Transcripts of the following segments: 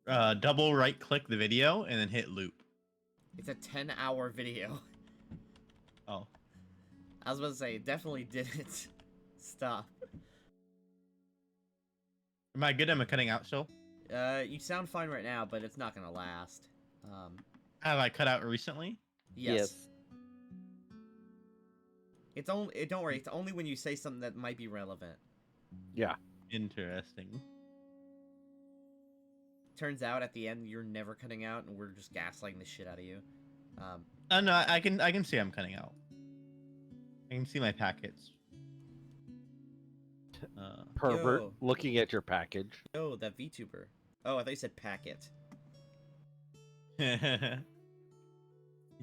double right click the video and then hit loop. It's a 10-hour video. Oh. I was about to say, it definitely didn't stop. Am I good? Am I cutting out still? You sound fine right now, but it's not gonna last. Have I cut out recently? Yes. It's only, don't worry, it's only when you say something that might be relevant. Yeah. Interesting. Turns out at the end you're never cutting out, and we're just gaslighting the shit out of you. No, I can see I'm cutting out. I can see my packets. Pervert, Yo. looking at your package. Oh, that VTuber. Oh, I thought you said packet. He's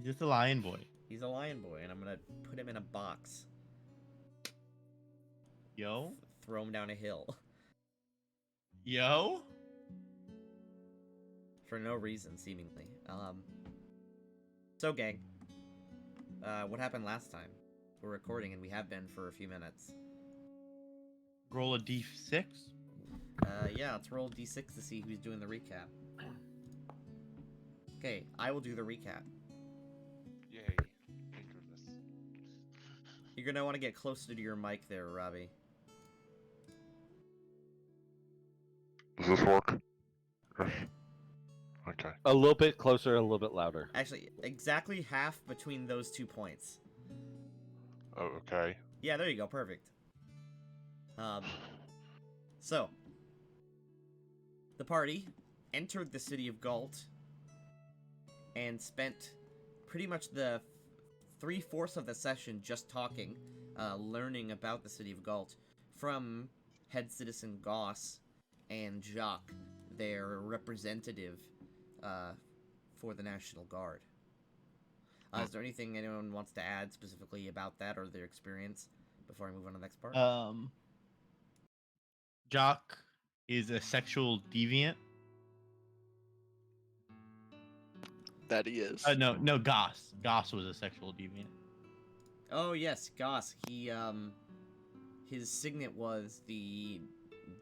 just a lion boy. He's a lion boy, and I'm gonna put him in a box. Yo. Throw him down a hill. Yo. For no reason, seemingly. So, gang. What happened last time? We're recording, and we have been for a few minutes. Roll a d6. Yeah, let's roll d6 to see who's doing the recap. Okay, I will do the recap. Yay. Thank goodness. You're gonna want to get closer to your mic there, Robbie. Does this work? Yes. Okay. A little bit closer, a little bit louder. Actually, exactly half between those 2 points. Oh, okay. Yeah, there you go, perfect. So, the party entered the city of Galt and spent pretty much the 3/4 of the session just talking, learning about the city of Galt from head citizen Goss and Jacques, their representative for the National Guard. Is there anything anyone wants to add specifically about that or their experience before I move on to the next part? Jock is a sexual deviant. That he is. No, Goss. Goss was a sexual deviant. Oh yes, Goss. He his signet was the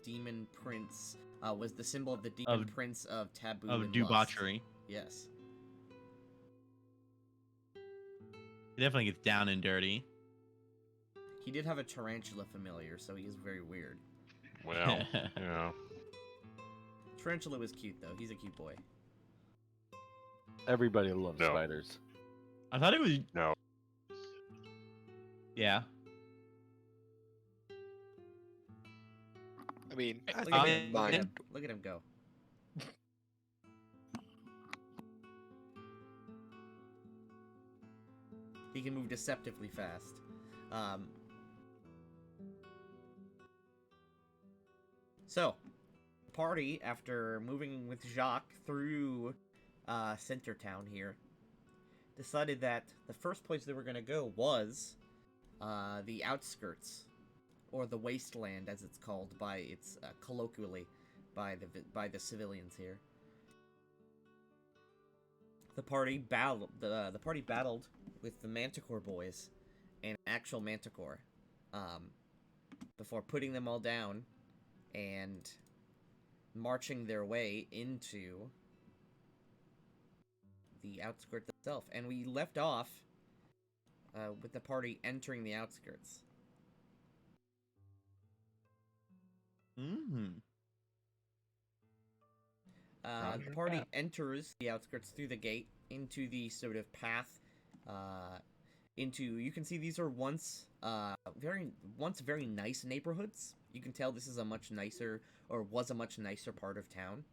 demon prince. Was the symbol of the demon prince of taboo Of and debauchery. lust. Yes. He definitely gets down and dirty. He did have a tarantula familiar, so he is very weird. Well, yeah. Tarantula was cute though. He's a cute boy. Everybody loves No. spiders. I thought it was. No. Yeah. I mean, I Look think at I him, mind. look at him go. He can move deceptively fast. So, party, after moving with Jacques through Centertown here, decided that the first place they were going to go was the outskirts, or the wasteland, as it's called by its colloquially by the civilians here. The party battled with the Manticore boys and actual Manticore, before putting them all down and marching their way into the outskirts itself. And we left off with the party entering the outskirts. Mm-hmm. The party enters the outskirts through the gate into the sort of path into, you can see these are once very nice neighborhoods. You can tell this is a much nicer, or was a much nicer part of town.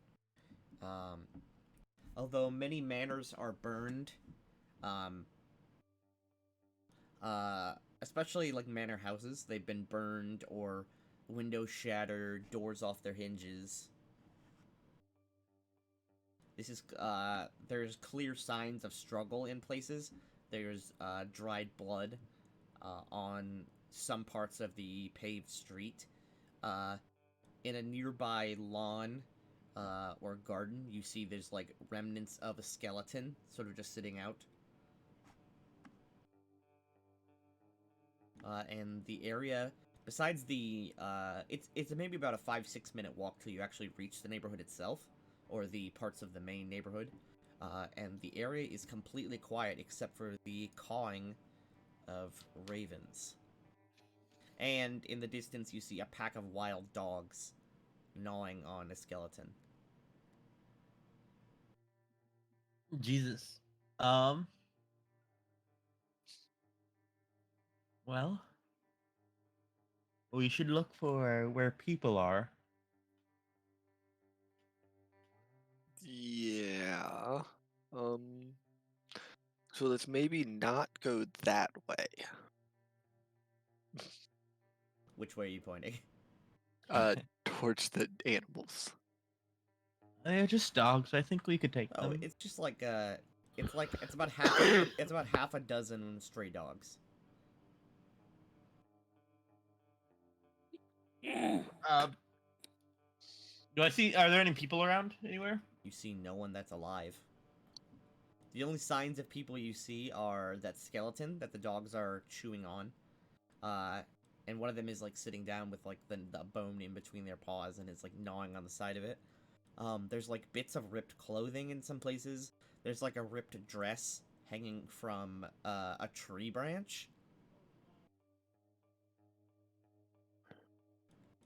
Although many manors are burned, especially like manor houses, they've been burned or windows shattered, doors off their hinges. This is, there's clear signs of struggle in places. There's, dried blood, on some parts of the paved street. In a nearby lawn, or garden, you see there's, like, remnants of a skeleton, sort of just sitting out. And the area, besides the, it's maybe about a 5-6 minute walk till you actually reach the neighborhood itself. or the parts of the main neighborhood, and the area is completely quiet except for the cawing of ravens. And in the distance, you see a pack of wild dogs gnawing on a skeleton. Jesus. Well, we should look for where people are. Yeah. So let's maybe not go that way. Which way are you pointing? Towards the animals. They're just dogs. I think we could take Oh, them. it's just like it's about half a dozen stray dogs. Do I see? Are there any people around anywhere? You see no one that's alive. The only signs of people you see are that skeleton that the dogs are chewing on, and one of them is like sitting down with like the bone in between their paws and it's like gnawing on the side of it. There's like bits of ripped clothing in some places. There's like a ripped dress hanging from a tree branch.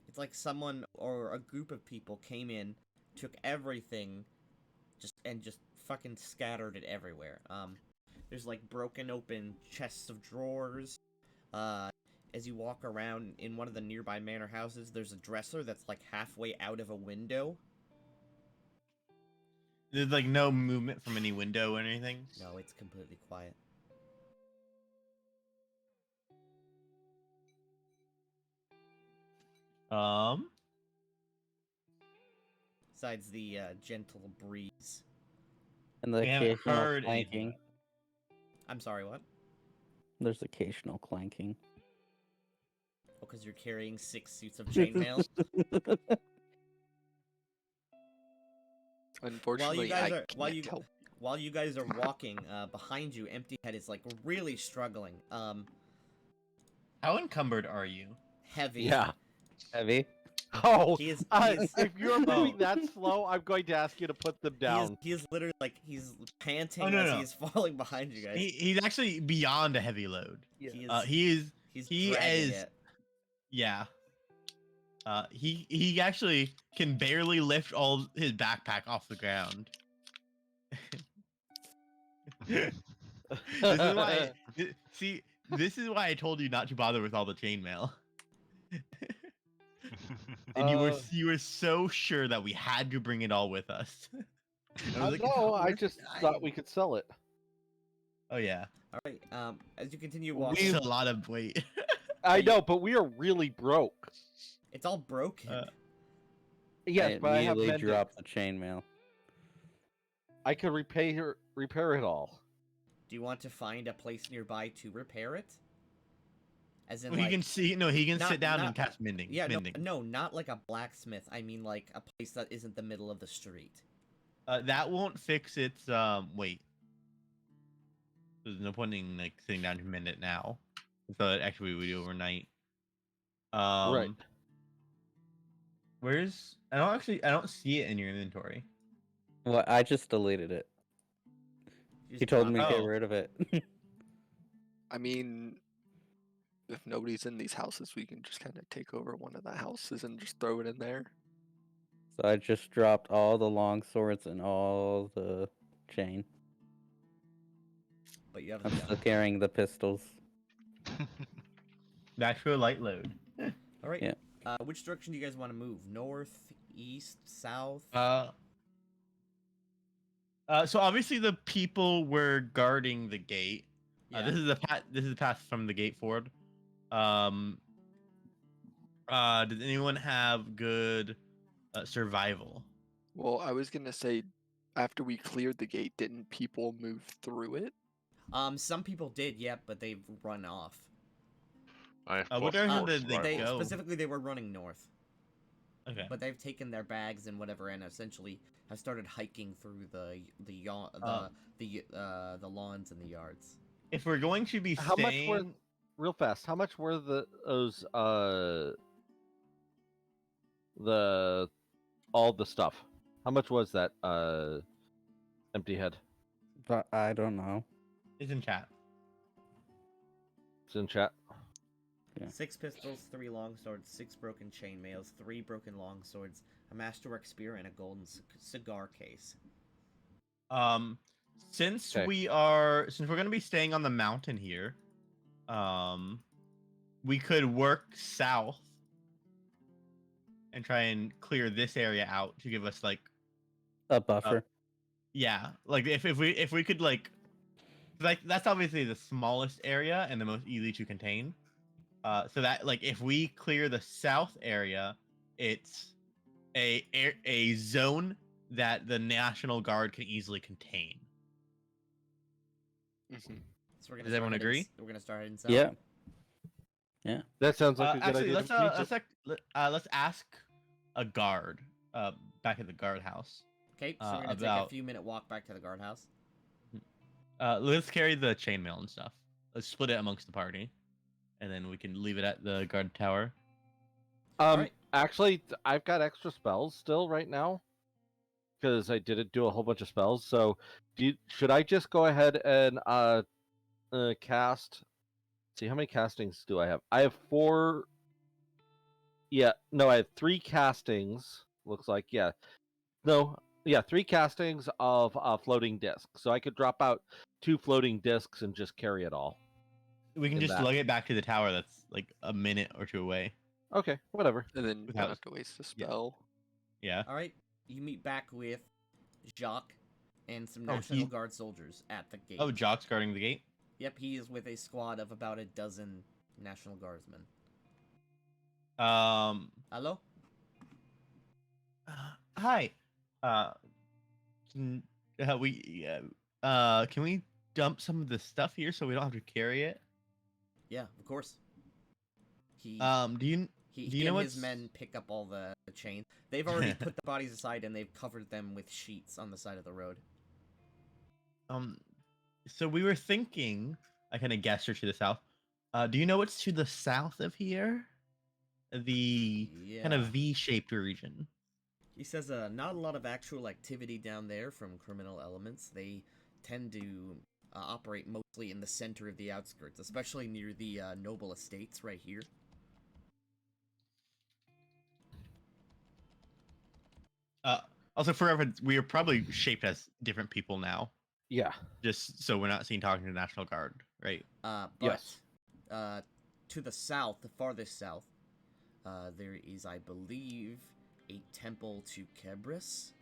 It's like someone or a group of people came in, took everything, just fucking scattered it everywhere. There's like broken open chests of drawers. As you walk around in one of the nearby manor houses, there's a dresser that's like halfway out of a window. There's like no movement from any window or anything. No, it's completely quiet. Besides the gentle breeze. And the We haven't occasional heard anything. clanking. I'm sorry, what? There's occasional clanking. Oh, because you're carrying 6 suits of chainmail? Unfortunately, guys I are- while can't you- help. While you guys are walking, behind you, Empty Head is like really struggling. How encumbered are you? Heavy. Yeah. Heavy. Oh, He is if you're moving Oh. that slow, I'm going to ask you to put them down. he is literally like he's panting Oh, no, as no. he's falling behind you guys. He's actually beyond a heavy load. He is He's he's dragging is it. yeah. He actually can barely lift all his backpack off the ground. This is why. See, this is why I told you not to bother with all the chainmail. And you were so sure that we had to bring it all with us. I was like, No, I "Where's just the guy?" thought we could sell it. Oh yeah, All right. As you continue we walking, have a lot of weight. I know, but we are really broke. it's all broken. Yes, but I have immediately mended. dropped the chainmail. I could repair it all. Do you want to find a place nearby to repair it? As in, Well, like, he can see. No, he can not- sit down not- and cast mending. yeah, mending. no, not like a blacksmith. I mean, like a place that isn't the middle of the street. That won't fix its weight. There's no point in like sitting down to mend it now. So that actually we do overnight. Right. Where's I don't see it in your inventory. Well, I just deleted it. You He just told drop me to it. get Oh. rid of it. I mean, if nobody's in these houses, we can just kind of take over one of the houses and just throw it in there. So I just dropped all the long swords and all the chain. But you I'm haven't still done. carrying the pistols. Back to a light load. All right. Yeah. Which direction do you guys want to move? North, east, south? So obviously the people were guarding the gate. Yeah. This is a path from the gate forward. Does anyone have good survival? Well, I was gonna say, after we cleared the gate, didn't people move through it? Some people did, yeah, but they've run off. I have What plus direction 4 did they They survival. go? specifically they were running north, Okay. but they've taken their bags and whatever, and essentially have started hiking through the lawns and the yards. If we're going to be How much staying, were real fast? How much were those all the stuff? How much was that empty head? But I don't know. It's in chat. It's in chat. Yeah. 6 pistols, 3 longswords, 6 broken chainmails, 3 broken longswords, a masterwork spear, and a golden cigar case. Since Okay. we're gonna be staying on the mountain here, we could work south and try and clear this area out to give us like A buffer. yeah, like if we could like that's obviously the smallest area and the most easy to contain. So that like if we clear the south area, it's a zone that the National Guard can easily contain. Mm-hmm. So we're gonna Does everyone start agree? We're gonna start heading south. Yeah. Yeah. That sounds like a good Actually, idea. to me, too. let's ask a guard back at the guardhouse. Okay, so we're gonna take a About few minute walk back to the guardhouse. let's carry the chainmail and stuff. Let's split it amongst the party, and then we can leave it at the guard tower. Alright. Actually, I've got extra spells still right now because I didn't do a whole bunch of spells. So, should I just go ahead and cast? See, how many castings do I have? I have 4. Yeah, no, I have 3 castings. Looks like, yeah, no, yeah, 3 castings of floating disc. So I could drop out 2 floating discs and just carry it all. We can In just that. lug it back to the tower. That's like a minute or 2 away. Okay, whatever. And then you Without- don't have to waste a spell. Yeah. Alright, you meet back with Jacques and some Oh, National he- Guard soldiers at the gate. Oh, Jock's guarding the gate. Yep, he is with a squad of about a dozen National Guardsmen. Hello? Hi. Can can we dump some of the stuff here so we don't have to carry it? Yeah, of course. He Do you he know and his what's- men pick up all the chains. They've already put the bodies aside and they've covered them with sheets on the side of the road. So we were thinking, I kind of gestured to the south. Do you know what's to the south of here? The kind of Yeah. V-shaped region. He says not a lot of actual activity down there from criminal elements. They tend to operate mostly in the center of the outskirts, especially near the noble estates right here. Also, for reference, we are probably shaped as different people now, Yeah. just so we're not seen talking to the National Guard, right? But Yes. to the south, the farthest south, there is, I believe, a temple to Kebris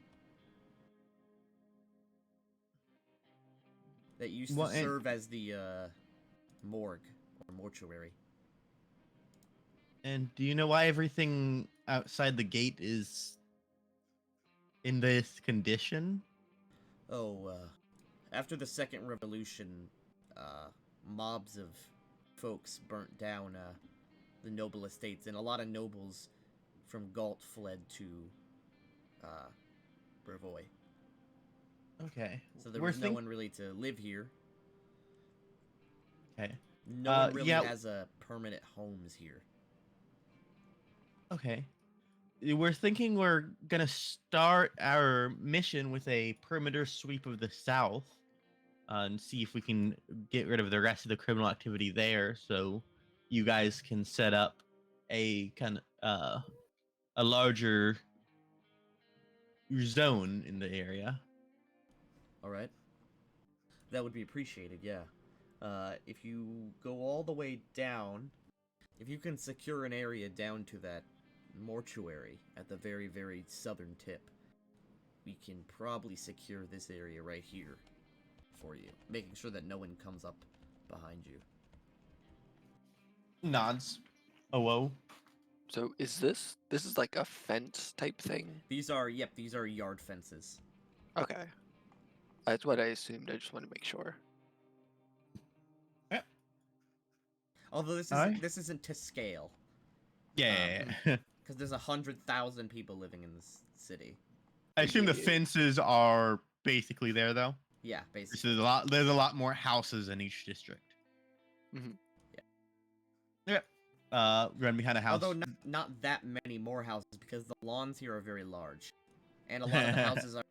that used Well, to and- serve as the morgue or mortuary. And do you know why everything outside the gate is in this condition? Oh, after the Second Revolution, mobs of folks burnt down the noble estates, and a lot of nobles from Galt fled to Brevoy. Okay. So there We're was no one really to live here. Okay. No one really yeah. has a permanent homes here. Okay. We're thinking we're gonna start our mission with a perimeter sweep of the south, and see if we can get rid of the rest of the criminal activity there. So you guys can set up a kind of a larger zone in the area. Alright. That would be appreciated, yeah. If you go all the way down, if you can secure an area down to that mortuary at the very, very southern tip, we can probably secure this area right here for you, making sure that no one comes up behind you. Nods. Oh, whoa. So is this is like a fence type thing? These are, yep, these are yard fences. Okay. That's what I assumed. I just want to make sure. Although this Alright. isn't, this isn't to scale, Yeah. because there's 100,000 people living in this city. I assume the fences are basically there though. Yeah, So basically. there's a lot more houses in each district. Mhm. Yeah. Run behind a house. Although not that many more houses, because the lawns here are very large. And a lot of the houses are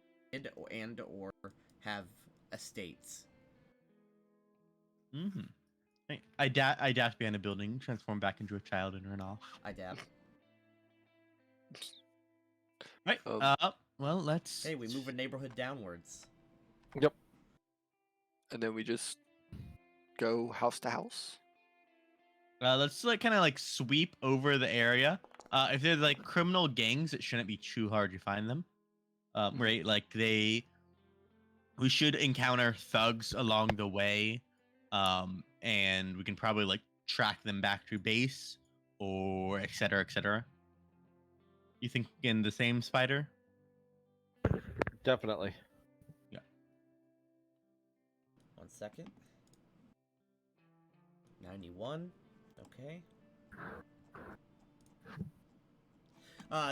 and/or have estates. Mm-hmm. I dash behind a building, transform back into a child, and run off. I dab. Right. Um, Well, let's. Hey, we move a neighborhood downwards. Yep. And then we just go house to house. Let's kind of sweep over the area. If there's criminal gangs, it shouldn't be too hard to find them. Right? We should encounter thugs along the way, and we can probably track them back to base, or et cetera, et cetera. You think in the same, Spider? Definitely. 1 second. 91. Okay.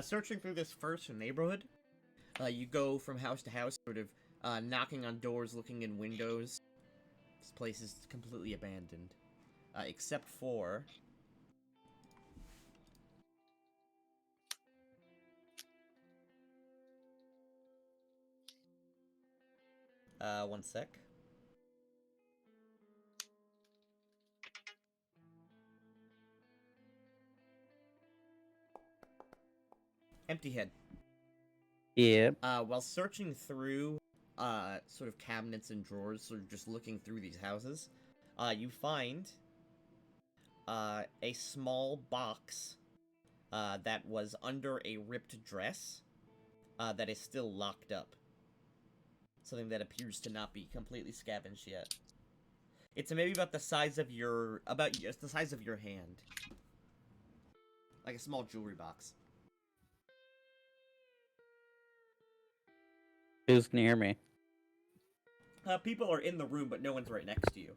Searching through this first neighborhood, you go from house to house, sort of knocking on doors, looking in windows. This place is completely abandoned, except for one sec. Empty head. Yep. While searching through sort of cabinets and drawers, sort of just looking through these houses, you find a small box that was under a ripped dress that is still locked up. Something that appears to not be completely scavenged yet. It's maybe about the size of the size of your hand, like a small jewelry box. Who's near me? People are in the room, but no one's right next to you.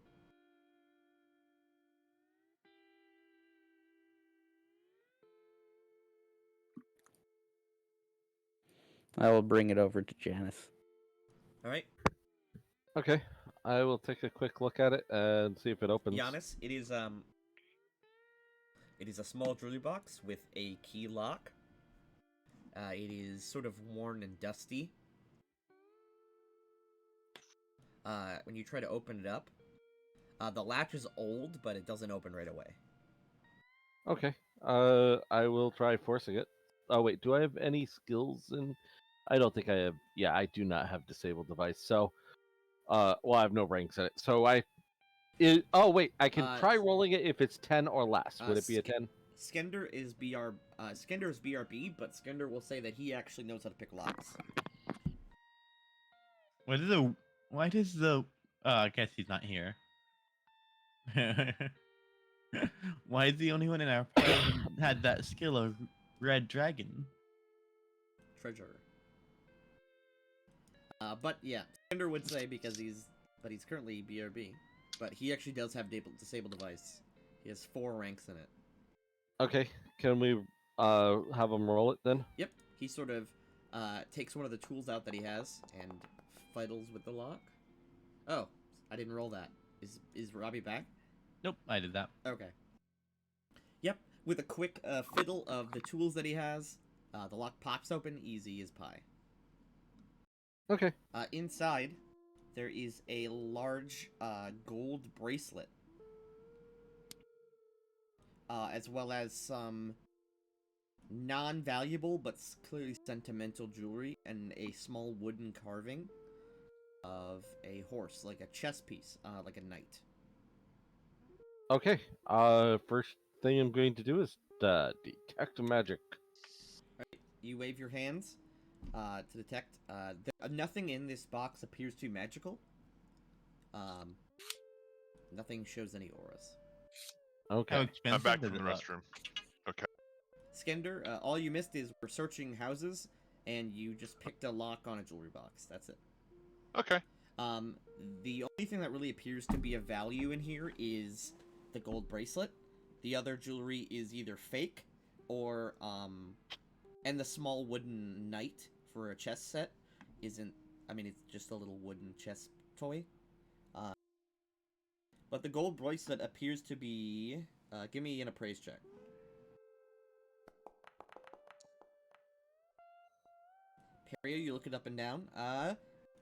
I will bring it over to Janice. All right, Okay. I will take a quick look at it and see if it opens. Giannis, it is a small jewelry box with a key lock. It is sort of worn and dusty. When you try to open it up, the latch is old, but it doesn't open right away. Okay. I will try forcing it. Oh wait, do I have any skills in? I don't think I have. Yeah, I do not have disabled device. So, well, I have no ranks in it. So oh wait, I can try rolling it if it's 10 or less. Would it be a 10? Skender is Skender is BRB, but Skender will say that he actually knows how to pick locks. Why does the? I guess he's not here. Why is the only one in our party who had that skill of Red Dragon? Treasure. But yeah, Skender would say because he's currently BRB, but he actually does have disabled device. He has 4 ranks in it. Okay. Can we have him roll it then? Yep, he sort of takes one of the tools out that he has and fiddles with the lock. Oh, I didn't roll that. Is Robbie back? Nope, I did that. Okay. Yep, with a quick fiddle of the tools that he has, the lock pops open, easy as pie. Okay. Inside, there is a large gold bracelet, as well as some non-valuable but clearly sentimental jewelry and a small wooden carving of a horse, like a chess piece, like a knight. Okay. First thing I'm going to do is detect magic. Right, you wave your hands to detect. Nothing in this box appears to be magical. Nothing shows any auras. How Okay. I'm expensive back is from the it? restroom. Skender, all you missed is we're searching houses, and you just picked a lock on a jewelry box. That's it. Okay. The only thing that really appears to be of value in here is the gold bracelet. The other jewelry is either fake or, and the small wooden knight for a chess set isn't, I mean, it's just a little wooden chess toy. But the gold bracelet appears to be, give me an appraise check. Perio, you look it up and down.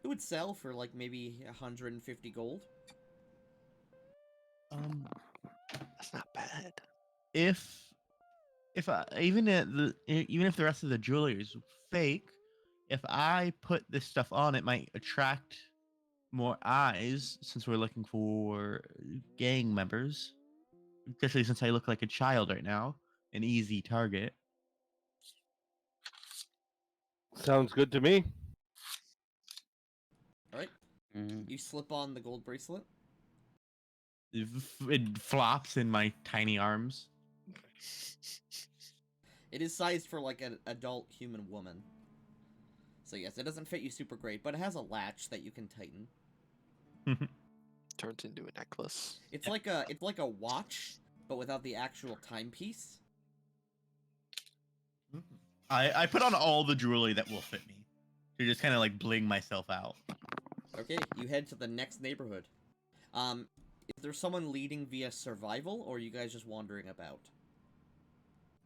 It would sell for like maybe 150 gold. That's not bad. If even if the rest of the jewelry is fake, if I put this stuff on, it might attract more eyes since we're looking for gang members. Especially since I look like a child right now, an easy target. Sounds good to me. All right, Mhm. you slip on the gold bracelet. It flops in my tiny arms. It is sized for like an adult human woman. So yes, it doesn't fit you super great, but it has a latch that you can tighten. Turns into a necklace. It's like a watch, but without the actual timepiece. I put on all the jewelry that will fit me to just kind of like bling myself out. Okay, you head to the next neighborhood. Is there someone leading via survival, or are you guys just wandering about?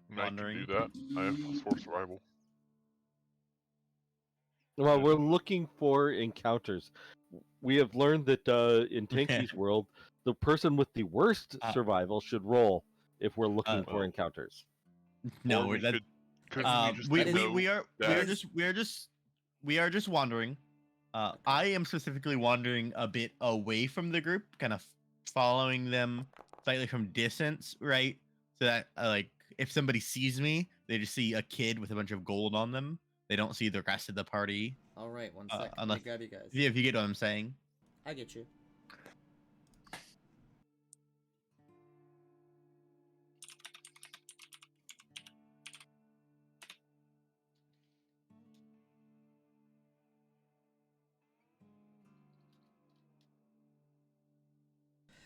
And I can Wandering. do that. I have +4 survival. Well, we're looking for encounters. We have learned that in Tanky's world, the person with the worst survival should roll if we're looking for well. encounters. No, Or we that, couldn't we just we, know we are that- we are just wandering. I am specifically wandering a bit away from the group, kind of following them slightly from distance, right? So that like if somebody sees me, they just see a kid with a bunch of gold on them. They don't see the rest of the party. All right, one sec. Let Unless me grab you guys. if you get what I'm saying. I get you.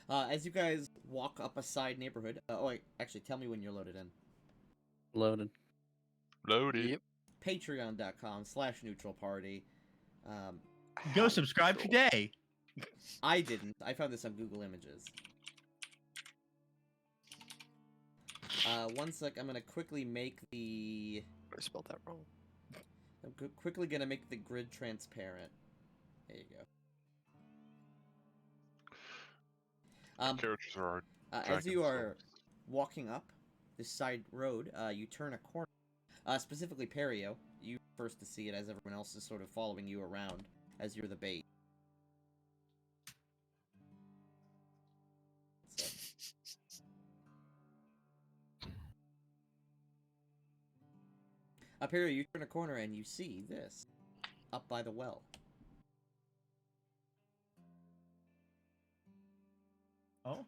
As you guys walk up a side neighborhood. Oh, wait, actually, tell me when you're loaded in. Loaded. Loaded. Yep. Patreon.com/neutral party. Go How subscribe neutral. today. I didn't. I found this on Google Images. One sec. I'm gonna quickly make the. I spelled that wrong. I'm quickly gonna make the grid transparent. There you go. Characters are As you dragons, are walking up this side road, you turn a corner. Specifically, Perio, you first to see it as everyone else is sort of following you around as you're the bait. So. Perio, you turn a corner and you see this up by the well. Oh,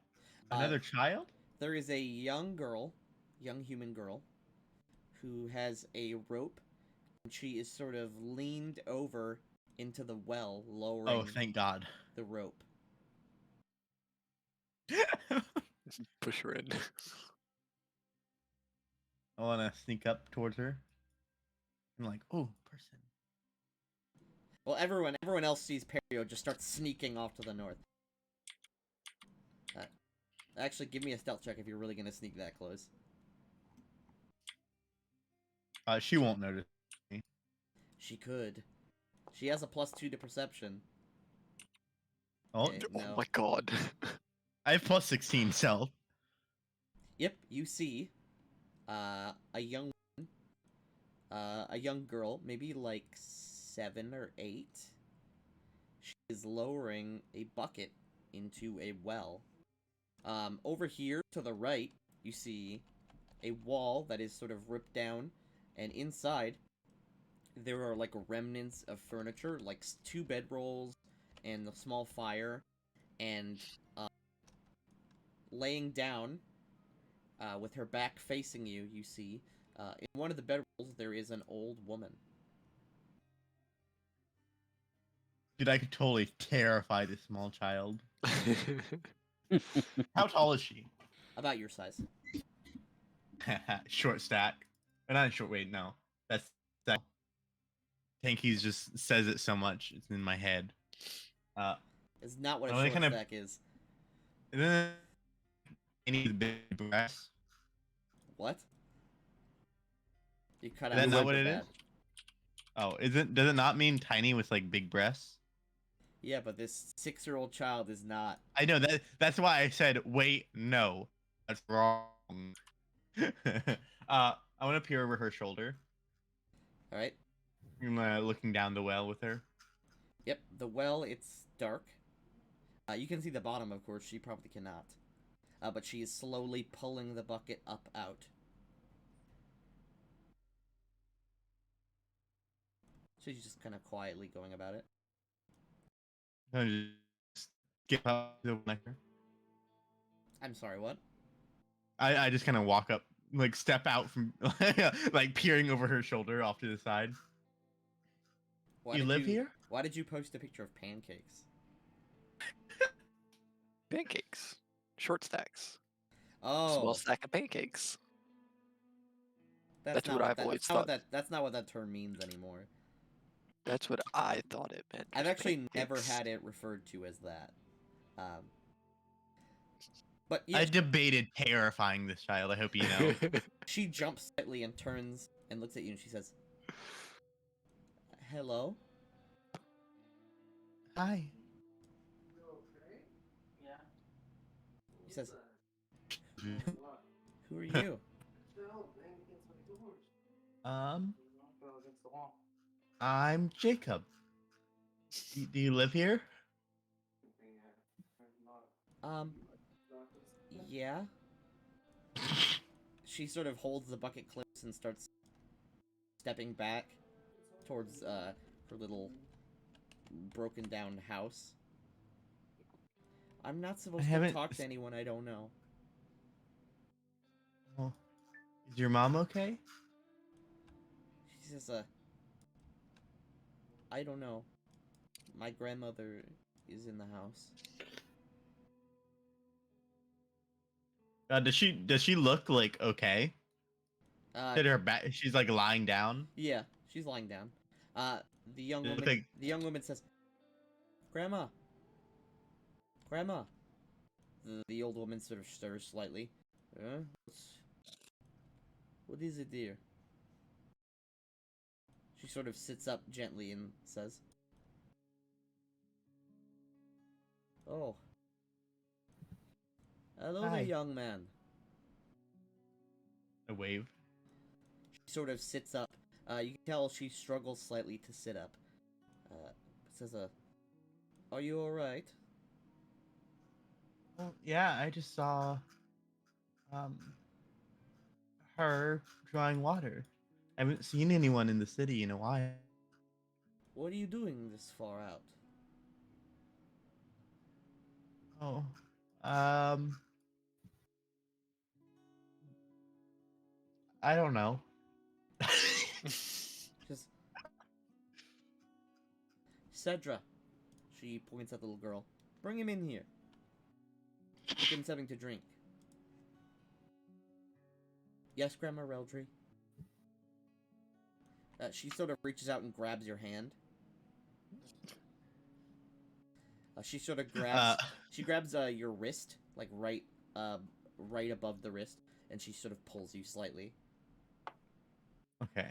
another child? There is a young human girl, who has a rope, and she is sort of leaned over into the well, lowering Oh, thank God. the rope. Push her in. I want to sneak up towards her. I'm like, oh, person. Well, everyone else sees Perio just starts sneaking off to the north. Actually, give me a stealth check if you're really gonna sneak that close. She won't notice me. She could. She has a +2 to perception. Oh, Okay, Oh no. my god. I have +16 stealth. Yep, you see a young girl, maybe like 7 or 8. She is lowering a bucket into a well. Over here to the right, you see a wall that is sort of ripped down, and inside there are like remnants of furniture, like 2 bedrolls and a small fire, and laying down with her back facing you, you see in one of the bedrolls there is an old woman. Dude, I could totally terrify this small child. How tall is she? About your size. Short stack. Or not short, wait, no. That's that. Tanky's just says it so much. It's in my head. Is not what a Well, they short kind of- stack is. And then any big breasts. What? You cut Is out that not super what it bad. is? Oh, does it not mean tiny with like big breasts? Yeah, but this 6-year-old child is not. I know that's why I said wait, no. That's wrong. I want to peer over her shoulder. All right. I'm looking down the well with her. Yep. The well, it's dark. You can see the bottom, of course. She probably cannot. But she is slowly pulling the bucket up out. So she's just kind of quietly going about it. I just get up to the necker. I'm sorry, what? I just kind of walk up, like step out from, like peering over her shoulder off to the side. Why You did live here? Why did you post a picture of pancakes? Pancakes. Short stacks. Oh, Small stack of pancakes. that's that's not what I've that, always that's not what thought. that's not what that term means anymore. That's what I thought it meant. I've just actually never pancakes. had it referred to as that. But I yeah, debated terrifying this child. I hope you know. she jumps slightly and turns and looks at you and she says, "Hello." Hi. He says, "Who are you?" I'm Jacob. Do you live here? Yeah. She sort of holds the bucket close and starts stepping back towards her little broken down house. I'm not supposed to haven't talk to anyone I don't know. Oh, is your mom okay? She says, I don't know. My grandmother is in the house. Does she look like okay? Did her back? She's like lying down. Yeah, she's lying down. The young Does it woman. look like- The young woman says, "Grandma, Grandma." The old woman sort of stirs slightly. What is it, dear? She sort of sits up gently and says, "Oh, hello Hi. there, young man." A wave. She sort of sits up. You can tell she struggles slightly to sit up. Says, "Are you all right?" Well, yeah, I just saw um her drawing water. I haven't seen anyone in the city in a while. What are you doing this far out? Oh, I don't know. Just Cedra. She points at the little girl. Bring him in here. Give him something to drink. Yes, Grandma Reldry. She sort of reaches out and grabs your hand. She sort of grabs. She grabs your wrist, like right above the wrist, and she sort of pulls you slightly. Okay.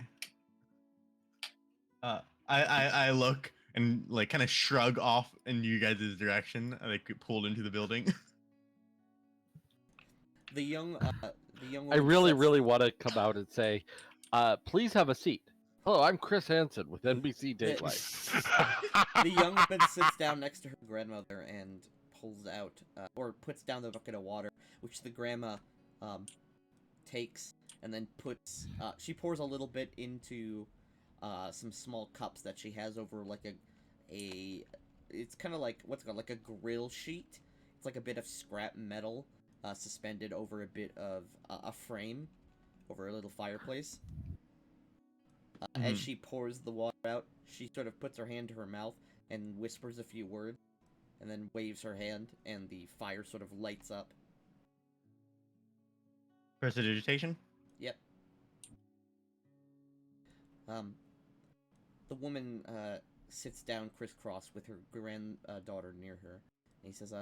I look and like kind of shrug off in you guys' direction. I like get pulled into the building. The young I woman really, sets- really want to come out and say, please have a seat. Hello, I'm Chris Hansen with NBC Dateline. The young woman sits down next to her grandmother and pulls out, or puts down the bucket of water, which the grandma takes and then puts. She pours a little bit into some small cups that she has over like a. It's kind of like what's it called, like a grill sheet. It's like a bit of scrap metal suspended over a bit of a frame over a little fireplace. As she pours the water out, she sort of puts her hand to her mouth and whispers a few words, and then waves her hand, and the fire sort of lights up. Prestidigitation? Yep. The woman sits down crisscross with her granddaughter near her, and he says,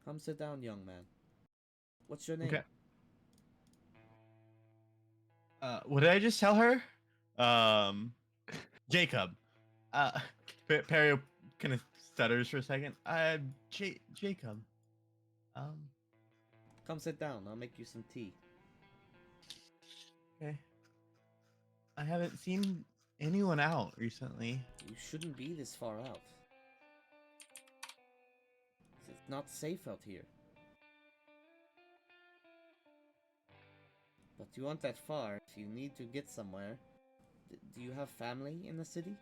"Come sit down, young man. What's your name?" Okay. What did I just tell her? Jacob. Perry kind of stutters for a second. Jacob. Come sit down. I'll make you some tea. Okay. I haven't seen anyone out recently. You shouldn't be this far out. It's not safe out here. But you aren't that far. If you need to get somewhere, do you have family in the city?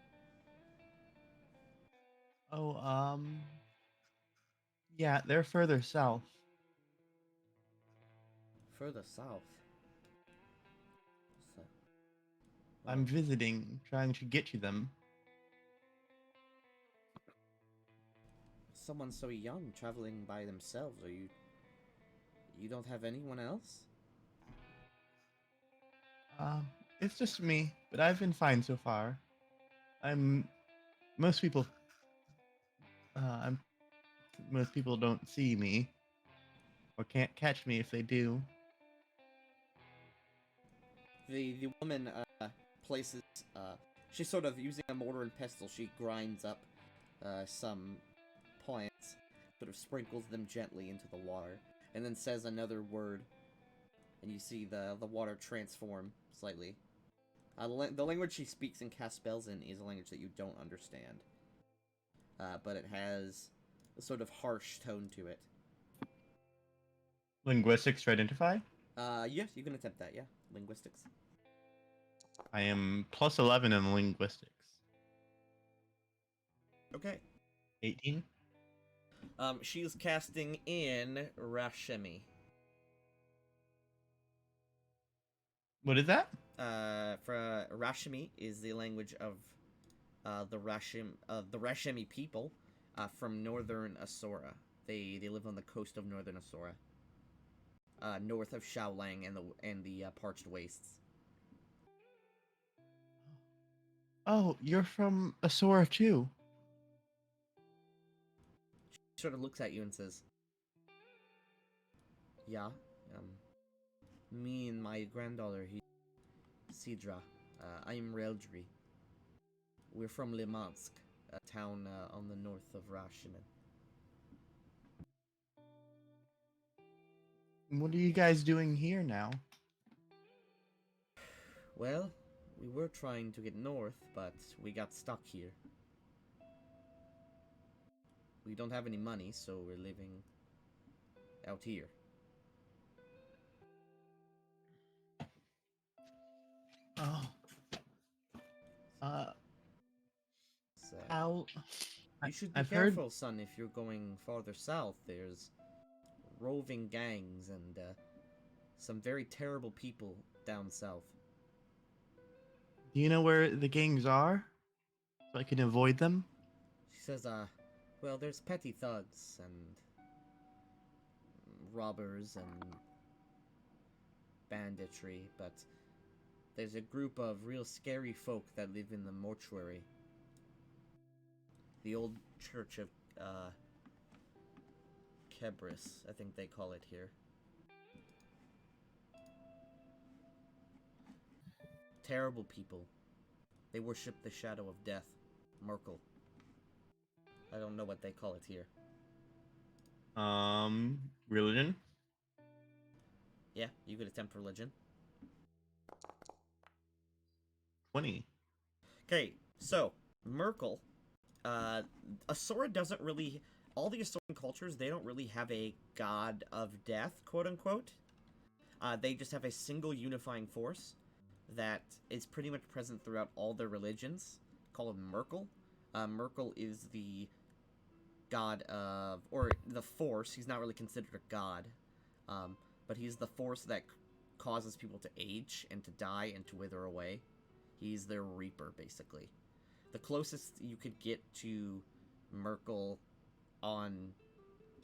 Oh, yeah, they're further south. Further south. So, I'm visiting, trying to get to them. someone so young traveling by themselves. Are you? You don't have anyone else? It's just me, but I've been fine so far. Most people, I'm, most people don't see me, or can't catch me if they do. The woman places she's sort of using a mortar and pestle. She grinds up some plants, sort of sprinkles them gently into the water, and then says another word, and you see the water transform slightly. The language she speaks and casts spells in is a language that you don't understand, but it has a sort of harsh tone to it. Linguistics to identify? Yes, you can attempt that. Yeah, linguistics. I am plus 11 in linguistics. Okay. 18. She's casting in Rashemi. What is that? For Rashemi is the language of the Rashemi people from northern Asura. They live on the coast of northern Asura, north of Shaolang and the parched wastes. Oh, you're from Asura too. She sort of looks at you and says, "Yeah, me and my granddaughter, Sidra. I'm Reldri. We're from Limansk, a town on the north of Rashomon." What are you guys doing here now? Well, we were trying to get north, but we got stuck here. We don't have any money, so we're living out here. Oh. So, How? you should be I've careful, son, if you're going farther south. There's roving gangs and some very terrible people down south. Do you know where the gangs are? So I can avoid them? She says, well, there's petty thugs and robbers and banditry, but there's a group of real scary folk that live in the mortuary. The old church of, Kebris, I think they call it here. Terrible people. They worship the shadow of death, Merkel. I don't know what they call it here. Religion? Yeah, you could attempt religion. 20. Okay, so, Merkel, Asura doesn't really... All the Asuran cultures, they don't really have a god of death, quote-unquote. They just have a single unifying force that is pretty much present throughout all their religions, called Merkel. Merkel is the god of... or the force. He's not really considered a god. But he's the force that causes people to age and to die and to wither away. He's their reaper, basically. The closest you could get to Merkel on...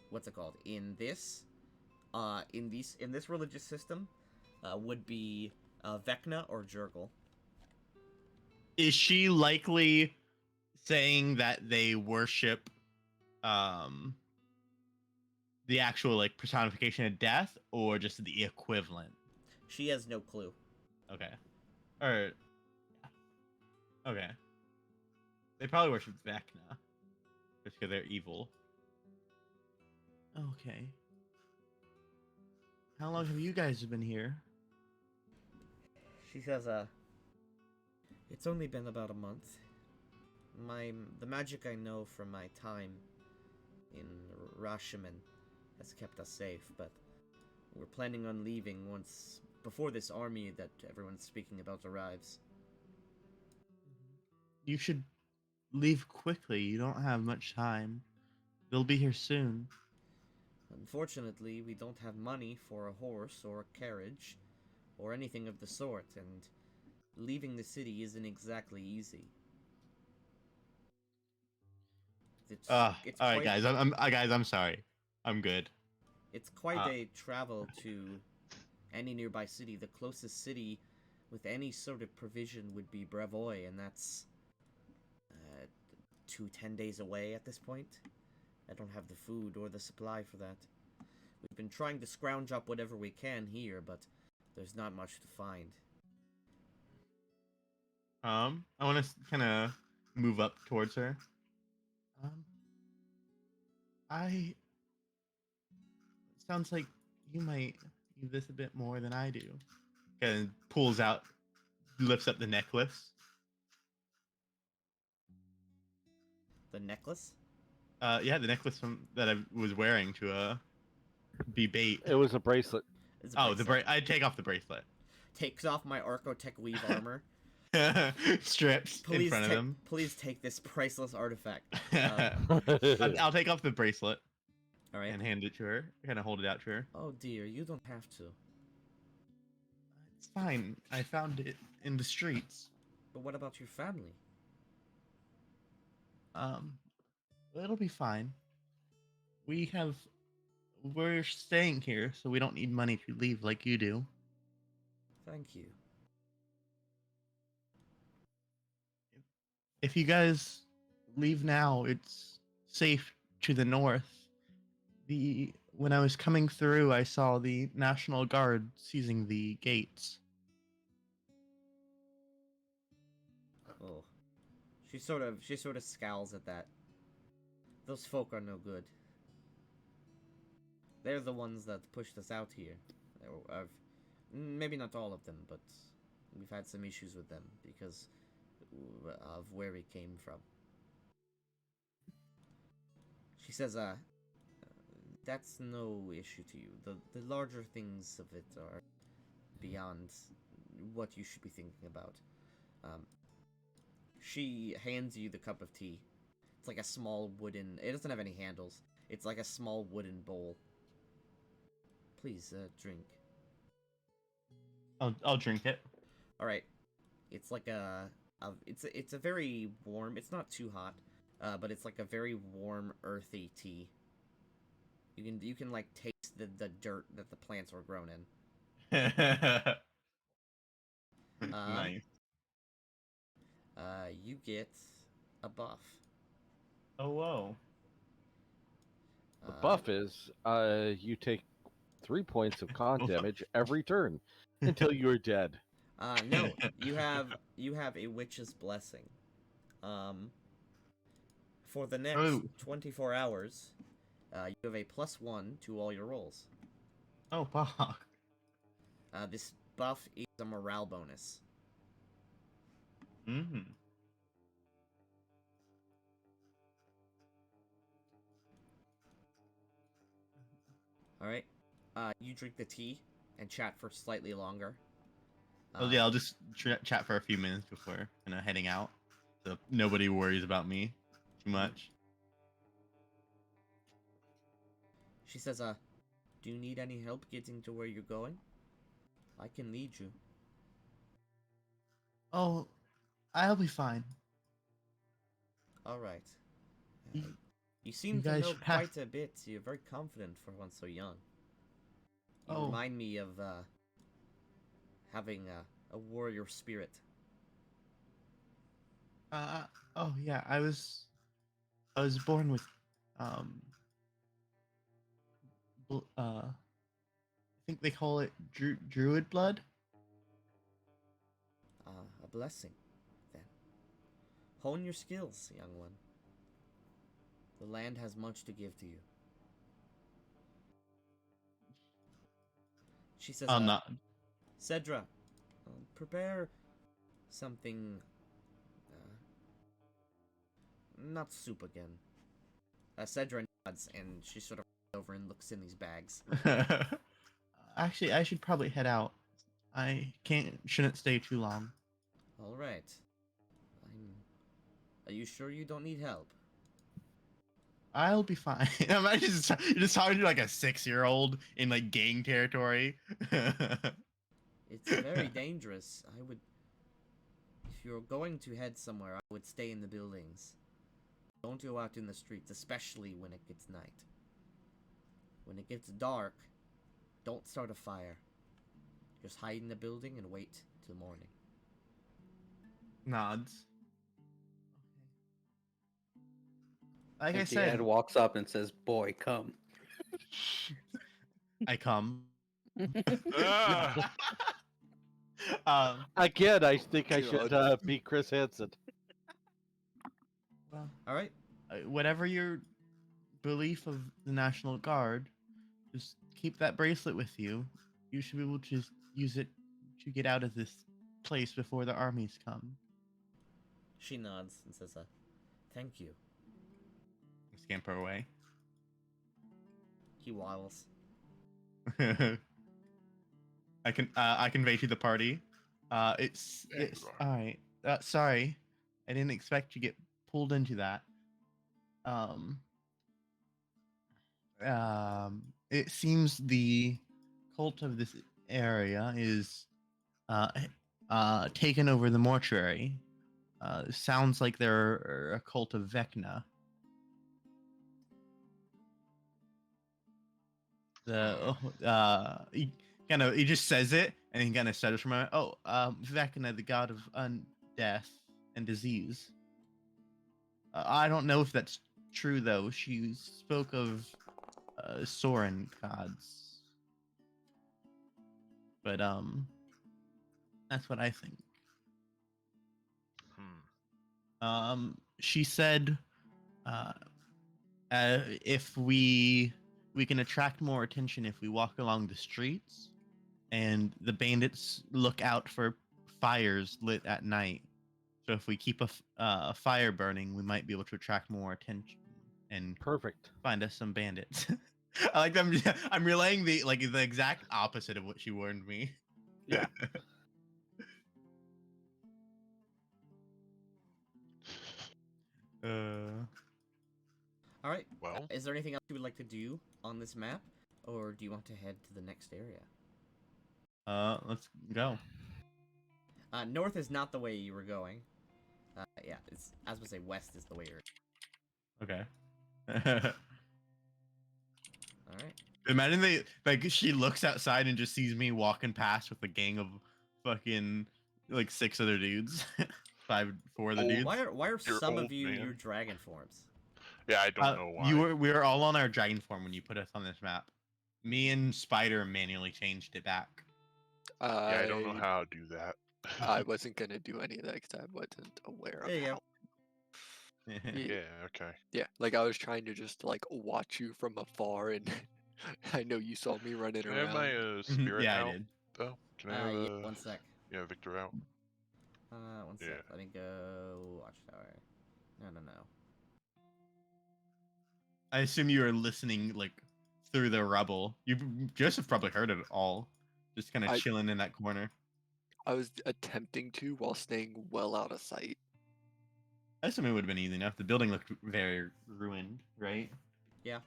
what's it called? In this religious system would be Vecna or Jurgle. Is she likely saying that they worship the actual like personification of death or just the equivalent? She has no clue. Okay. Or okay. They probably worship Vecna. Just because they're evil. Okay. How long have you guys been here? She says, it's only been about a month. The magic I know from my time in Rashiman has kept us safe, but we're planning on leaving before this army that everyone's speaking about arrives. You should leave quickly. You don't have much time. They'll be here soon. Unfortunately, we don't have money for a horse or a carriage or anything of the sort, and leaving the city isn't exactly easy. It's All right, quite, guys. I'm sorry. I'm good. It's quite a travel to any nearby city. The closest city with any sort of provision would be Brevoy, and that's 10 days away at this point. I don't have the food or the supply for that. We've been trying to scrounge up whatever we can here, but there's not much to find. I want to kind of move up towards her. I sounds like you might need this a bit more than I do. And pulls out, lifts up the necklace. The necklace? Yeah, the necklace that I was wearing to be bait. It was a bracelet. I take off the bracelet. Takes off my Archotech weave armor. Strips in front of him. Please take this priceless artifact. I'll take off the bracelet. All right. And hand it to her. Kind of hold it out to her. Oh dear, you don't have to. It's fine. I found it in the streets. But what about your family? It'll be fine. We're staying here, so we don't need money to leave like you do. Thank you. If you guys leave now, it's safe to the north. When I was coming through, I saw the National Guard seizing the gates. Oh. She sort of scowls at that. Those folk are no good. They're the ones that pushed us out here. Maybe not all of them, but we've had some issues with them because of where we came from. She says, that's no issue to you. The larger things of it are beyond what you should be thinking about. She hands you the cup of tea. It's like a small wooden... It doesn't have any handles. It's like a small wooden bowl. Please, drink. I'll drink it. All right. It's like it's a very warm. It's not too hot, but it's like a very warm, earthy tea. You can like taste the dirt that the plants were grown in. Nice. You get a buff. Oh whoa. The buff is you take 3 points of con damage every turn until you're dead. No, you have a witch's blessing. For the next 24 hours, you have a +1 to all your rolls. Oh fuck. This buff is a morale bonus. Mm-hmm. All right. You drink the tea and chat for slightly longer. Yeah, I'll just chat for a few minutes before heading out, so nobody worries about me too much. She says, do you need any help getting to where you're going? I can lead you. Oh, I'll be fine. All right. You seem You to guys know have- quite a bit. You're very confident for one so young. You Oh. remind me of having a warrior spirit. Oh yeah, I was born with I think they call it druid blood. A blessing, then. Hone your skills, young one. The land has much to give to you. She says, I'm not. Cedra, prepare something, not soup again. Cedra nods, and she sort of over and looks in these bags. Actually, I should probably head out. I shouldn't stay too long. All right. Are you sure you don't need help? I'll be fine. Imagine you're just talking to like a 6-year-old in like gang territory. It's very dangerous. If you're going to head somewhere, I would stay in the buildings. Don't go out in the streets, especially when it gets night. When it gets dark, don't start a fire. Just hide in the building and wait till morning. Nods. Like I Empty said, Head walks up and says, "Boy, come." I come. Ah! Again, I think I should God. be Chris Hansen. Well, All right. whatever your belief of the National Guard, just keep that bracelet with you. You should be able to just use it to get out of this place before the armies come. She nods and says, thank you. Scamper away. He waddles. I convey to the party. It's all right. Sorry, I didn't expect to get pulled into that. It seems the cult of this area is taken over the mortuary. Sounds like they're a cult of Vecna. He just says it and he kind of stutters from it. Oh, Vecna, the god of death and disease. I don't know if that's true though. She spoke of Soren gods, but that's what I think. She said, if we can attract more attention if we walk along the streets, and the bandits look out for fires lit at night. So if we keep a fire burning, we might be able to attract more attention and Perfect. find us some bandits. I like them. I'm relaying the exact opposite of what she warned me. Yeah. All right. Well, Is there anything else you would like to do on this map, or do you want to head to the next area? Let's go. North is not the way you were going. Yeah, it's, as we say, west is the way you're. Okay. All right. Imagine she looks outside and just sees me walking past with a gang of fucking like 6 other dudes. 4 of the dudes. Why are You're some old, of you man. your dragon forms? yeah, I don't know why. We were all on our dragon form when you put us on this map. Me and Spider manually changed it back. Yeah, I don't know how to do that. I wasn't gonna do any of that because I wasn't aware of There you how. go. Yeah, okay. Yeah, like I was trying to just like watch you from afar, and I know you saw me running Can I have around. my spirit Yeah, out, I did. though? Can I have Yeah, one sec. yeah, Victor out? One sec. Yeah. Let me go watchtower. No. I assume you were listening like through the rubble. Joseph probably heard it all, just kind of I- chilling in that corner. I was attempting to while staying well out of sight. I assume it would have been easy enough. The building looked very ruined, right? Yeah.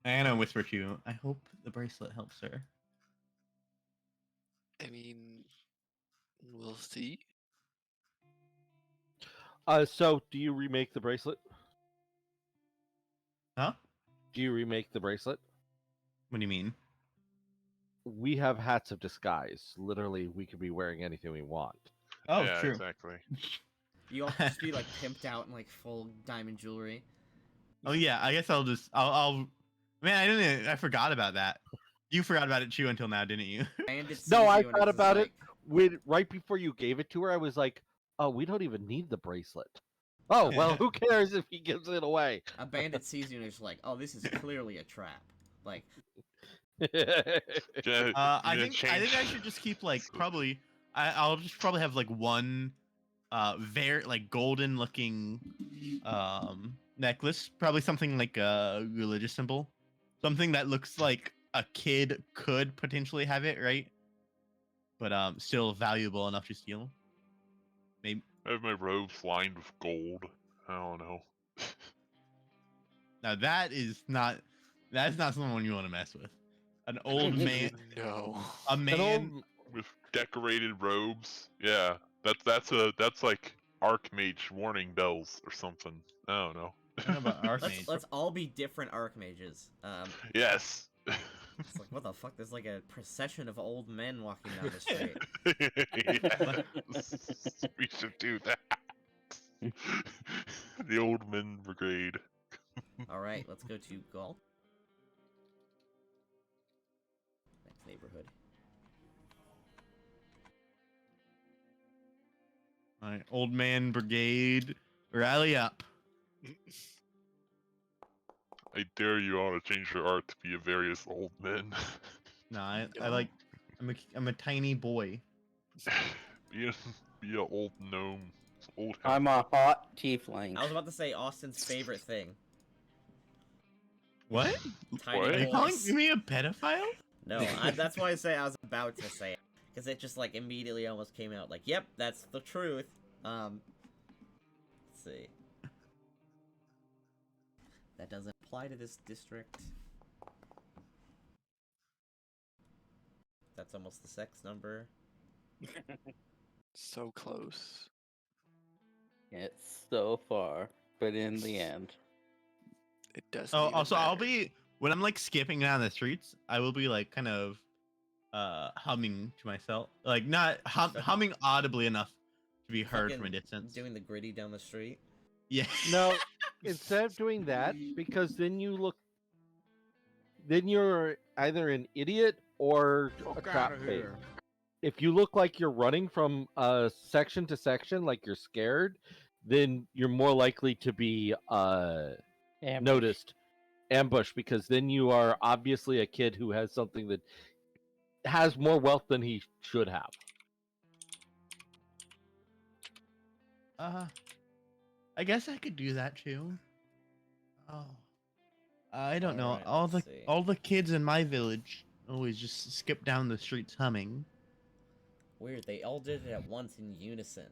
Anna whispered to you, I hope the bracelet helps her. I mean, we'll see. So do you remake the bracelet? Huh? Do you remake the bracelet? What do you mean? We have hats of disguise. Literally, we could be wearing anything we want. Oh, yeah, true. exactly. You all just be like pimped out in like full diamond jewelry. Oh yeah, I guess I'll Man, I forgot about that. You forgot about it too until now, didn't you? Bandit No, sees I you and thought is just about it. like, right before you gave it to her, I was like, "Oh, we don't even need the bracelet." Oh well, who cares if he gives it away? A bandit sees you and is like, "Oh, this is clearly a trap." Like, I think I should just keep like probably I'll just probably have like one very like golden looking necklace, probably something like a religious symbol, something that looks like a kid could potentially have it, right? But still valuable enough to steal. Maybe I have my robes lined with gold. I don't know. now that's not someone you want to mess with. An old man, No. a An man. old- With decorated robes. Yeah, that's like Archmage warning bells or something. I don't know. I don't know about Archmage. let's all be different archmages. Yes. It's like, what the fuck? There's like a procession of old men walking down the street. Yes. We should do that. The Old Men Brigade. All right, let's go to Gaul. Next neighborhood. All right, old man brigade, rally up. I dare you all to change your art to be a various old men. No, I like. I'm a tiny boy. be a old gnome. Old I'm a hot tiefling. I was about to say Austin's favorite thing. What? Tiny What? Are you calling boys. me a pedophile? No, that's why I was about to say it. Because it just, like, immediately almost came out like, yep, that's the truth. Let's see. That doesn't apply to this district. That's almost the sex number. So close. It's so far, but in the end. It doesn't. Oh, even also I'll matter. be when I'm like skipping down the streets, I will be like kind of humming to myself, like not humming audibly enough to be heard from a Fucking distance. Doing the gritty down the street. Yeah. No, instead of doing that, because then you're either an idiot or a trap bait. If you look like you're running from section to section, like you're scared, then you're more likely to be noticed, ambushed, because then you are obviously a kid who has something that has more wealth than he should have. I guess I could do that too. Oh, I don't know. Alright, All let's the see. all the kids in my village always just skip down the streets humming. Weird, they all did it at once in unison.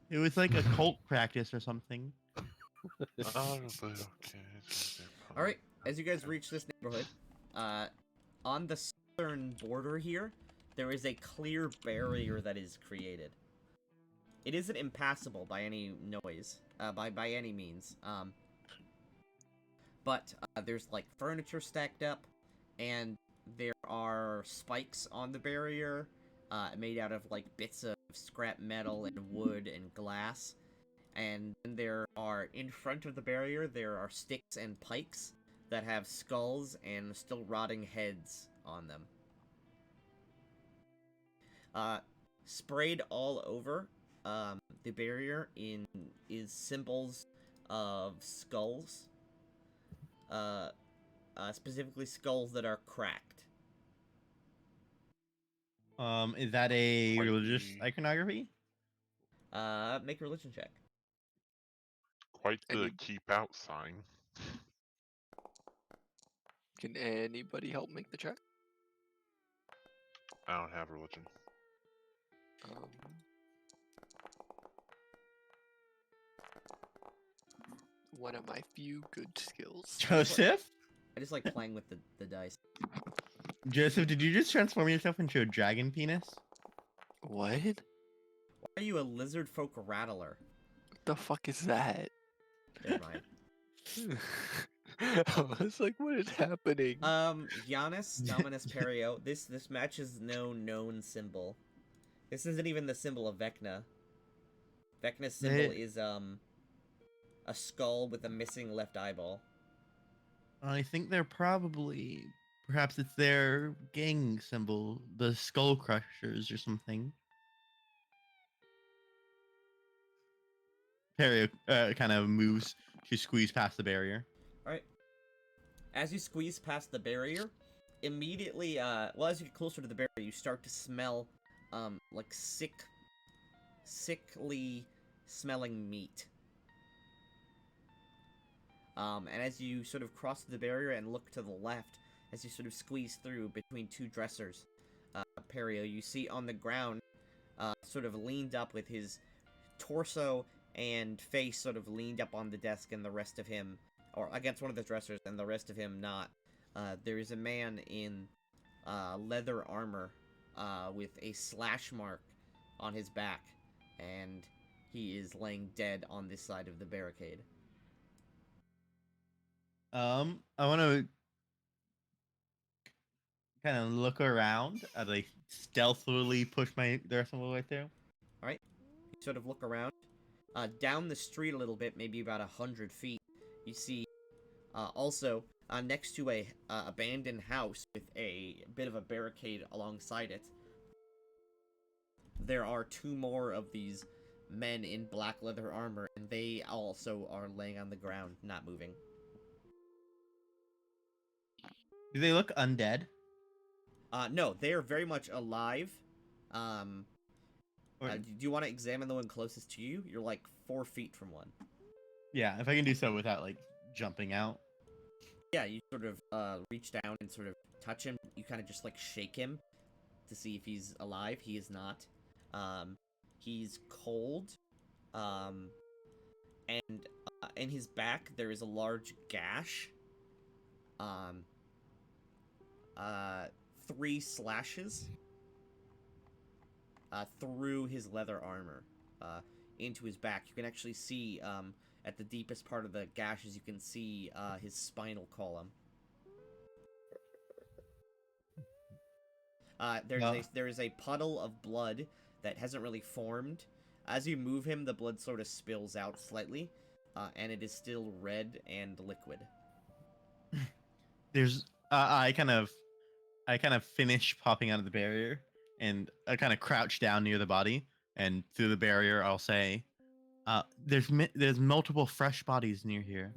It was like a cult practice or something. Alright, as you guys reach this neighborhood, on the southern border here, there is a clear barrier that is created. It isn't impassable by any noise, by any means, but there's like furniture stacked up, and there are spikes on the barrier, made out of like bits of scrap metal and wood and glass. And then there are, in front of the barrier, there are sticks and pikes that have skulls and still rotting heads on them. Sprayed all over the barrier is symbols of skulls. Specifically skulls that are cracked. Is that a Quite religious the- iconography? Make a religion check. Quite the Any- keep out sign. Can anybody help make the check? I don't have religion. One of my few good skills. Joseph? I just like playing with the dice. Joseph, did you just transform yourself into a dragon penis? What? Why are you a lizard folk rattler? What the fuck is that? Never mind. I was like, what is happening? Giannis Dominus Perio. This matches no known symbol. This isn't even the symbol of Vecna. Vecna's symbol is a skull with a missing left eyeball. I think they're perhaps it's their gang symbol, the Skull Crushers or something. Perry kind of moves to squeeze past the barrier. Alright. As you squeeze past the barrier, immediately, well, as you get closer to the barrier, you start to smell, like sickly smelling meat. And as you sort of cross the barrier and look to the left, as you sort of squeeze through between two dressers, Perio, you see on the ground, sort of leaned up with his torso and face sort of leaned up on the desk, and the rest of him, or against one of the dressers, and the rest of him not. There is a man in leather armor with a slash mark on his back, and he is laying dead on this side of the barricade. I want to kind of look around as I stealthily push the rest of the way through. Alright, you sort of look around. Down the street a little bit, maybe about 100 feet, you see also next to a abandoned house with a bit of a barricade alongside it, there are two more of these men in black leather armor, and they also are laying on the ground, not moving. Do they look undead? No, they are very much alive. Or- Do you want to examine the one closest to you? You're like 4 feet from one. Yeah, if I can do so without like jumping out. Yeah, you sort of reach down and sort of touch him. You kind of just like shake him to see if he's alive. He is not. He's cold. And in his back there is a large gash. 3 slashes through his leather armor into his back. You can actually see at the deepest part of the gashes, you can see his spinal column. There is a puddle of blood that hasn't really formed. As you move him, the blood sort of spills out slightly, and it is still red and liquid. There's I kind of finish popping out of the barrier, and I kind of crouch down near the body, and through the barrier I'll say, there's multiple fresh bodies near here,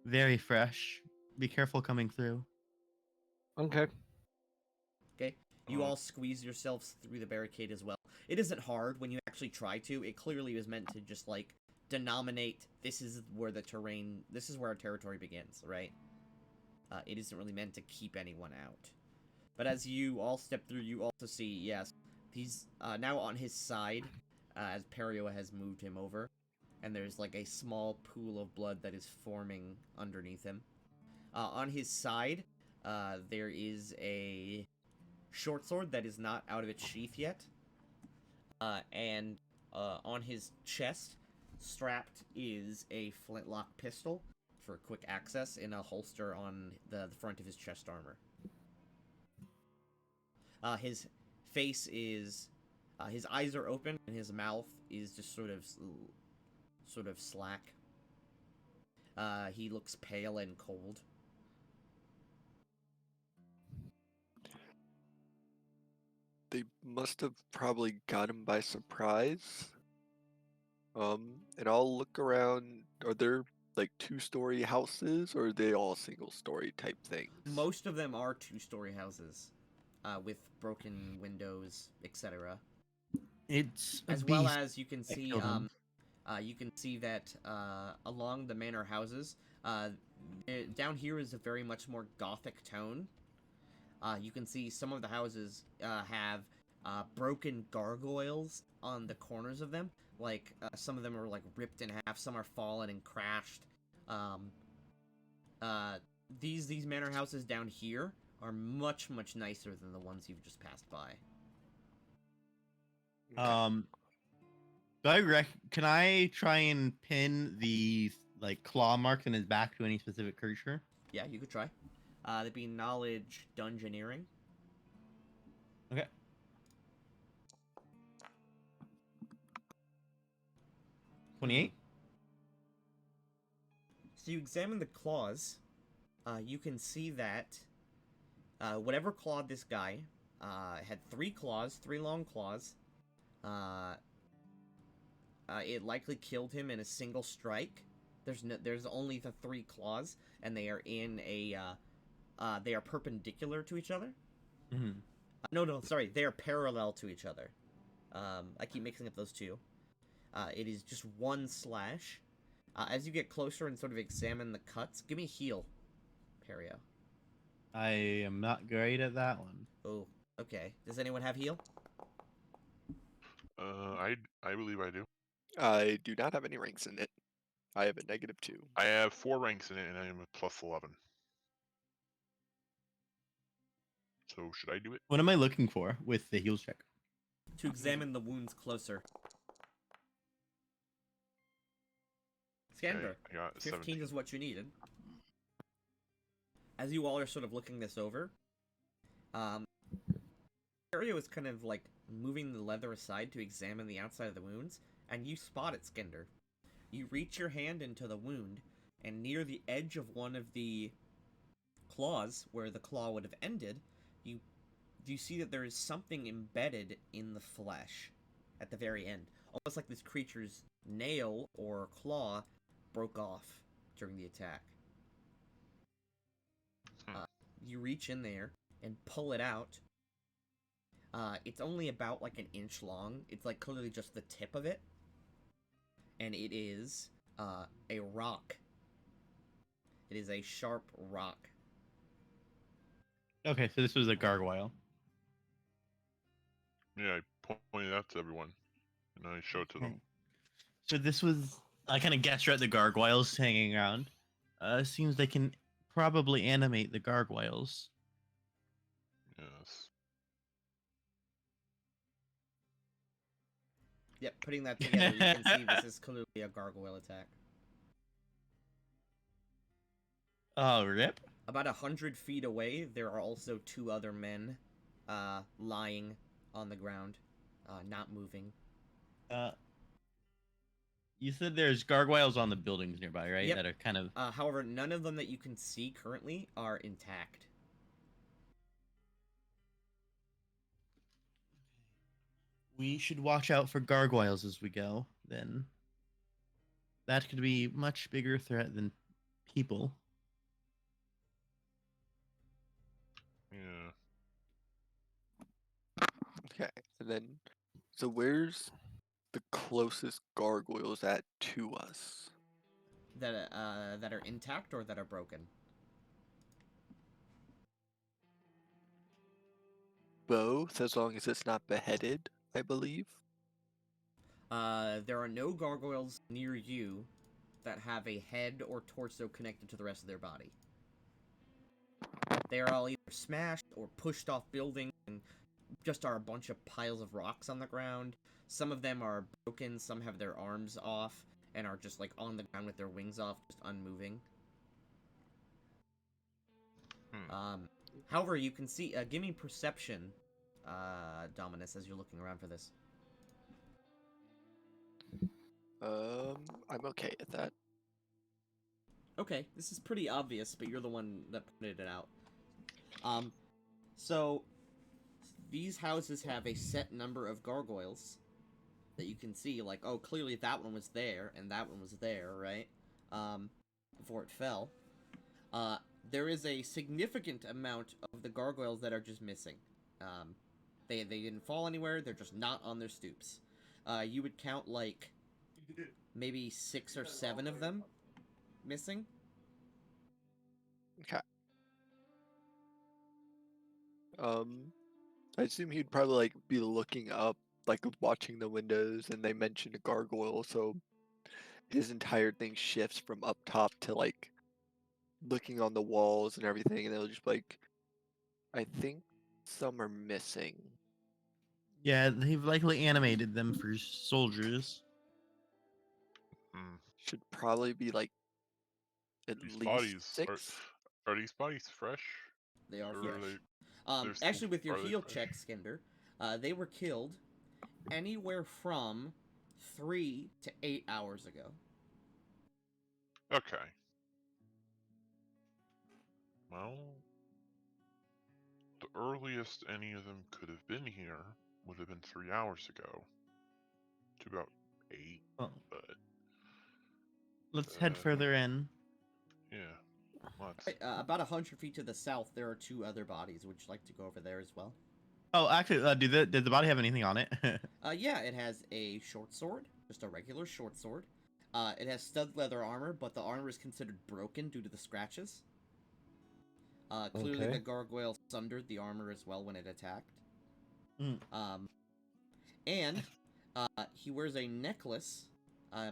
very fresh. Be careful coming through. Okay. Okay? You all squeeze yourselves through the barricade as well. It isn't hard when you actually try to. It clearly was meant to just, like, denominate, this is where our territory begins, right? It isn't really meant to keep anyone out. But as you all step through, you also see, yes, he's now on his side, as Perio has moved him over. And there's, like, a small pool of blood that is forming underneath him. On his side, there is a short sword that is not out of its sheath yet. And on his chest, strapped is a flintlock pistol for quick access in a holster on the front of his chest armor. His face is, his eyes are open, and his mouth is just sort of slack. He looks pale and cold. They must have probably got him by surprise. And I'll look around. Are there like 2-story houses, or are they all single-story type things? Most of them are 2-story houses, with broken windows, etc. It's a As well beast. as you can see, killed him. you can see that along the manor houses, down here is a very much more gothic tone. You can see some of the houses have broken gargoyles on the corners of them. Like, some of them are, like, ripped in half, some are fallen and crashed. These manor houses down here are much, much nicer than the ones you've just passed by. Can I try and pin the, like, claw marks in his back to any specific creature? Yeah, you could try. That'd be knowledge dungeoneering. Okay. $28. So you examine the claws. You can see that whatever clawed this guy had 3 claws, 3 long claws. it likely killed him in a single strike. There's only the 3 claws, and they are in a they are perpendicular to each other. Mhm. No, sorry, they are parallel to each other. I keep mixing up those two. It is just 1 slash. As you get closer and sort of examine the cuts, give me a heal, Perio. I am not great at that one. Oh, okay. Does anyone have heal? I believe I do. I do not have any ranks in it. I have a -2. I have 4 ranks in it, and I am a +11. So should I do it? What am I looking for with the heal check? To examine the wounds closer. Skander, I got 15 17. is what you needed. As you all are sort of looking this over, Perio is kind of like moving the leather aside to examine the outside of the wounds, and you spot it, Skinder. You reach your hand into the wound, and near the edge of one of the claws, where the claw would have ended, you see that there is something embedded in the flesh at the very end. Almost like this creature's nail or claw broke off during the attack. You reach in there and pull it out. It's only about like an inch long. It's like clearly just the tip of it. And it is a rock. It is a sharp rock. Okay, so this was a gargoyle. Yeah, I pointed out to everyone, and I showed it to them. Okay. So this was, I kind of guessed at the gargoyles hanging around. Seems they can probably animate the gargoyles. Yes. Yep, putting that together, you can see this is clearly a gargoyle attack. Oh, rip. About 100 feet away, there are also 2 other men lying on the ground, not moving. You said there's gargoyles on the buildings nearby, right? Yep. That are kind of... However, none of them that you can see currently are intact. We should watch out for gargoyles as we go, then. That could be a much bigger threat than people. Yeah. Okay, and then, so where's the closest gargoyles at to us? That are intact or that are broken? Both, as long as it's not beheaded, I believe. There are no gargoyles near you that have a head or torso connected to the rest of their body. They are all either smashed or pushed off buildings and just are a bunch of piles of rocks on the ground. Some of them are broken, some have their arms off and are just like on the ground with their wings off, just unmoving. However, you can see, give me perception, Dominus, as you're looking around for this. I'm okay at that. Okay, this is pretty obvious, but you're the one that pointed it out. So these houses have a set number of gargoyles that you can see, like, oh, clearly that one was there, and that one was there, right? Before it fell. There is a significant amount of the gargoyles that are just missing. They didn't fall anywhere, they're just not on their stoops. You would count, like, maybe 6 or 7 of them missing. Okay. I assume he'd probably like be looking up, like watching the windows, and they mentioned a gargoyle, so his entire thing shifts from up top to like looking on the walls and everything, and they'll just be like, I think some are missing. Yeah, they've likely animated them for soldiers. Should probably be like at These least bodies 6. are these bodies fresh? They are Or fresh. they're still- Actually, with your are they heal fresh? check, Skinder, they were killed anywhere from 3 to 8 hours ago. Okay. Well, the earliest any of them could have been here would have been 3 hours ago. To about 8, Well, but let's head Uh, further in. yeah, let's. Right, about 100 feet to the south, there are 2 other bodies. Would you like to go over there as well? Oh, actually, did the body have anything on it? Yeah, it has a short sword, just a regular short sword. It has stud leather armor, but the armor is considered broken due to the scratches. Clearly, Okay. the gargoyle sundered the armor as well when it attacked. Mm. And he wears a necklace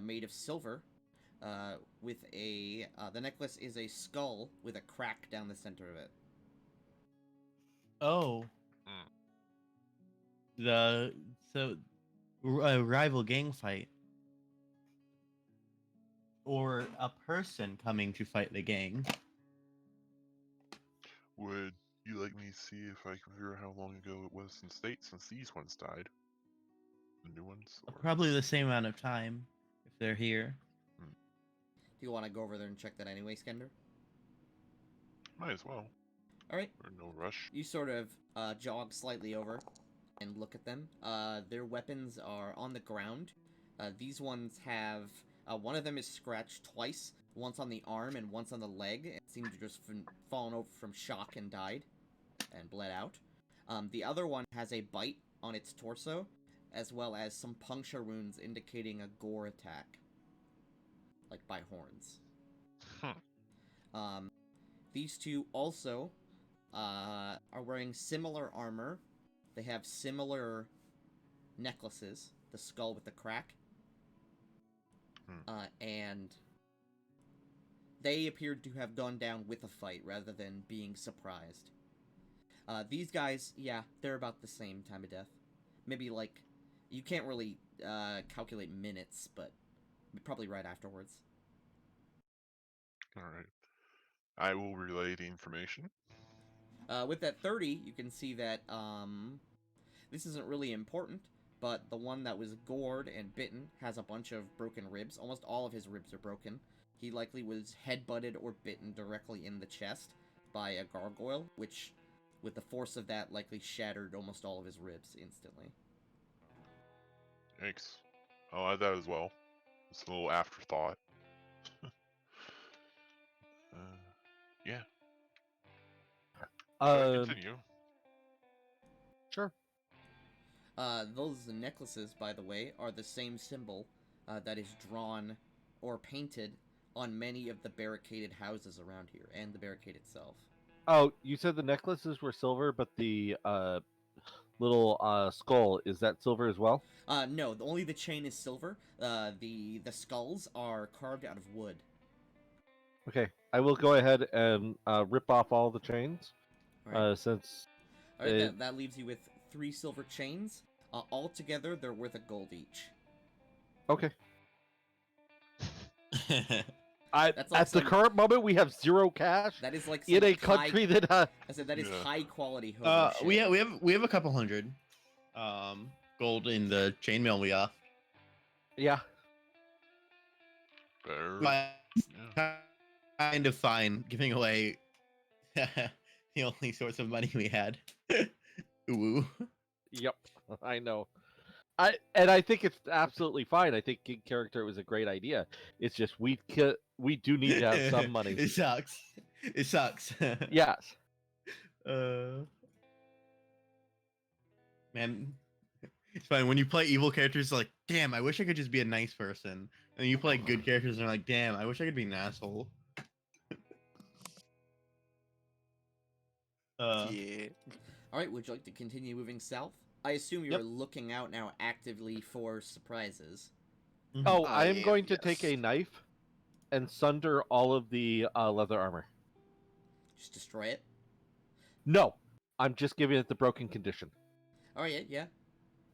made of silver. With a the necklace is a skull with a crack down the center of it. Oh, Mm. the so a rival gang fight, or a person coming to fight the gang. Would you like me to see if I can figure out how long ago it was since these ones died? The new ones? Or... Probably the same amount of time if they're here. Do you want to go over there and check that anyway, Skender? Might as well. All right. We're in no rush. You sort of jog slightly over and look at them. Their weapons are on the ground. These ones have one of them is scratched twice, once on the arm and once on the leg. It seemed to just fallen over from shock and died and bled out. The other one has a bite on its torso, as well as some puncture wounds indicating a gore attack, like by horns. These 2 also are wearing similar armor. They have similar necklaces, the skull with the crack. And they appeared to have gone down with a fight rather than being surprised. These guys, yeah, they're about the same time of death. Maybe, like, you can't really calculate minutes, but probably right afterwards. Alright. I will relay the information. With that 30, you can see that this isn't really important, but the one that was gored and bitten has a bunch of broken ribs. Almost all of his ribs are broken. He likely was headbutted or bitten directly in the chest by a gargoyle, which, with the force of that, likely shattered almost all of his ribs instantly. Thanks. I'll add that as well. It's a little afterthought. Yeah. Continue. Sure. Those necklaces, by the way, are the same symbol that is drawn or painted on many of the barricaded houses around here, and the barricade itself. Oh, you said the necklaces were silver, but the little skull, is that silver as well? No, only the chain is silver. The skulls are carved out of wood. Okay, I will go ahead and rip off all the chains, Right. since All right, it- that leaves you with 3 silver chains. Altogether, they're worth a gold each. okay. That's like At the some- current moment, we have 0 cash That is like in some a country that I said that is Yeah. high quality hobo shit. We have a couple hundred gold in the chainmail we off. yeah. Better. Like, kind of fine giving away the only source of money we had. Ooh. Yep, I know. I think it's absolutely fine. I think in character it was a great idea. It's just we do need to have some money. It sucks. It sucks. Yes. Man, it's fine when you play evil characters. Like, damn, I wish I could just be a nice person. And you play good characters, and you're like, damn, I wish I could be an asshole. Yeah. All right, would you like to continue moving south? I assume you're looking out now actively for surprises. Oh, I I am am, going to take a yes. knife and sunder all of the leather armor. Just destroy it. No, I'm just giving it the broken condition. All right, yeah.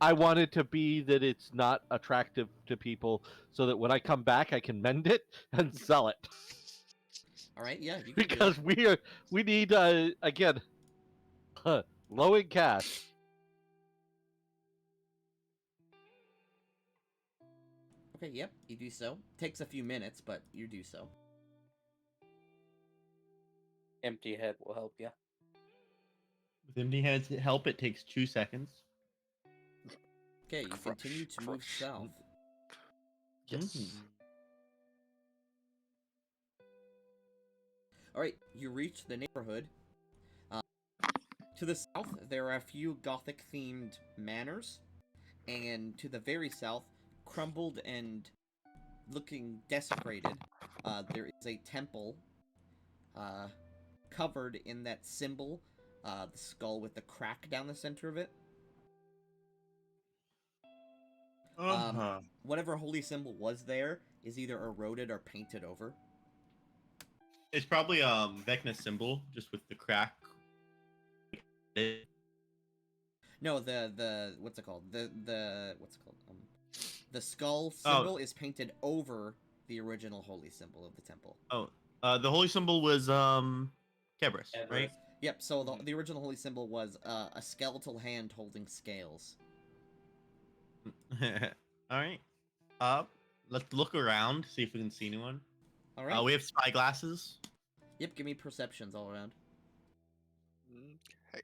I want it to be that it's not attractive to people, so that when I come back, I can mend it and sell it. All right, yeah. You can do Because we need again low in cash. that. Okay, yep, you do so. Takes a few minutes, but you do so. Empty head will help you. With empty heads help, it takes 2 seconds. Okay, you Crush, continue to move crush. south. Yes. Mhm. All right, you reach the neighborhood. To the south, there are a few Gothic-themed manors, and to the very south, crumbled and looking desecrated, there is a temple covered in that symbol, the skull with the crack down the center of it. Whatever holy symbol was there is either eroded or painted over. It's probably Vecna's symbol, just with the crack. No, the what's it called? The what's it called? The skull Oh. symbol is painted over the original holy symbol of the temple. Oh, the holy symbol was Kebris, right? Yep. So the original holy symbol was a skeletal hand holding scales. All right. Let's look around, see if we can see anyone. All right. We have spy glasses. Yep. Give me perceptions all around. Okay.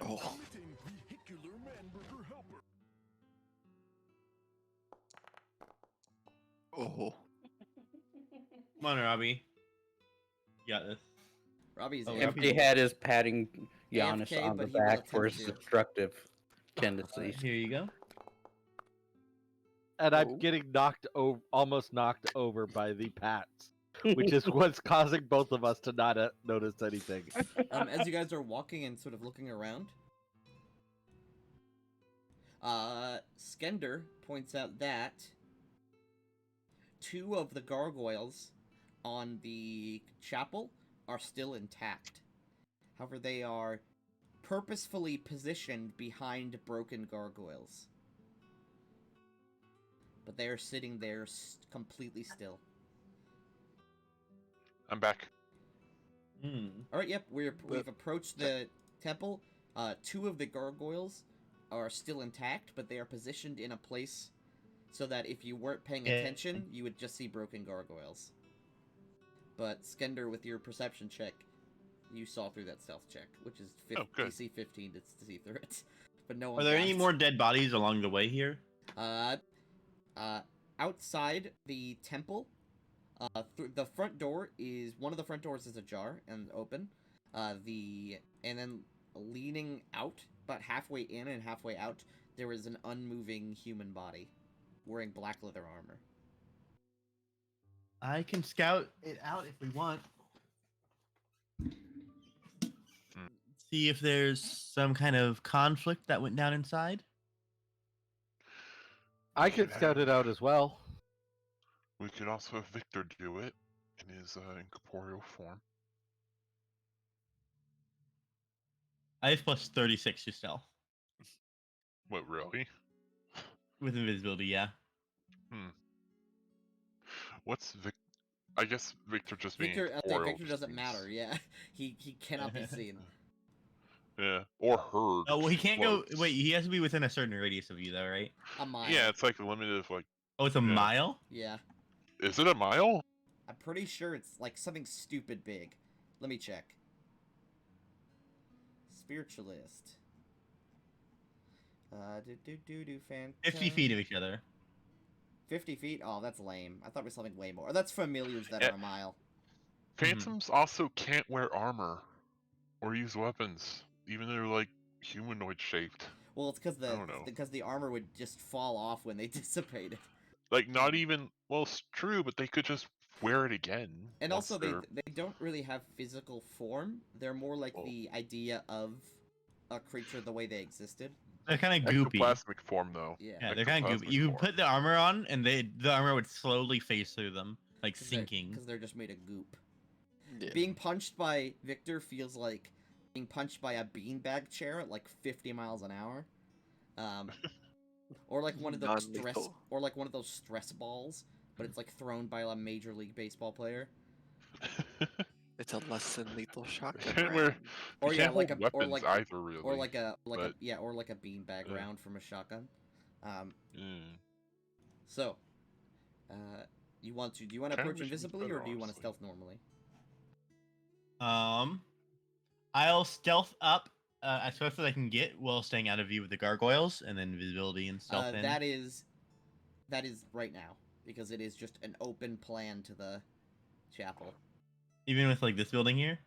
Oh. Oh. Come on, Robbie. You got this. Robbie's Oh, AFK. Empty Head is patting Giannis AFK, on the but he will back for his attempt to. destructive tendencies. Here you go. And I'm Oh. getting knocked over, almost knocked over by the pats, which is what's causing both of us to not notice anything. As you guys are walking and sort of looking around, Skender points out that two of the gargoyles on the chapel are still intact. However, they are purposefully positioned behind broken gargoyles. But they are sitting there completely still. I'm back. Alright, yep, we've approached the temple. Two of the gargoyles are still intact, but they are positioned in a place so that if you weren't paying attention, you would just see broken gargoyles. But Skender, with your perception check, you saw through that stealth check, which is good. DC 15 to see through it. But no one. Are there any laughed. more dead bodies along the way here? Outside the temple, the front door is one of the front doors is ajar and open. And then leaning out, about halfway in and halfway out, there is an unmoving human body, wearing black leather armor. I can scout it out if we want. See if there's some kind of conflict that went down inside. I can scout it out as well. We could also have Victor do it in his incorporeal form. I have plus 36 to stealth. What, really? With invisibility, yeah. What's Vic? I guess Victor just being Victor incorporeal Victor just doesn't seems- matter. Yeah, he cannot be seen. Yeah, or heard. Oh, well, he can't go. floats. Wait, he has to be within a certain radius of you, though, right? A mile. Yeah, it's like a limit of like. Oh, it's a mile? Yeah. Is it a mile? I'm pretty sure it's like something stupid big. Let me check. Spiritualist. Phantom. 50 feet of each other. 50 feet? Oh, that's lame. I thought it was something way more. That's familiars that Yeah. are a mile. Phantoms also can't wear armor or use weapons, even though they're like humanoid shaped. Well, it's because I don't know. the armor would just fall off when they dissipated. Like not even well, it's true, but they could just wear it again. And once also, they're- they don't really have physical form. They're more like Oh. the idea of a creature the way they existed. They're kind of goopy. ectoplasmic form though. Yeah. Yeah, they're kind of goopy. Ectoplasmic You form. put the armor on, and the armor would slowly phase through them, like sinking. Because they're just made of goop. Yeah. Being punched by Victor feels like being punched by a beanbag chair at like 50 miles an hour. Or like one of those Non-lethal. stress balls, but it's like thrown by a major league baseball player. It's a less than lethal shotgun Can't wear- round. Or You yeah, can't like hold a or weapons like either, really. or like a but- beanbag round from a shotgun. Mm. So, You want to? Do you want to Kinda approach wish it was invisibly, better, or do you want to honestly. stealth normally? I'll stealth up as fast as I can get while staying out of view of the gargoyles, and then visibility and stealth in. That is right now, because it is just an open plan to the chapel. Even with like this building here.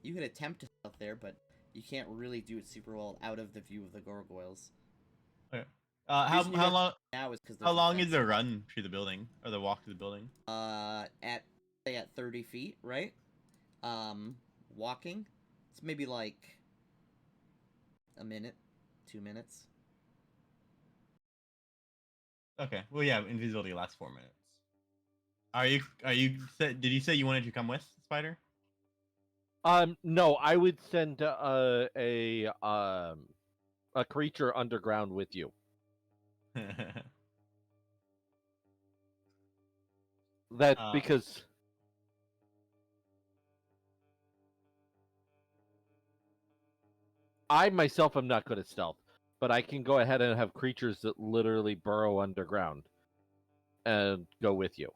You could attempt to stealth there, but you can't really do it super well out of the view of the gargoyles. Okay. The reason you How have long? now is because How long is the run to the building or the walk to the building? At 30 feet, right? Walking, it's maybe like a minute, 2 minutes. Okay. Well, yeah, invisibility lasts 4 minutes. Did you say you wanted to come with, Spider? No, I would send a creature underground with you. Because I myself am not good at stealth, but I can go ahead and have creatures that literally burrow underground and go with you.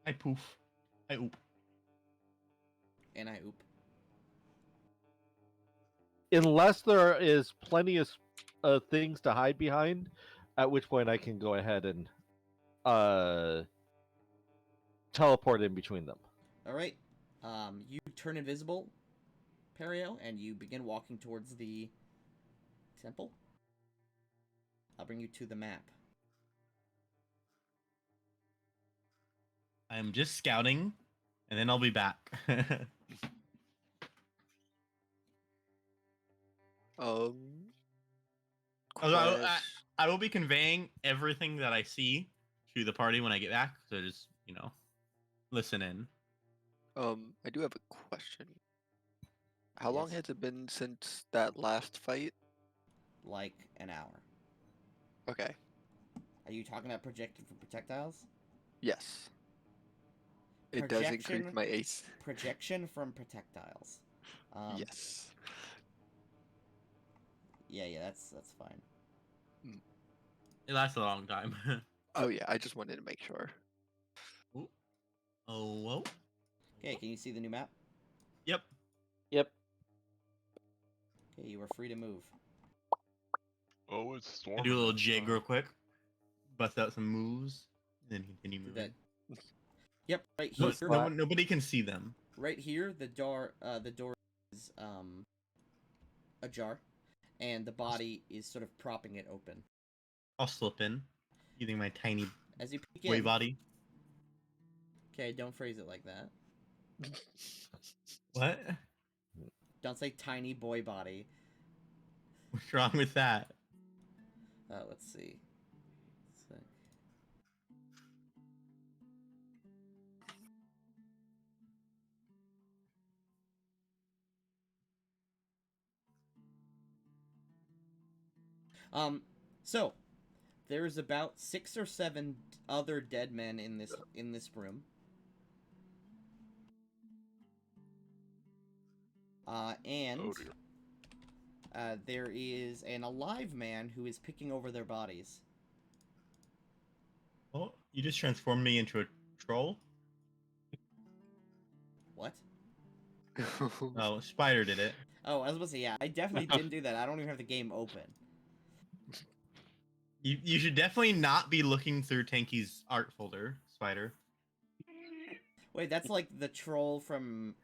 I poof. I oop. And I oop. Unless there is plenty of things to hide behind, at which point I can go ahead and teleport in between them. All right. You turn invisible, Perio, and you begin walking towards the temple. I'll bring you to the map. I'm just scouting, and then I'll be back. I will be conveying everything that I see to the party when I get back. So just listen in. I do have a question. How long has it been since that last fight? Like an hour. Okay. Are you talking about projected for projectiles? Yes. It does increase my ace. Projection from projectiles. Yes. Yeah, that's fine. It lasts a long time. Oh yeah, I just wanted to make sure. Ooh. Oh, whoa. Okay, can you see the new map? Yep. Yep. Okay, you are free to move. Oh, it's storming. Do a little jig real quick. Bust out some moves, and then continue Do moving. that. Yep, right here. Nobody can see them. Right here, the door is ajar, and the body is sort of propping it open. I'll slip in, using my tiny As you peek boy in. body. Okay, don't phrase it like that. What? Don't say tiny boy body. What's wrong with that? Let's see. So there's about 6 or 7 other dead men in this room. And Oh dear. there is an alive man who is picking over their bodies. Oh, you just transformed me into a troll? What? Oh, Spider did it. Oh, I was about to say, yeah, I definitely didn't do that. I don't even have the game open. You should definitely not be looking through Tanky's art folder, Spider. Wait, that's like the troll from...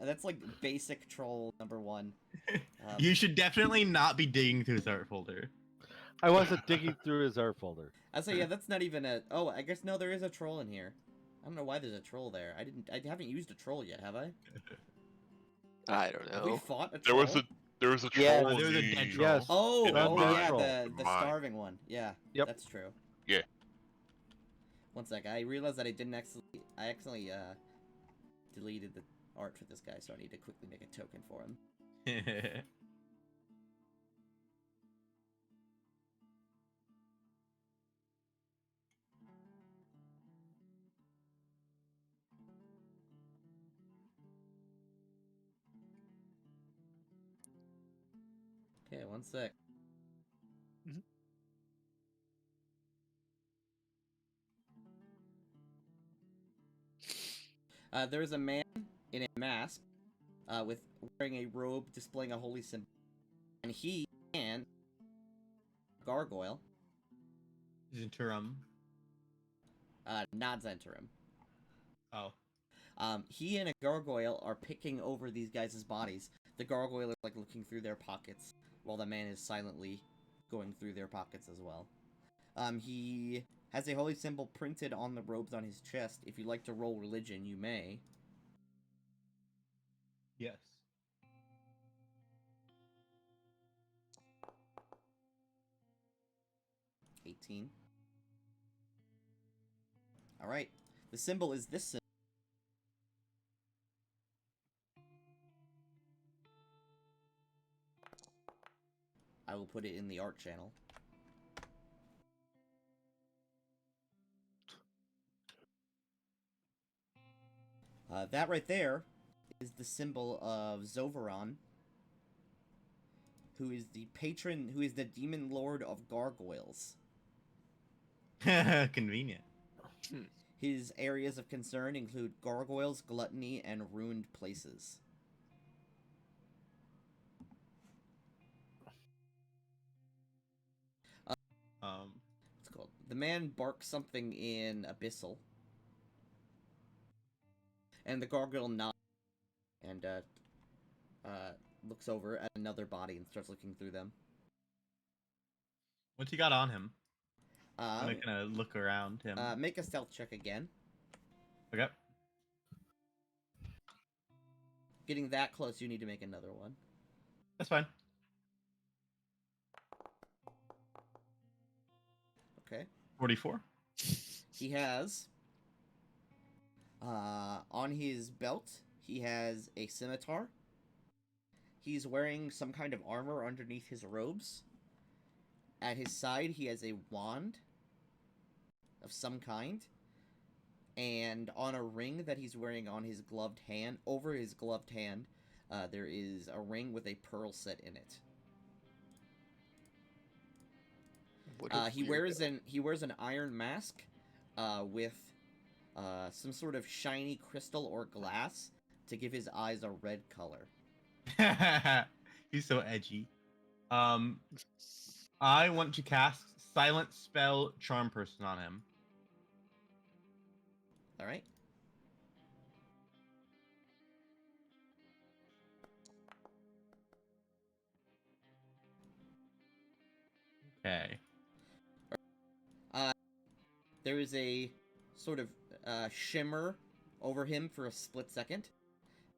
That's like basic troll #1. You should definitely not be digging through his art folder. I wasn't digging through his art folder. I say, yeah, that's not even a... Oh, I guess, no, there is a troll in here. I don't know why there's a troll there. I haven't used a troll yet, have I? I don't Have we know. fought a troll? There was a troll. Yeah. There was a in dead the- troll. Yes. Oh, in the yeah, mine. the Mine. starving one. Yeah, Yep. that's true. Yeah. One sec, I realized that I accidentally deleted the art for this guy, so I need to quickly make a token for him. Okay, one sec. There's a man in a mask, with wearing a robe displaying a holy symbol, and he and gargoyle Zinterum. nods enter him. Oh. He and a gargoyle are picking over these guys' bodies. The gargoyle is like looking through their pockets, while the man is silently going through their pockets as well. He has a holy symbol printed on the robes on his chest. If you'd like to roll religion, you may. Yes. $18. Alright. The symbol is this symbol. I will put it in the art channel. That right there is the symbol of Zovaron, who is the patron, who is the demon lord of gargoyles. Convenient. His areas of concern include gargoyles, gluttony, and ruined places. What's it called? The man barks something in Abyssal, and the gargoyle nods and looks over at another body and starts looking through them. What's he got on him? Um, I'm gonna look around him. Make a stealth check again. Okay. Getting that close, you need to make another one. That's fine. Okay. 44. He has, on his belt, he has a scimitar. He's wearing some kind of armor underneath his robes. At his side, he has a wand of some kind. And on a ring that he's wearing on his gloved hand, over his gloved hand, there is a ring with a pearl set in it. He wears an iron mask with some sort of shiny crystal or glass to give his eyes a red color. He's so edgy. I want to cast Silent Spell Charm Person on him. All right. Okay. There is a sort of shimmer over him for a split second,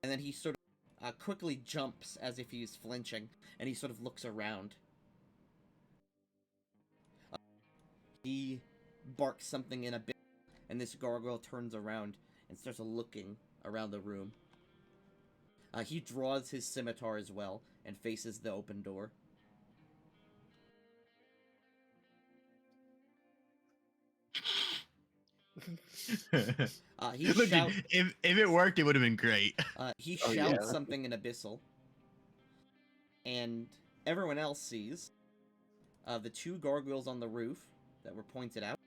and then he sort of quickly jumps as if he's flinching, and he sort of looks around. He barks something in a bit, and this gargoyle turns around and starts looking around the room. He draws his scimitar as well and faces the open door. He Look, shouts. if it worked, it would have been great. He Oh, shouts yeah. something in Abyssal, and everyone else sees the two gargoyles on the roof that were pointed out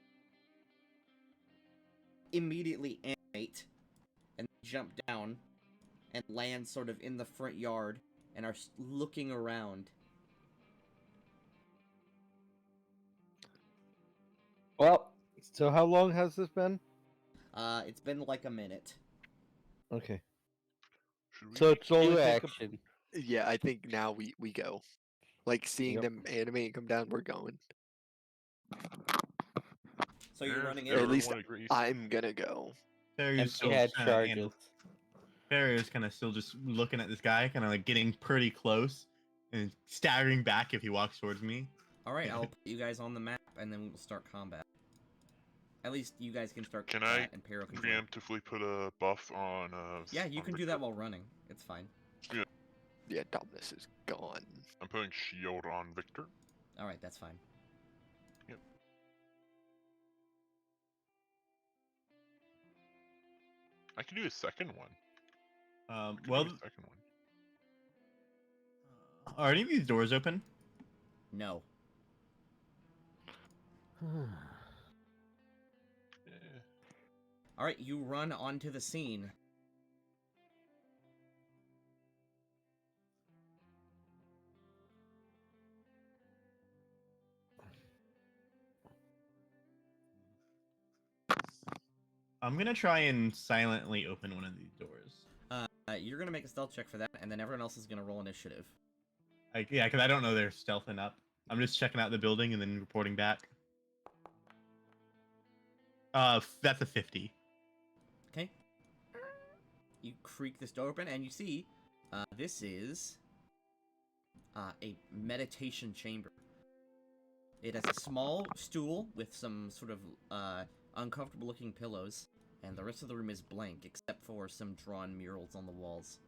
immediately animate and jump down and land sort of in the front yard and are looking around. Well, so how long has this been? It's been like a minute. Okay. Should we? So it's only Do take action. Yeah, I think now we go. Like seeing Yep. them animate and come down, we're going. So you're Yeah, running At in. least everyone agrees. I'm gonna go. Barry's Empty head kinda charges. Barry's kind of still just looking at this guy, kind of like getting pretty close and staggering back if he walks towards me. Alright, I'll put you guys on the map and then we will start combat. At least you guys can start Can combat I and Pero can join. Preemptively put a buff on. Yeah, you on can do Victor? that while running. It's fine. Yeah, Dominus is gone. I'm putting shield on Victor. Alright, that's fine. I can do a second one. I can Well, do a second one. are any of these doors open? No. Eh. Alright, you run onto the scene. I'm gonna try and silently open one of these doors. You're gonna make a stealth check for that, and then everyone else is gonna roll initiative. Yeah, because I don't know they're stealthing up. I'm just checking out the building and then reporting back. That's a 50. Okay. You creak this door open, and you see, this is a meditation chamber. It has a small stool with some sort of uncomfortable-looking pillows, and the rest of the room is blank, except for some drawn murals on the walls.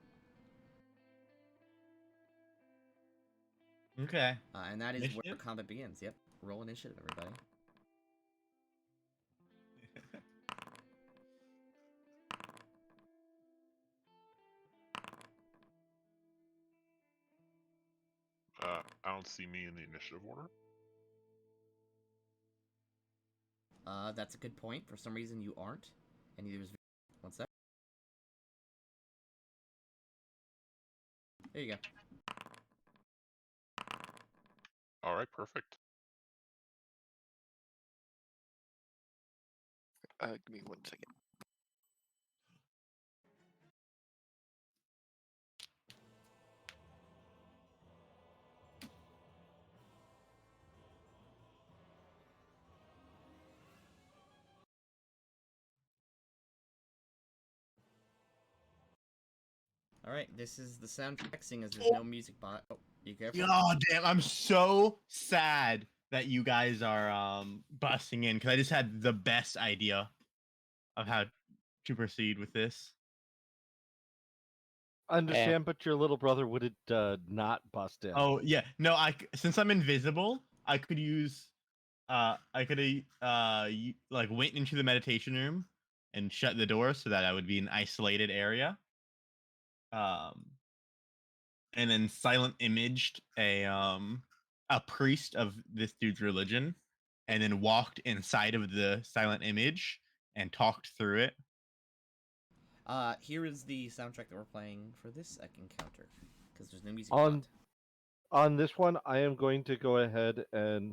Okay. And that is where Initiative? combat begins. Yep. Roll initiative, everybody. I don't see me in the initiative order. That's a good point. For some reason, you aren't. And neither is... One sec. There you go. All right, perfect. Give me 1 second. Alright, this is the soundtrack, seeing as there's no music bot. Oh, be careful. Oh damn! I'm so sad that you guys are busting in because I just had the best idea of how to proceed with this. Understand, but your little brother would not bust in. Oh yeah, no. Since I'm invisible, I could use like went into the meditation room and shut the door so that I would be an isolated area. And then silent imaged a priest of this dude's religion, and then walked inside of the silent image and talked through it. Here is the soundtrack that we're playing for this encounter, because there's no music On bot. on this one, I am going to go ahead and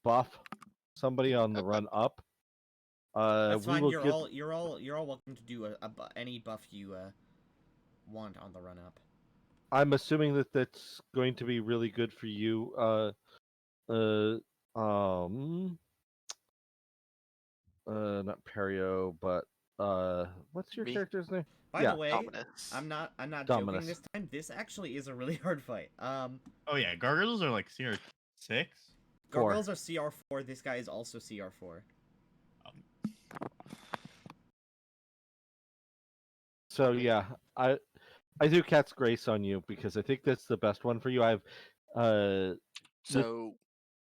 buff somebody on the run up. That's we fine. will You're get. all welcome to do any buff you want on the run up. I'm assuming that that's going to be really good for you. Not Perio, but what's your Me? character's name? By Yeah, the way, Dominus. I'm not joking Dominus. this time. This actually is a really hard fight. Oh yeah, gargoyles are like CR6. Gargoyles are CR4. This guy is also CR4. So yeah, I do Cat's Grace on you because I think that's the best one for you. I've So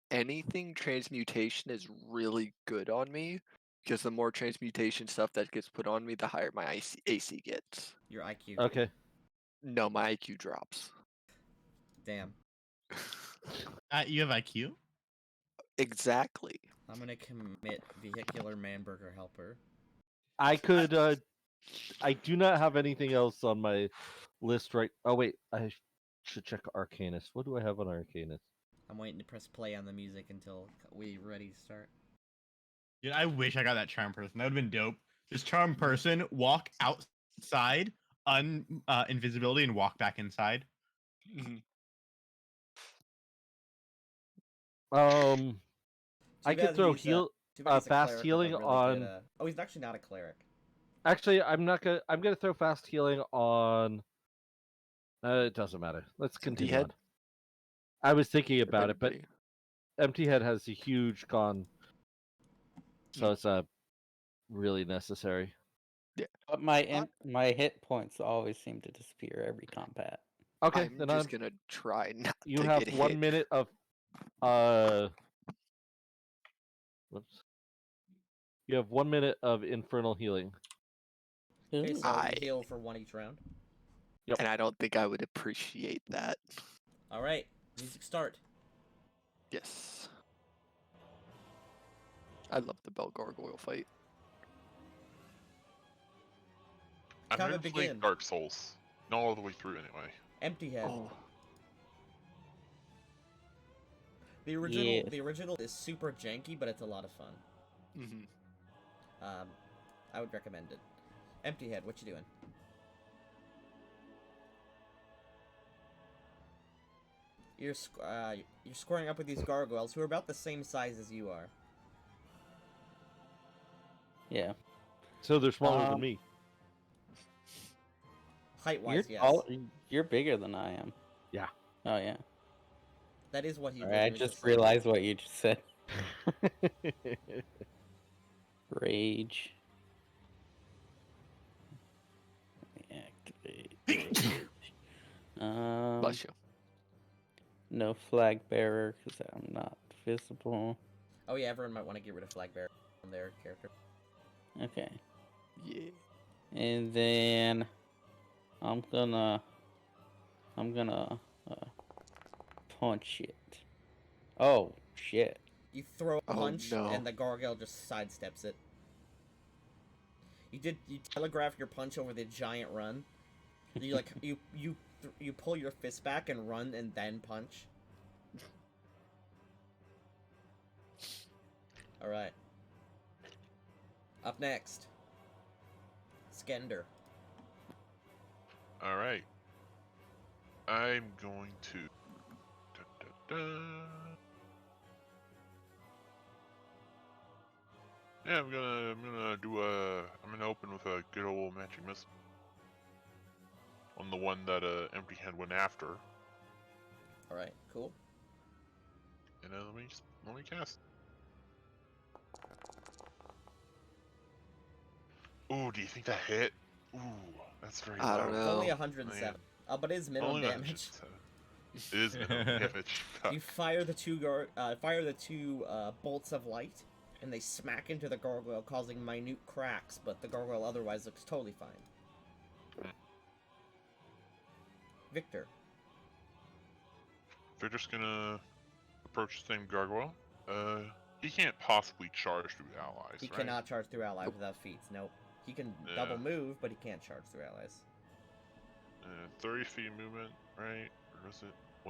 anything transmutation is really good on me because the more transmutation stuff that gets put on me, the higher my AC gets. Your IQ. okay. No, my IQ drops. Damn. You have IQ? Exactly. I'm gonna commit vehicular manburger helper. I could I do not have anything else on my list right. Oh wait, I should check Arcanist. What do I have on Arcanist? I'm waiting to press play on the music until we're ready to start. Dude, I wish I got that charm person. That would have been dope. Just charm person, walk outside, invisibility, and walk back inside. I could throw heal fast healing on. Oh, he's actually not a cleric. Actually, I'm not gonna. I'm gonna throw fast healing on. It doesn't matter. Let's continue Head? on. I was thinking If about it, but anybody- Empty Head has a huge con, so it's really necessary. But my hit points always seem to disappear every combat. Okay, I'm then just gonna try not you to have get 1 hit. minute of whoops. You have 1 minute of infernal healing. Okay, Ooh. so I- we heal for one each round. Yep. And I don't think I would appreciate that. All right, music start. Yes. I love the Bell Gargoyle fight. I'm Combat ready to play begin. Dark Souls. Not all the way through anyway. Empty head. Oh, The original, Yes. the original is super janky, but it's a lot of fun. Mm-hmm. I would recommend it. Empty Head, what you doing? You're squaring up with these gargoyles who are about the same size as you are. Yeah. So they're smaller than Um, me. Height-wise, yes. You're bigger than I am. Yeah. Oh yeah. That is what he Alright, I literally just said. realized what you just said. Rage. Activate. Rage. Bless you. No flag bearer because I'm not visible. Oh yeah, everyone might want to get rid of Flag Bearer from their character. Okay. Yeah. And then I'm gonna punch it. Oh shit. You throw a Oh, punch, no. and the gargoyle just sidesteps it. You telegraph your punch over the giant run. You like you pull your fist back and run and then punch. All right. Up next, Skender. All right. I'm going to. Da, da, da. Yeah, I'm gonna open with a good old magic missile on the one that Empty Head went after, All right, cool. and let me cast. Ooh, do you think that hit? Ooh, that's very I don't low. It's only know. 107, but it is minimum Only damage. 107. It is minimum damage. You fire the two bolts of light, and they smack into the gargoyle, causing minute cracks. But the gargoyle otherwise looks totally fine. Victor. They're just gonna approach the same gargoyle. He can't possibly charge through allies, He right? cannot charge through allies without feats. Nope. He can Yeah. double move, but he can't charge through allies. 30 feet movement, right? Or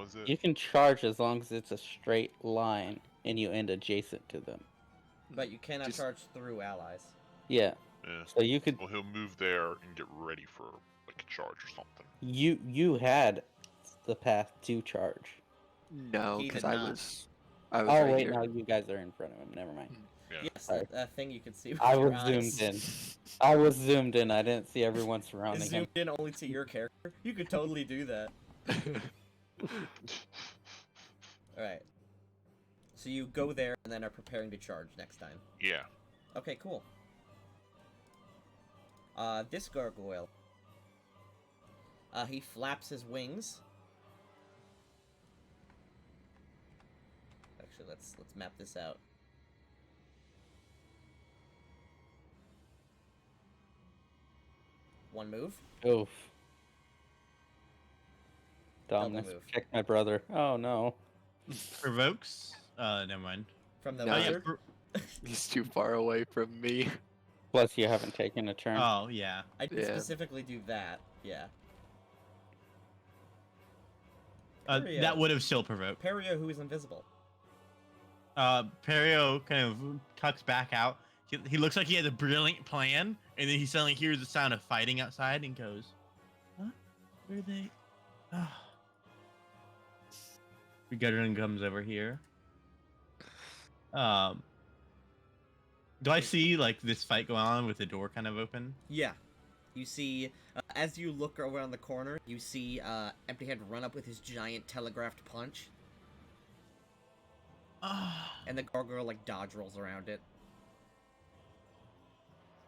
was it? You can charge as long as it's a straight line and you end adjacent to them. But you cannot Just- charge through allies. Yeah. Yeah. So you could Well, he'll move there and get ready for like a charge or something. you had the path to charge. No, He because did I not. was Oh right wait, here. no, you guys are in front of him. Never mind. Yeah. Yes, Sorry. that thing you can see with I your was eyes. zoomed in. I was zoomed in. I didn't see everyone Is surrounding him. zoomed in only to your character. You could totally do that. Alright. So you go there and then are preparing to charge next time. Yeah. Okay, cool. This gargoyle. He flaps his wings. Actually, let's map this out. One move. Oof. Double Dominus, move. protect my brother. Oh no. Provokes. Never mind. From the No. Oh yeah. wizard. He's too far away from me. Plus, you haven't taken a turn. Oh yeah. I did Yeah. specifically do that. Yeah. That Perio. would have still provoked. Perio, who is invisible. Perio kind of tucks back out. He looks like he has a brilliant plan, and then he suddenly hears the sound of fighting outside and goes, "What? Where are they?" Ah. Beguttering comes over here. Do I see like this fight going on with the door kind of open? Yeah. You see, as you look around the corner, you see Empty Head run up with his giant telegraphed punch, Ah. and the gargoyle like dodge rolls around it.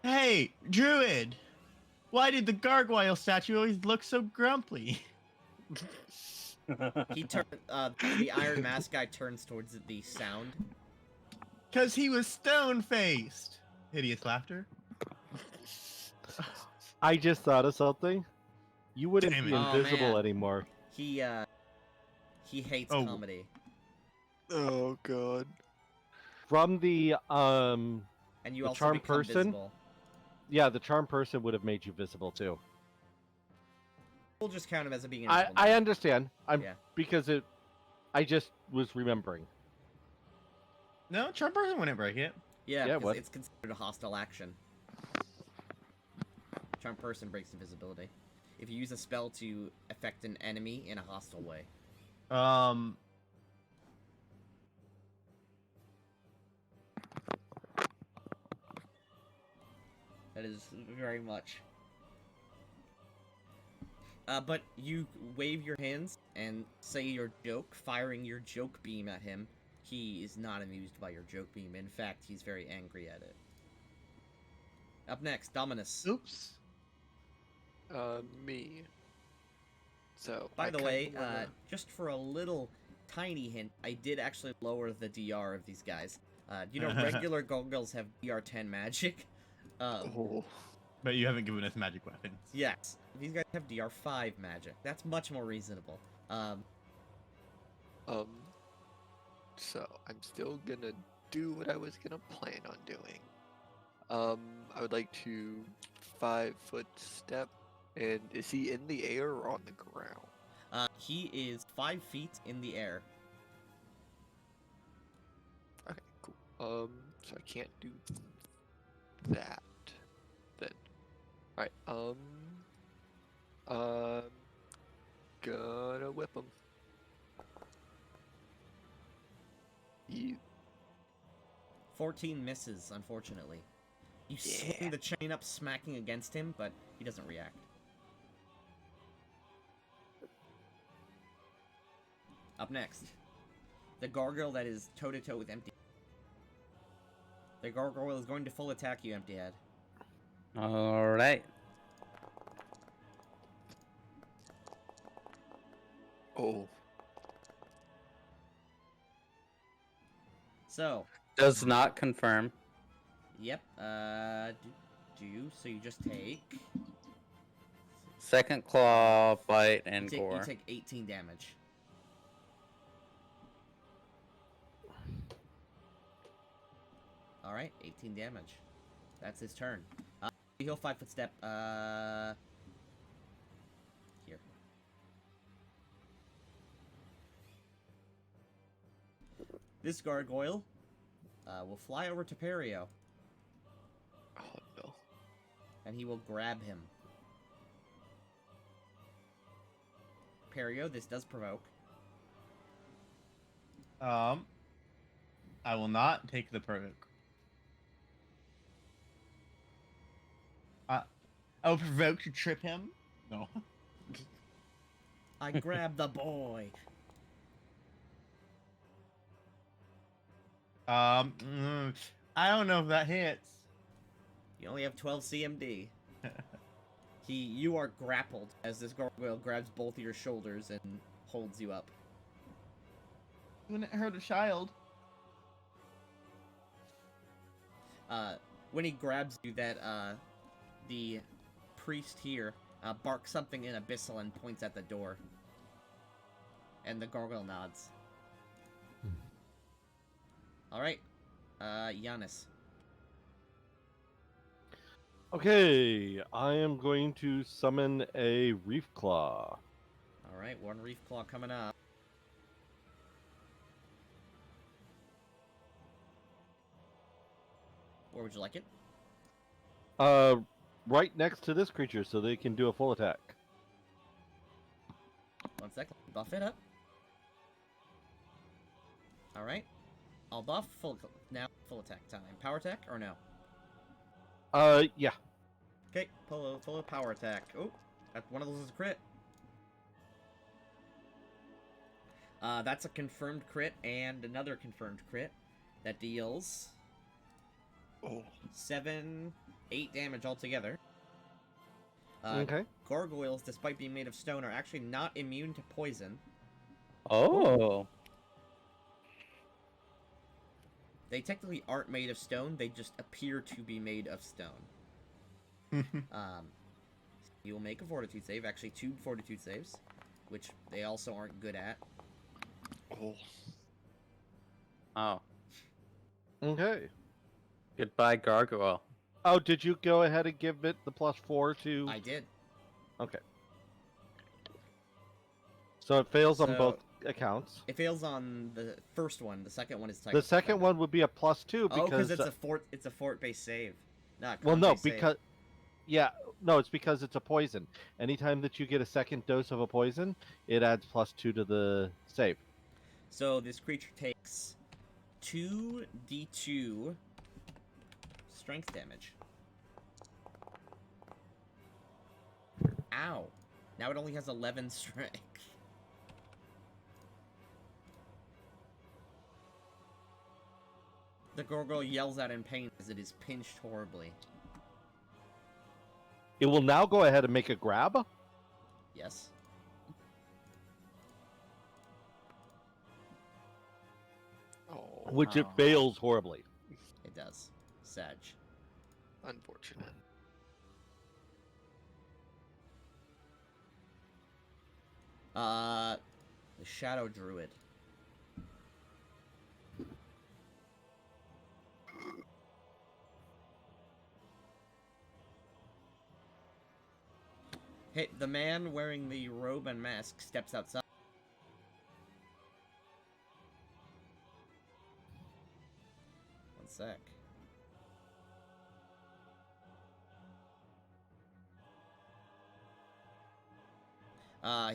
Hey, Druid! Why did the gargoyle statue always look so grumpy? He the Iron Mask guy turns towards the sound. Cause he was stone-faced. Hideous laughter. I just thought of something. You wouldn't Damn be it. Oh, invisible man. anymore. He hates Oh. comedy, Oh god. From the and you The also charm become person? visible. yeah, the charm person would have made you visible too. We'll just count him as being I invisible. I now. understand. Yeah. Because I just was remembering. No, Charm Person wouldn't break it. Yeah, Yeah, because what? it's considered a hostile action. Charm person breaks invisibility. If you use a spell to affect an enemy in a hostile way. Um, That is very much. But you wave your hands and say your joke, firing your joke beam at him. He is not amused by your joke beam. In fact, he's very angry at it. Up next, Dominus. oops. Me. So. By I the kinda way, wanna- just for a little tiny hint, I did actually lower the DR of these guys. You know, regular gargoyles have DR 10 magic. Oh. But you haven't given us magic weapons. Yes, these guys have DR 5 magic. That's much more reasonable. So I'm still gonna do what I was gonna plan on doing. I would like to 5-foot step, and is he in the air or on the ground? He is 5 feet in the air. Okay, cool. So I can't do that. Then, alright. Gonna whip him. You. 14 misses, unfortunately. You Yeah. swing the chain up, smacking against him, but he doesn't react. Up next, the gargoyle that is toe-to-toe with Empty. The gargoyle is going to full attack you, Empty Head. Alright. Oh. So, Does not confirm. yep, so you just take... Second claw, bite, and you gore. take 18 damage. Alright, 18 damage. That's his turn. He'll 5-foot step, here. This gargoyle, will fly over to Perio, Oh no. and he will grab him. Perio, this does provoke. I will not take the provoke. I will provoke to trip him. No. I grab the boy. I don't know if that hits. You only have 12 CMD. You are grappled as this gargoyle grabs both of your shoulders and holds you up. Wouldn't it hurt a child? When he grabs you, the priest here barks something in Abyssal and points at the door. And the gargoyle nods. Alright, Giannis. Okay, I am going to summon a Reef Claw. Alright, one Reef Claw coming up. Where would you like it? Right next to this creature, so they can do a full attack. 1 sec, let me buff it up. Alright. I'll buff full attack time. Power attack or no? Yeah. Okay, full power attack. Oh, one of those is a crit. That's a confirmed crit and another confirmed crit that deals Oh. 8 damage altogether. Okay. Gargoyles, despite being made of stone, are actually not immune to poison. Oh. They technically aren't made of stone, they just appear to be made of stone. You will make a fortitude save, actually 2 fortitude saves, which they also aren't good at. Oh. Oh. Okay. Goodbye, gargoyle. Oh, did you go ahead and give it the +4 to... I did. Okay. So it fails on So- both accounts. It fails on the first one. The second one is The second one would be a +2 Oh, because because it's a fort-based save. Not well, no, con-based save. because yeah, no, it's because it's a poison. Anytime that you get a second dose of a poison, it adds +2 to the save. So this creature takes 2d2 strength damage. Ow. Now it only has 11 strength. The gargoyle yells out in pain as it is pinched horribly. It will now go ahead and make a grab. Yes. Oh, Which it fails horribly. It does. Sag. unfortunate. The Shadow Druid. Hey, the man wearing the robe and mask steps outside. One sec.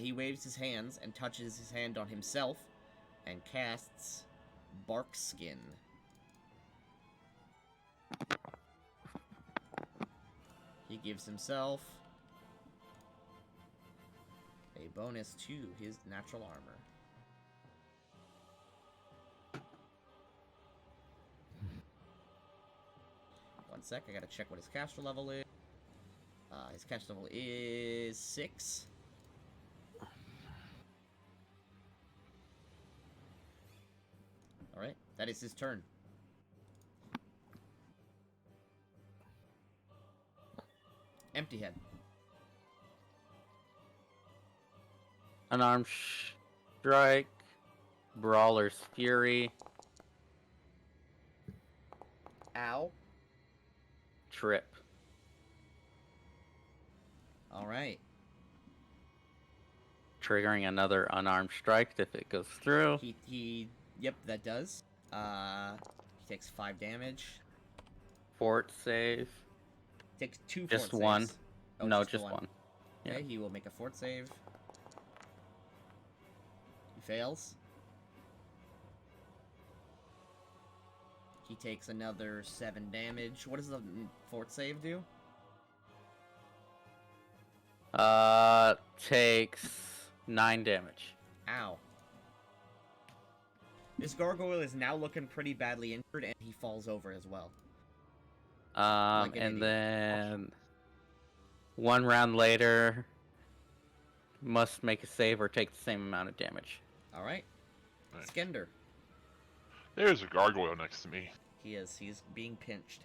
He waves his hands and touches his hand on himself and casts Bark Skin. He gives himself a bonus to his natural armor. One sec, I gotta check what his caster level is. His caster level is 6. Alright, that is his turn. Empty head. Unarmed strike, brawler's fury, Ow. trip. Alright. Triggering another unarmed strike if it goes through. Yep, that does. He takes 5 damage. Fort save. Takes 2 Just fort one. saves. Oh, No, the just one. Okay, Yeah. he will make a fort save. He fails. He takes another 7 damage. What does the fort save do? Takes 9 damage. Ow. This gargoyle is now looking pretty badly injured, and he falls over as well. Like an And idiot. then 1 round later, must make a save or take the same amount of damage. Alright. Nice. Skender. There's a gargoyle next to me. He is. He's being pinched.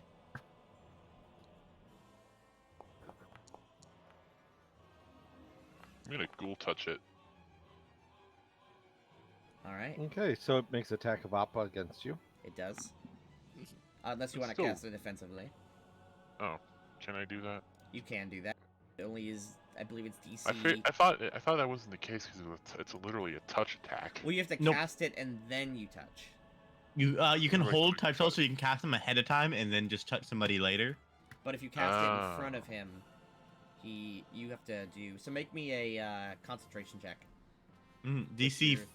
I'm gonna ghoul touch it. Alright. Okay, so it makes attack of Appa against you. It does. Unless you But want to still- cast it defensively. Oh, can I do that? You can do that. It only is, I believe it's DC. I thought that wasn't the case because it's literally a touch attack. Well, you have to Nope. cast it and then you touch. You can Right, hold quick touch spells touch. so you can cast them ahead of time and then just touch somebody later. But if you cast it in Ah. front of him, you have to do. So make me a concentration check. DC Your-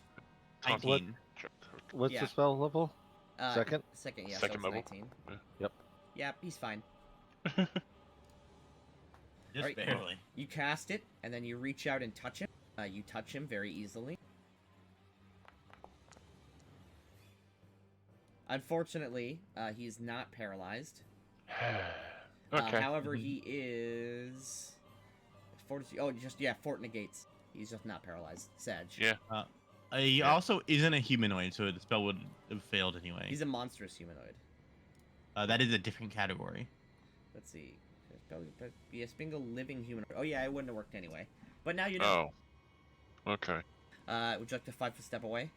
19. Check. What's Yeah. the spell level? Second? Second, yeah. Second so it's level. 19. Yeah. Yep. Yeah, he's fine. Just Alright. barely. You cast it, and then you reach out and touch him. You touch him very easily. Unfortunately, he's not paralyzed. Okay. However, he is... Fortitude... Oh, fort negates. He's just not paralyzed. Sag. Yeah. He Yeah. also isn't a humanoid, so the spell would have failed anyway. He's a monstrous humanoid. That is a different category. Let's see. Yes, bingo living humanoid. Oh yeah, it wouldn't have worked anyway. But now you know. Oh. Okay. Would you like to 5 foot step away?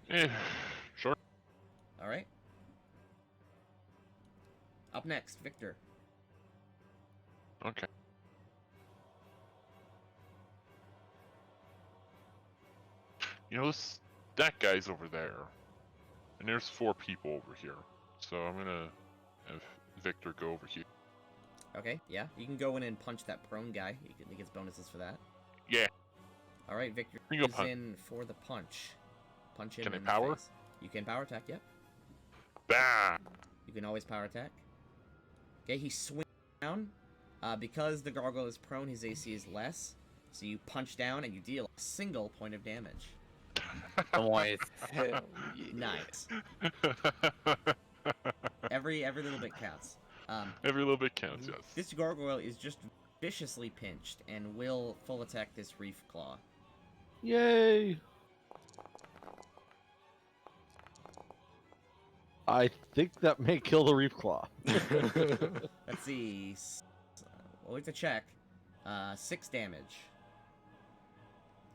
Eh, sure. Alright. Up next, Victor. Okay. You know, that guy's over there, and there's 4 people over here. So I'm gonna have Victor go over here. Okay, yeah. You can go in and punch that prone guy. He gets bonuses for that. Yeah. All right, Victor You go is punch. in for the punch. Punch him Can I in power? the face. You can power attack, yep. Bam! You can always power attack. Okay, he swings down. Because the gargoyle is prone, his AC is less. So you punch down and you deal a single point of damage. Noise. Hell yeah. Nice. Every little bit counts. Every little bit counts, yes. This gargoyle is just viciously pinched and will full attack this reef claw. Yay! I think that may kill the reef claw. Let's see. We'll have to check. 6 damage.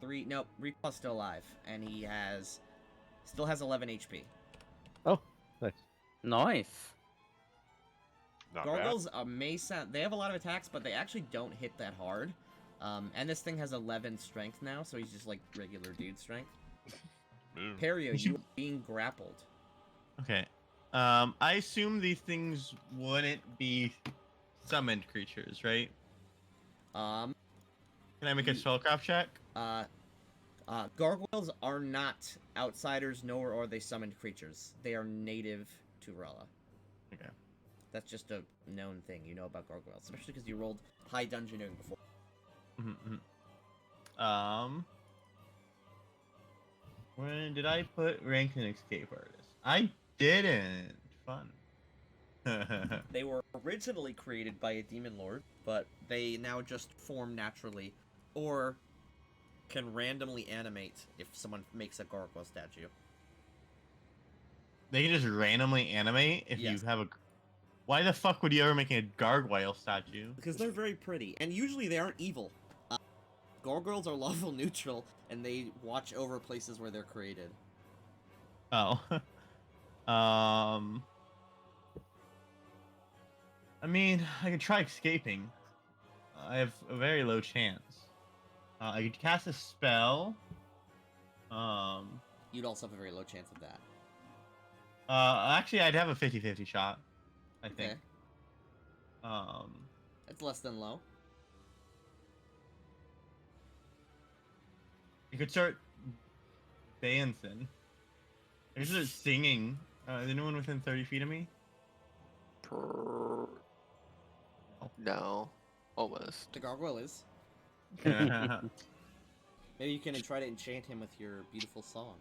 3. Nope. Reef claw's still alive, and he still has 11 HP. Oh, nice. Nice. Not Gargoyles may sound. They have a lot of attacks, but they actually don't hit that hard. And this thing has 11 strength now, so he's just like regular dude strength. bad. Perio, you are being grappled. Okay. I assume these things wouldn't be summoned creatures, right? Um, Can I make a spellcraft check? Gargoyles are not outsiders, nor are they summoned creatures. They are native to Rella. Okay. That's just a known thing you know about gargoyles, especially because you rolled high dungeoneering before. When did I put ranked in escape artist? I didn't. Fun. They were originally created by a demon lord, but they now just form naturally, or can randomly animate if someone makes a gargoyle statue. They can just randomly animate if Yes. you have a. Why the fuck would you ever make a gargoyle statue? Because they're very pretty, and usually they aren't evil. Gargoyles are level neutral, and they watch over places where they're created. Oh. I mean, I could try escaping. I have a very low chance. I could cast a spell. You'd also have a very low chance of that. Actually, I'd have a 50-50 shot. I think. Okay. It's less than low. You could start dancing. I could start singing. Is anyone within 30 feet of me? No, almost. The gargoyle is. Oh, Maybe you can try to enchant him with your beautiful song.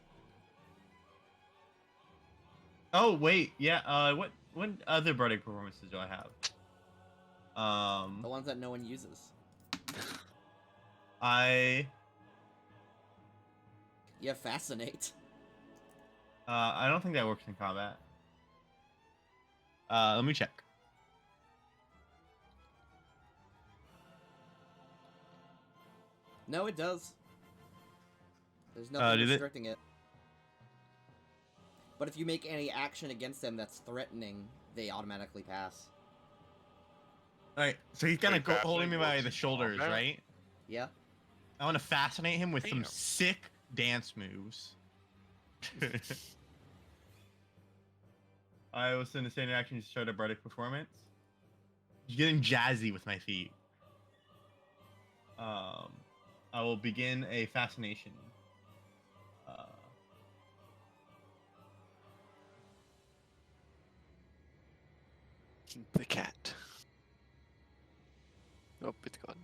oh wait, yeah. What other bardic performances do I have? The ones that no one uses. You have Fascinate. I don't think that works in combat. Let me check. No, it does. There's nothing did it? restricting it. But if you make any action against them that's threatening, they automatically pass. Alright, so he's kind of Wait, holding me by fascinating the works in shoulders, combat? right? Yeah? I want to fascinate him with some Damn. sick dance moves. I will send a standard action to start a bardic performance. Getting jazzy with my feet. I will begin a fascination. The cat. Oh, it's gone.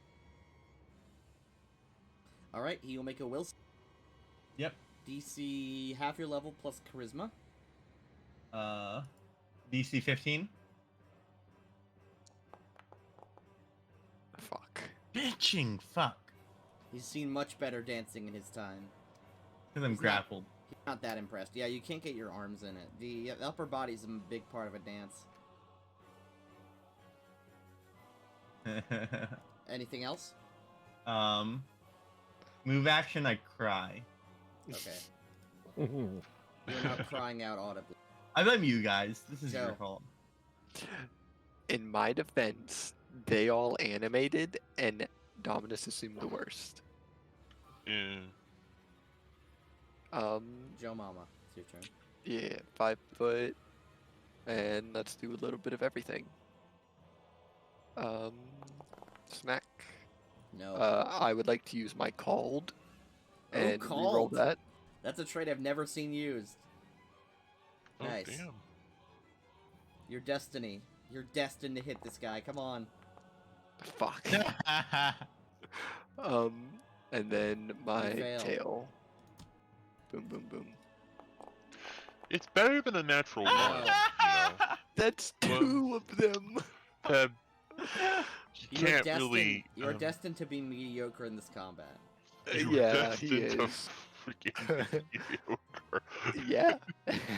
Alright, he will make a will. Yep. DC half your level plus charisma. DC 15. Fuck. Bitching fuck. He's seen much better dancing in his time. Because I'm He's not- grappled. He's not that impressed. Yeah, you can't get your arms in it. The upper body's a big part of a dance. Anything else? Move action, I cry. Okay. You're not crying out audibly. I blame you guys. This is your Go. fault. In my defense, they all animated, and Dominus assumed the worst. Yeah. Joe Mama, it's your turn. Yeah, 5 foot, and let's do a little bit of everything. Smack. No. I would like to use my called Oh, and reroll called. that. That's a trait I've never seen used. Oh, Nice. damn. Your destiny. You're destined to hit this guy. Come on. Fuck. And then my fail. tail. Boom, boom, boom. It's better than a natural one, you know. That's Well- 2 of them. You can't really. You're destined to be mediocre in this combat. you were Yeah, he destined to is. freaking mediocre. Yeah.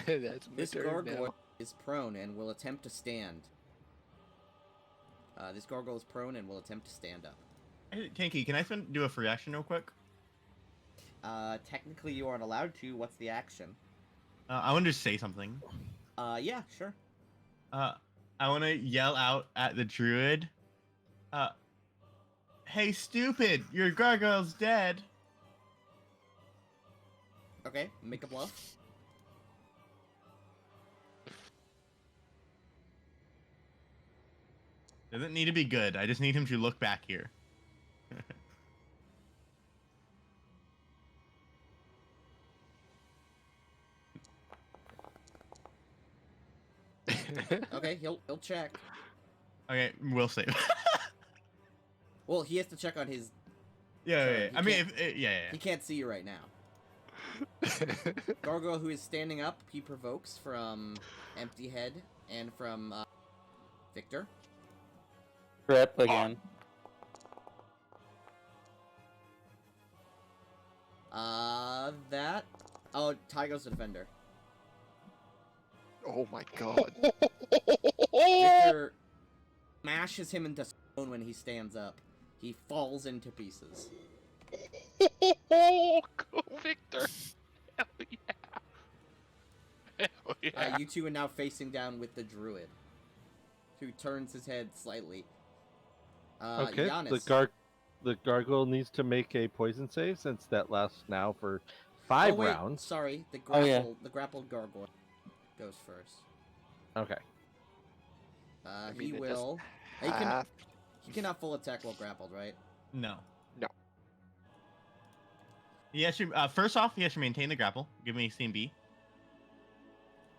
That's my This turn gargoyle now. is prone and will attempt to stand. This gargoyle is prone and will attempt to stand up. Hey, Kinky, can I do a free action real quick? Technically you aren't allowed to. What's the action? I want to just say something. Yeah, sure. I want to yell out at the druid. Hey, stupid! Your gargoyle's dead. Okay, make a bluff. Doesn't need to be good. I just need him to look back here. Okay, he'll check. Okay, we'll save. Well, he has to check on his. Yeah, Sorry, yeah, yeah. he I mean, can't- yeah. He can't see you right now. Gargoyle who is standing up, he provokes from Empty Head and from Victor. Trip again. That. Oh, Tygo's the defender. Oh my god. Victor smashes him into stone when he stands up. He falls into pieces. Go, Victor! Hell yeah! Hell yeah! You two are now facing down with the druid, who turns his head slightly. Okay, Giannis. the gargoyle needs to make a poison save since that lasts now for 5 Oh, wait, rounds. Sorry, the Oh, yeah. grappled gargoyle goes first. Okay. I He mean, it will. He cannot full attack while grappled, right? No. No. He has to, first off, he has to maintain the grapple. Give me CMB.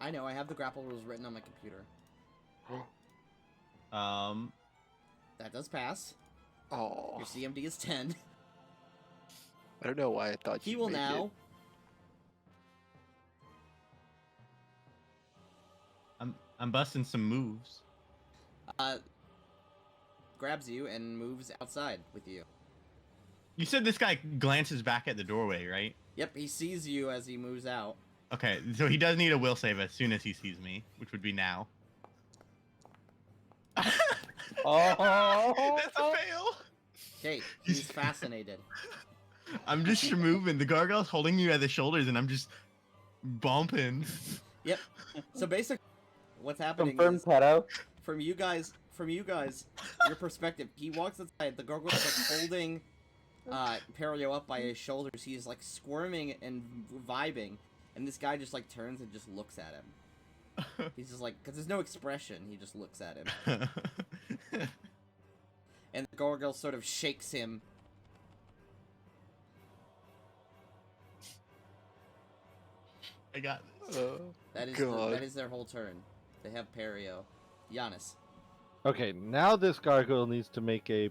I know. I have the grapple rules written on my computer. That does pass. Oh, Your CMD is 10. I don't know why I thought He you'd will make now. I'm busting some moves. Grabs you and moves outside with you. You said this guy glances back at the doorway, right? Yep, he sees you as he moves out. Okay, so he does need a will save as soon as he sees me, which would be now. Oh, That's a fail. Okay, he's fascinated. I'm just moving. The gargoyle's holding you at the shoulders, and I'm just bumping. Yep. So basically, what's happening confirmed is pedo. from you guys, your perspective, he walks outside. The gargoyle's like holding Perio up by his shoulders. He's like squirming and vibing, and this guy just like turns and just looks at him. He's just like, because there's no expression. He just looks at him, and the gargoyle sort of shakes him. I got this. That is God. that is their whole turn. They have Perio. Giannis. Okay, now this gargoyle needs to make a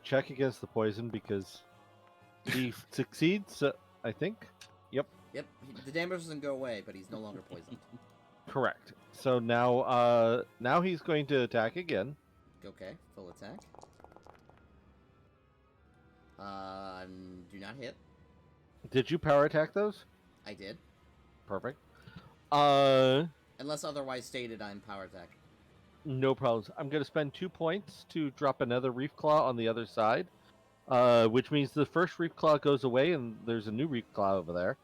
check against the poison because he succeeds, I think. Yep. The damage doesn't go away, but he's no longer poisoned. Correct. So now he's going to attack again. Okay, full attack. Do not hit. Did you power attack those? I did. Perfect. Unless otherwise stated, I'm power attack. No problems. I'm going to spend 2 points to drop another Reef Claw on the other side, which means the first Reef Claw goes away and there's a new Reef Claw over there.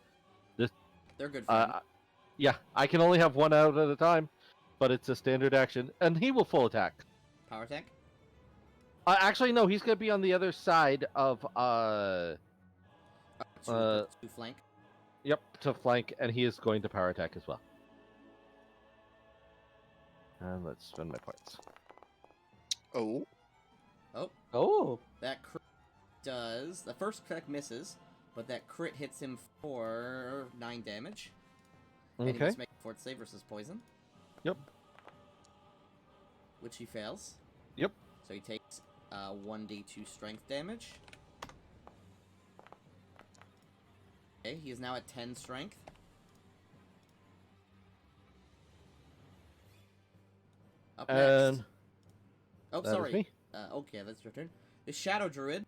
They're good for him. Yeah, I can only have one out at a time, but it's a standard action, and he will full attack. Power attack? Actually, no, he's going to be on the other side of, To flank? Yep, to flank, and he is going to power attack as well. And let's spend my points. Oh, Oh, Oh. that crit does. The first crit misses, but that crit hits him for 9 damage. And he Okay. must make a fort save versus poison. Yep. Which he fails. Yep. So he takes 1d2 strength damage. Okay, he is now at 10 strength. Up next. And Oh, that is sorry. me. Okay, that's your turn. The Shadow Druid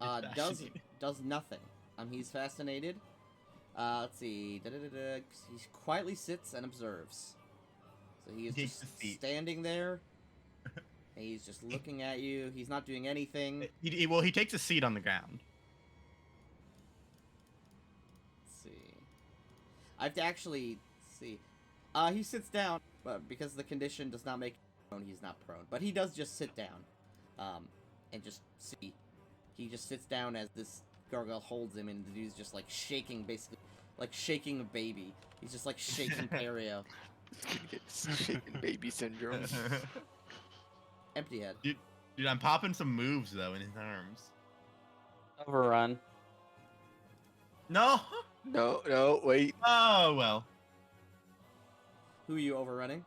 It's does fascinating. does nothing. He's fascinated. Let's see. He quietly sits and observes. So he is Takes just the seat. standing there. And he's just looking at you. He's not doing anything. Well, he takes a seat on the ground. Let's see. I have to actually see. He sits down, but because the condition does not make him prone, he's not prone. But he does just sit down. And just see. He just sits down as this gargoyle holds him, and the dude's just like shaking, basically, like shaking a baby. He's just like shaking Perio. it's gonna get shaken baby syndrome. Empty head. Dude, I'm popping some moves though in his arms. Overrun. No. No, no, wait. Oh well. Who are you overrunning?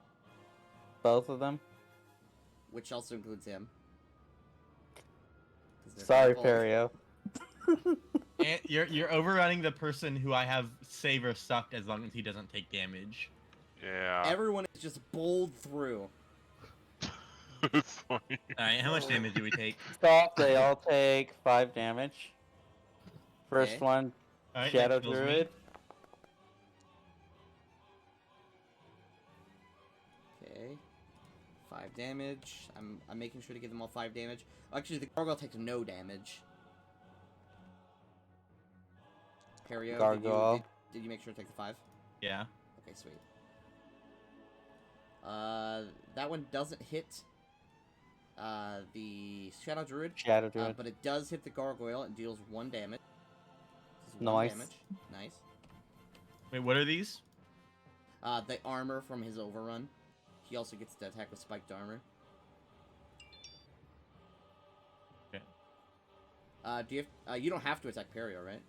Both of them. Which also includes him. 'Cause they're Sorry, both- Perio. And you're overrunning the person who I have save or sucked as long as he doesn't take damage. Yeah. Everyone is just bowled through. It's funny. All right, how much damage do we take? Stop. They all take 5 damage. First Okay. one, All right, Shadow that kills me. Druid. Okay. 5 damage. I'm making sure to give them all 5 damage. Actually, the gargoyle takes no damage. Perio, Gargoyle. did you make sure to take the 5? Yeah. Okay, sweet. That one doesn't hit the Shadow Druid, Shadow Druid. but it does hit the gargoyle and deals 1 damage. This is Nice. damage. Nice. Wait, what are these? The armor from his overrun. He also gets to attack with spiked armor. Okay. Do you have, you don't have to attack Perio, right?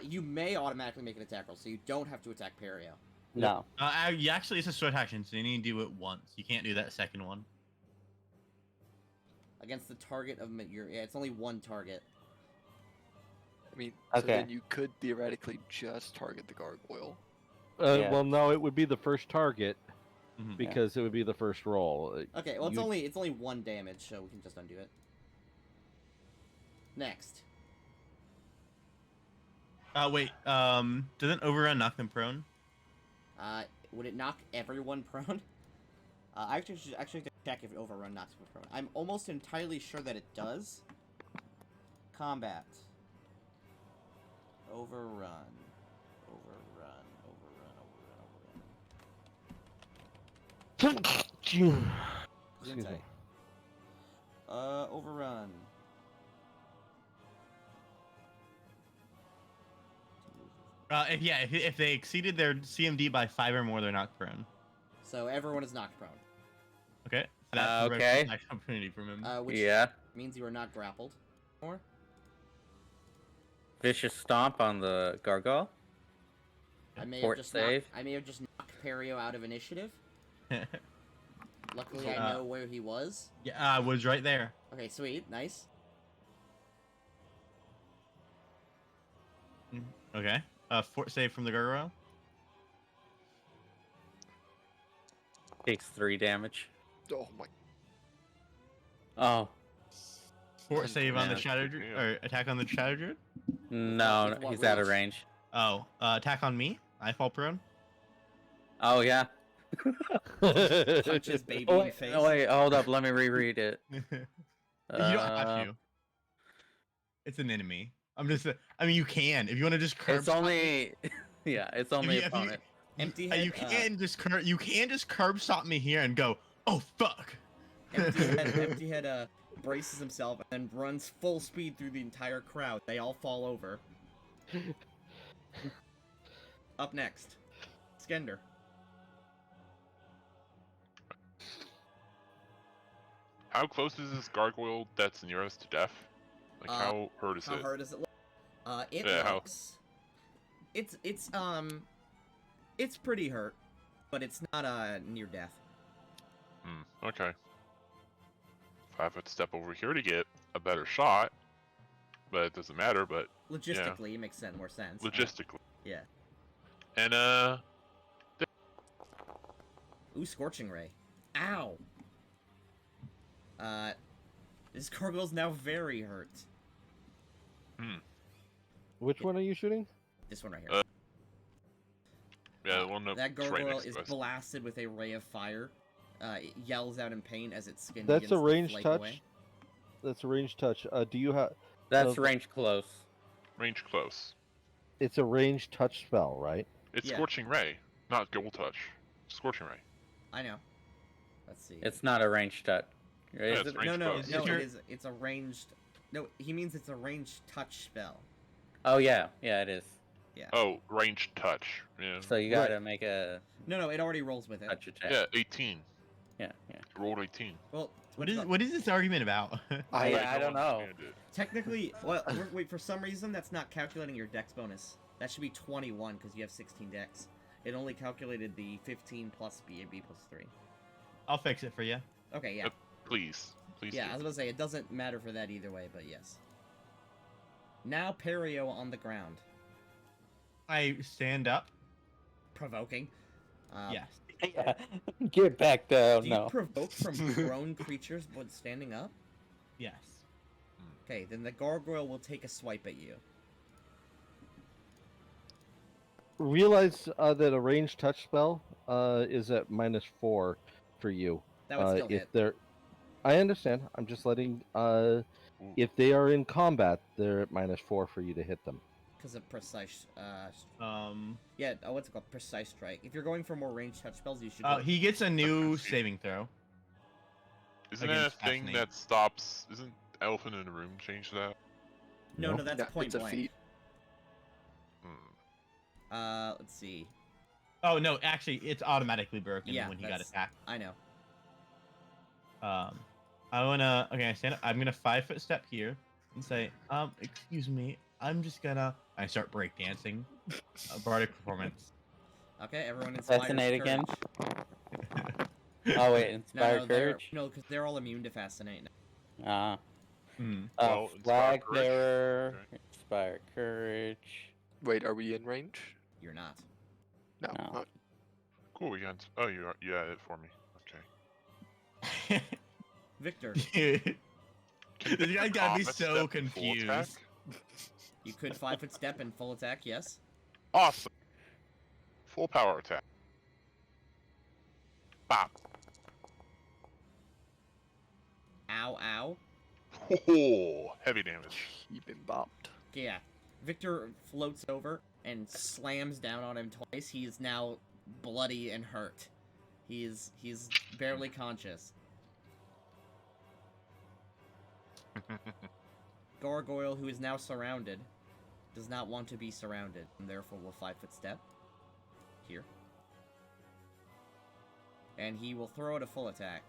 You may automatically make an attack roll, so you don't have to attack Perio. No. Actually, it's a sword action, so you need to do it once. You can't do that second one. Against the target of your... Yeah, it's only one target. I mean, so Okay. then you could theoretically just target the gargoyle. Yeah. Well, no, it would be the first target Mhm. because it would be the first roll. Okay, well, You- it's only 1 damage, so we can just undo it. Next. Wait. Doesn't overrun knock them prone? Would it knock everyone prone? I actually should check if overrun knocks people prone. I'm almost entirely sure that it does. Combat. Overrun. Excuse Didn't say. me. Overrun. If they exceeded their CMD by 5 or more, they're knocked prone. So everyone is knocked prone. Okay. So that's a red Okay. attack opportunity from him. Which Yeah. means you are not grappled. Or Vicious Stomp on the Gargoyle. I may Fort have just save. Knocked, I may have just knocked Perio out of initiative. Luckily, I Uh, know where he was. Yeah, I was right there. Okay, sweet, nice. Okay. Fort save from the gargoyle. Takes 3 damage. Oh my. Oh. Fort save on the Yeah. shadow druid, or attack on the shadow druid. No, With what he's out of reach? range. Oh, attack on me. I fall prone. Oh, yeah. Punch his baby Oh, in wait, the face. no, wait, hold up. Let me reread it. You don't have to. It's an enemy. I'm just. I mean, you can if you want to just curb. It's only... yeah, it's only if you- opponent. Empty You head. can just you can just curb stop me here and go. Oh fuck. Empty head braces himself and runs full speed through the entire crowd. They all fall over. Up next, Skender. How close is this gargoyle that's nearest to death? Like, how hurt is How it? hard does it look? It Yeah, how- looks. It's pretty hurt, but it's not near death. Okay. 5-foot step over here to get a better shot, but it doesn't matter. But Logistically, it makes more sense. logistically, Yeah. and Ooh, Scorching Ray. Ow! This gargoyle's now very hurt. Which one are you shooting? This one right here. yeah, the one that that's right gargoyle next is to us. blasted with a ray of fire. It yells out in pain as its skin That's begins a to ranged flake touch. away. That's a ranged touch. Do you have? That's Uh, range close. Range close. It's a ranged touch spell, right? It's Yeah. Scorching Ray, not Gold Touch. Scorching Ray. I know. Let's see. It's not a range touch. Yeah, Is it's it? range no, close. no, If you're- it's a ranged. No, he means it's a ranged touch spell. Oh yeah, yeah it is. Oh, ranged touch. Yeah. So you gotta make a No, it already rolls with it. touch attack. Yeah, 18. Yeah. Rolled 18. Well, What is this argument about? I don't know. understand it. technically, wait, for some reason that's not calculating your dex bonus. That should be 21 because you have 16 dex. It only calculated the 15 plus B plus 3. I'll fix it for you. Okay, yeah. Please. Please Yeah, do. I was gonna say, it doesn't matter for that either way, but yes. Now Perio on the ground. I stand up. Provoking. Yes. Yeah. Get back down. Do you No. provoke from prone creatures when standing up? Yes. Okay, then the gargoyle will take a swipe at you. Realize that a ranged touch spell is at -4 for you. That would still if hit. they're, I understand. I'm just letting. If they are in combat, they're at -4 for you to hit them. Because of precise, Yeah. what's it called? Precise strike. If you're going for more ranged touch spells, you should Oh, go- he gets a new confused. saving throw. Isn't that a against thing Fascinate. that stops? Isn't Elephant in the Room change that? No, that's Yeah, point it's a blank. feat. Let's see. Oh no, actually, it's automatically broken Yeah, when he got that's- attacked. I know. I stand up. I'm gonna 5-foot step here and say, excuse me, I'm just gonna. I start breakdancing. Bardic performance. Okay, everyone inspire Fascinate again? courage. Oh wait, No, inspire no, they're, courage. no, because they're all immune to fascinate. now. Ah. Hmm. Well, inspire Flag courage. bearer. Okay. Inspire courage. Wait, are we in range? You're not. No. No. not- Cool, we got. Oh, you added it for me. Okay. Victor, Dude, this guy got me Off a so step, full confused. attack? you could 5-foot step and full attack, yes? Awesome. Full power attack. Bop. Ow, ow. Oh, heavy damage. He been bopped. Okay, yeah. Victor floats over and slams down on him twice. He is now bloody and hurt. He's barely conscious. Gargoyle, who is now surrounded, does not want to be surrounded, and therefore will 5-foot step. Here. And he will throw out a full attack.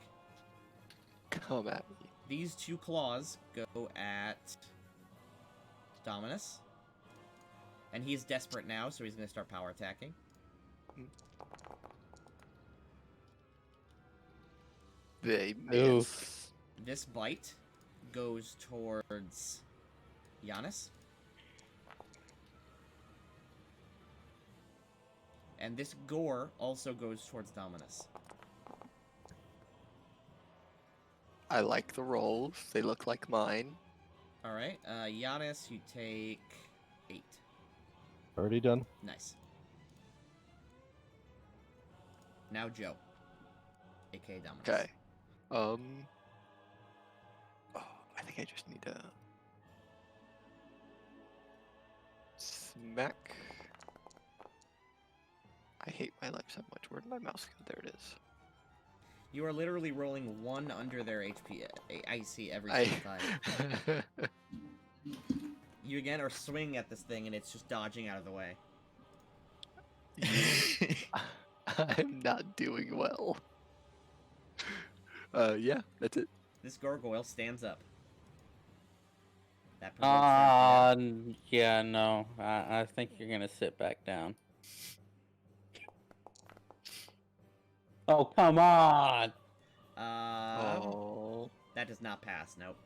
Come at me. These two claws go at Dominus. And he's desperate now, so he's going to start power attacking. They Oof. miss. This bite goes towards Giannis. And this gore also goes towards Dominus. I like the rolls. They look like mine. Alright, Giannis, you take 8. Already done. Nice. Now Joe. A.k.a. Dominus. Okay. Oh, I think I just need to smack. I hate my life so much. Where did my mouse go? There it is. You are literally rolling 1 under their HP IC every I. single time. You again are swinging at this thing and it's just dodging out of the way. I'm not doing well. Yeah, that's it. This gargoyle stands up. That provokes them. Yeah, no. I think you're gonna sit back down. Oh, come on! Oh, That does not pass. Nope.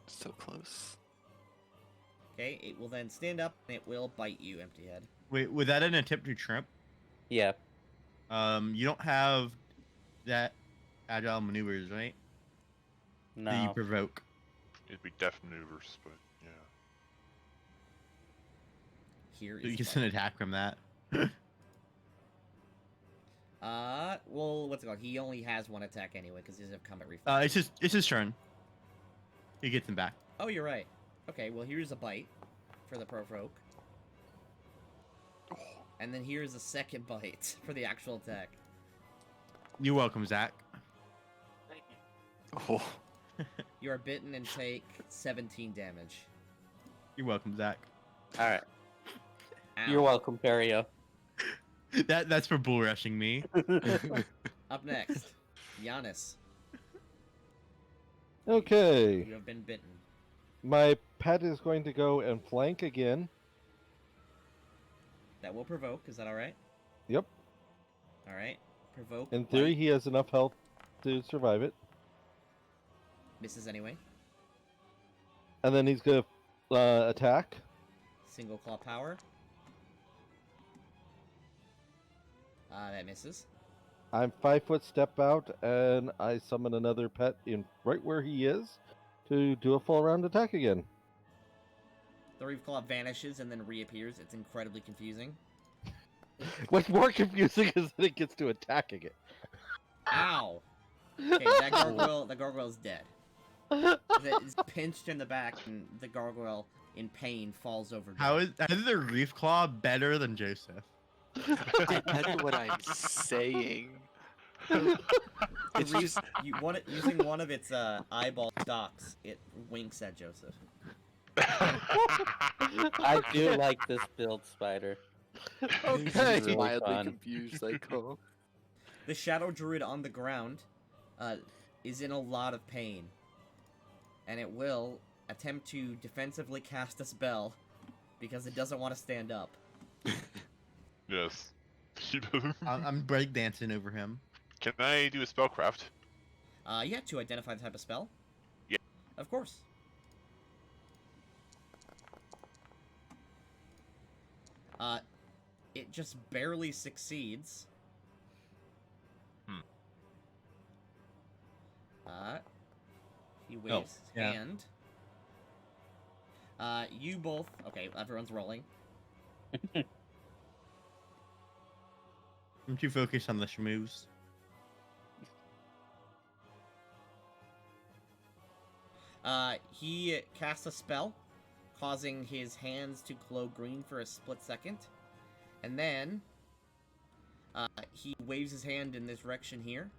so close. Okay, it will then stand up and it will bite you, Empty Head. Wait, was that an attempt to trip? Yeah. You don't have that agile maneuvers, right? That you No. provoke. It'd be death maneuvers, but yeah. Here So is you get bite. an attack from that. Well, what's it called? He only has one attack anyway because he doesn't have combat reflex. It's his turn. He gets him back. Oh, you're right. Okay, well, here's a bite for the provoke. And then here's a second bite for the actual attack. You're welcome, Zach. Oh, You are bitten and take 17 damage. You're welcome, Zach. Alright. Ow. You're welcome, Perio. That's for bull rushing me. Up next, Giannis. Okay. You have been bitten. My pet is going to go and flank again. That will provoke. Is that all right? Yep. All right. Provoke. In theory, bite. he has enough health to survive it. Misses anyway. And then he's going to attack. Single claw power. That misses. I'm 5 foot step out, and I summon another pet in right where he is to do a full round attack again. The Reef Claw vanishes and then reappears. It's incredibly confusing. What's more confusing is that it gets to attack again. Ow! Okay, that gargoyle's dead. It's pinched in the back, and the gargoyle, in pain, falls over. How is the Reef Claw better than Joseph? that's what I'm saying. It's using one of its eyeball stalks. It winks at Joseph. I do like this build, Spider. Okay. really Mildly fun. confused, like, oh. The Shadow Druid on the ground is in a lot of pain, and it will attempt to defensively cast a spell because it doesn't want to stand up. Yes. He doesn't. I'm breakdancing over him. Can I do a spellcraft? Yeah, to identify the type of spell. Yeah. Of course. It just barely succeeds. He waves his yeah. hand. You both... Okay, everyone's rolling. I'm too focused on the schmooze. He casts a spell, causing his hands to glow green for a split second. And then, he waves his hand in this direction here,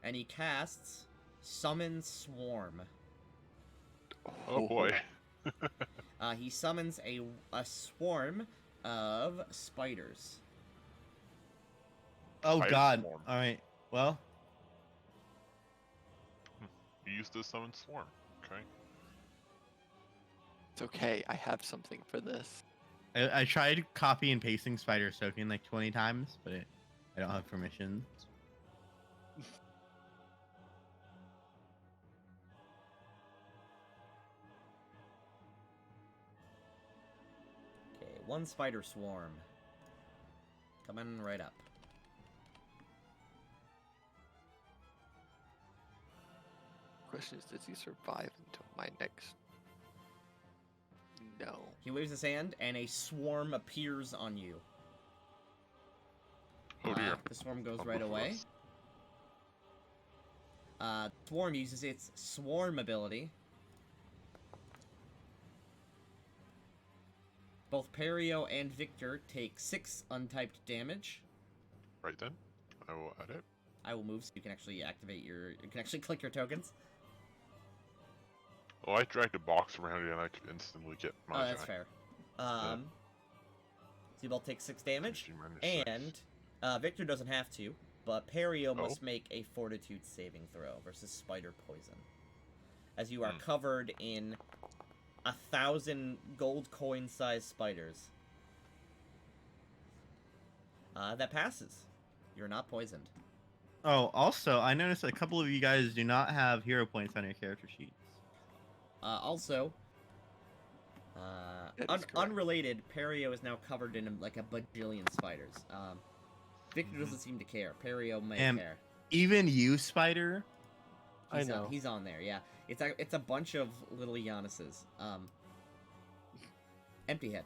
and he casts Summon Swarm. Oh boy. He summons a swarm of spiders. Oh Spider God! swarm. All right. Well, You used to summon Swarm. Okay. It's okay, I have something for this. I tried copy and pasting Spider Soaking like 20 times, but I don't have permissions. Okay, one spider swarm. Coming right up. Question is, does he survive until my next? No. He waves his hand, and a swarm appears on you. Oh dear. The swarm goes Oh, right both of away. us. Swarm uses its swarm ability. Both Perio and Victor take 6 untyped damage. Right then. I will add it. I will move so you can actually activate your... You can actually click your tokens. Oh, I dragged a box around it and I could instantly get my Oh, that's fair. you both take 6 damage. 15 minus 6. And Victor doesn't have to, but Perio Oh. must make a Fortitude saving throw versus spider poison, as you are covered in 1,000 gold coin-sized spiders. That passes. You're not poisoned. Oh, also, I noticed a couple of you guys do not have hero points on your character sheets. Also, That is correct. unrelated, Perio is now covered in like a bajillion spiders. Victor doesn't seem to care. Perio may care. Even you, Spider. I know. He's on there. Yeah, it's a bunch of little Giannis's. Empty head.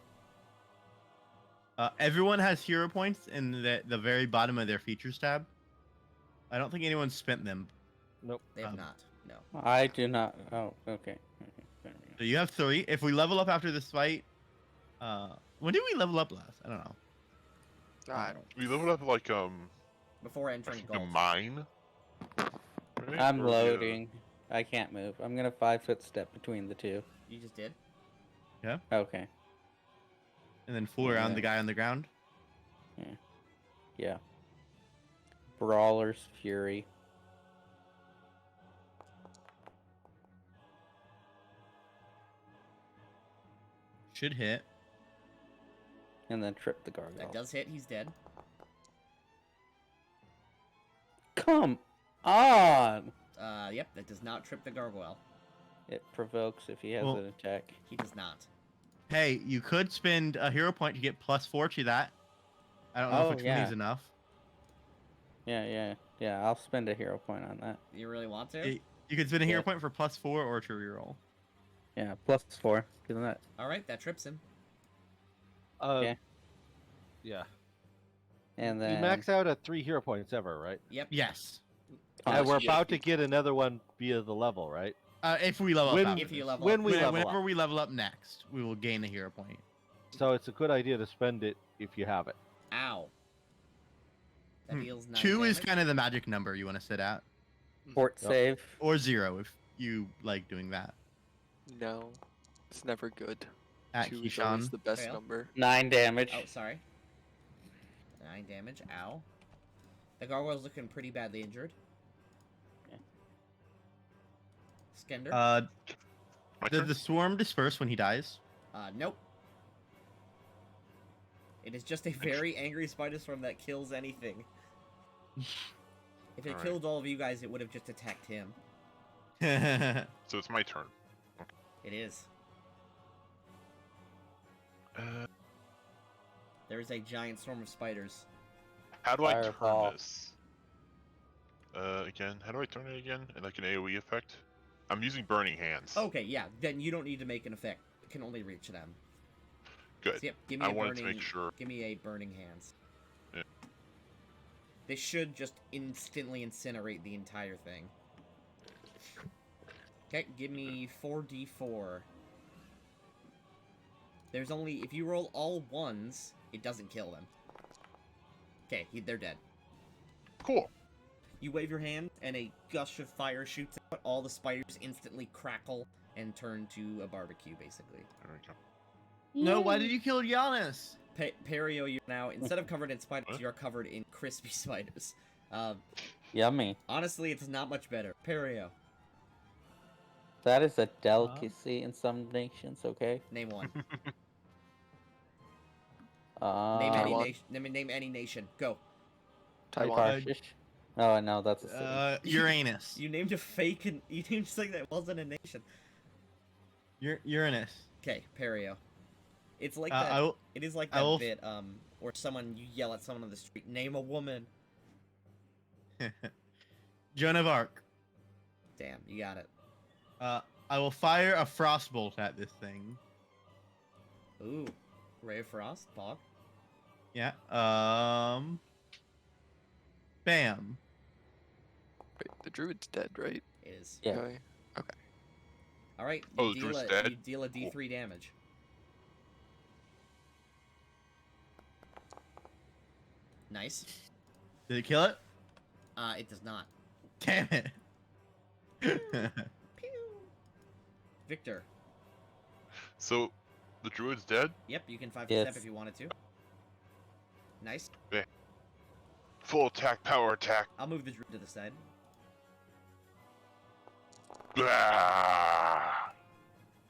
Everyone has hero points in the very bottom of their features tab. I don't think anyone spent them. Nope. They have not. No. I do not. Oh, okay. So you have 3. If we level up after this fight, when did we level up last? I don't know. I don't. We leveled up like Before I entering think a gold. mine. Right? I'm Or the, loading. I can't move. I'm gonna 5-foot step between the two. You just did. Okay. And then fool around Yeah. the guy on the ground. Yeah. Brawler's Fury. Should hit. And then trip the gargoyle. That does hit. He's dead. Come on! Yep. That does not trip the gargoyle. It provokes if he has Well- an attack. He does not. Hey, you could spend a hero point to get +4 to that. I don't know Oh, if which yeah. one is enough. Yeah. I'll spend a hero point on that. You really want to? You could spend a hero Yeah. point for +4 or to reroll. Yeah, +4. Isn't that? All right. That trips him. Okay. Yeah. And We then max out at 3 hero points ever, right? Yep. Yes. And we're yeah. about to get another one via the level, right? If we level When- up. after If you this. level When up. we level Whenever up. we level up next, we will gain a hero point. So it's a good idea to spend it if you have it. Ow. That deals 9 2 is damage. kind of the magic number you want to sit at, fort Yep. save. or 0 if you like doing that. No, it's never good. At 2 is always Keyshawn. the best Fail. number. 9 damage. Oh, sorry. 9 damage. Ow. The gargoyle's looking pretty badly injured. Yeah. Skender. My Does turn? the swarm disperse when he dies? Nope. It is just a very angry spider swarm that kills anything. If it Alright. killed all of you guys, it would have just attacked him. So it's my turn. It is. There is a giant swarm of spiders. How do I Fireball. turn this? Again, how do I turn it again? Like an AoE effect? I'm using Burning Hands. Okay, yeah. Then you don't need to make an effect. It can only reach them. Good. So, yep. Give me I a wanted burning. to make sure. Give me a burning hands. Yeah. They should just instantly incinerate the entire thing. Okay, give me 4d4. There's only if you roll all 1s, it doesn't kill them. Okay, they're dead. Cool. You wave your hand, and a gush of fire shoots out. All the spiders instantly crackle and turn to a barbecue, basically. There we go. No, why did you kill Giannis? Perio, you're now, instead of covered in spiders, What? you're covered in crispy spiders. Yummy. Honestly, it's not much better. Perio, That is a delicacy in some nations, okay? name one. Uh, Name any Taiwan. nation. Name any nation. Go. Taiwan. Tarshish. Oh, no, that's a city. Uranus. You named a fake, and you named something that wasn't a nation. Uranus. Okay, Perio. It's like I that. will- It is like I that will- bit, where you yell at someone on the street, name a woman. Joan of Arc. Damn, you got it. I will fire a frostbolt at this thing. Ooh, Ray of Frost, Pog. Yeah. Bam. Wait, the druid's dead, right? It is. Yeah. Okay. All right. Oh, You the deal druid's a, dead? you deal a D3 damage. Nice. Did it kill it? It does not. Damn it. Pew. Victor. So, the druid's dead? Yep, you can 5 Yes. step if you wanted to. Nice. Full attack, power attack. I'll move the druid to the side. Ah!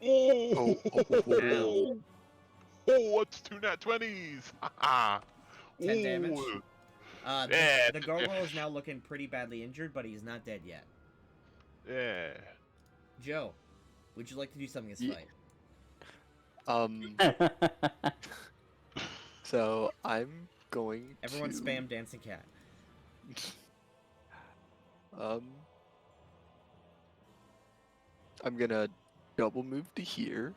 Oh, Ow. what's 2 nat 20s? 10 damage. Ooh. The gargoyle is now looking pretty badly injured, but he's not dead yet. Yeah. Joe, would you like to do something this Ye- fight? So I'm going Everyone to... spam dancing cat. I'm gonna double move to here.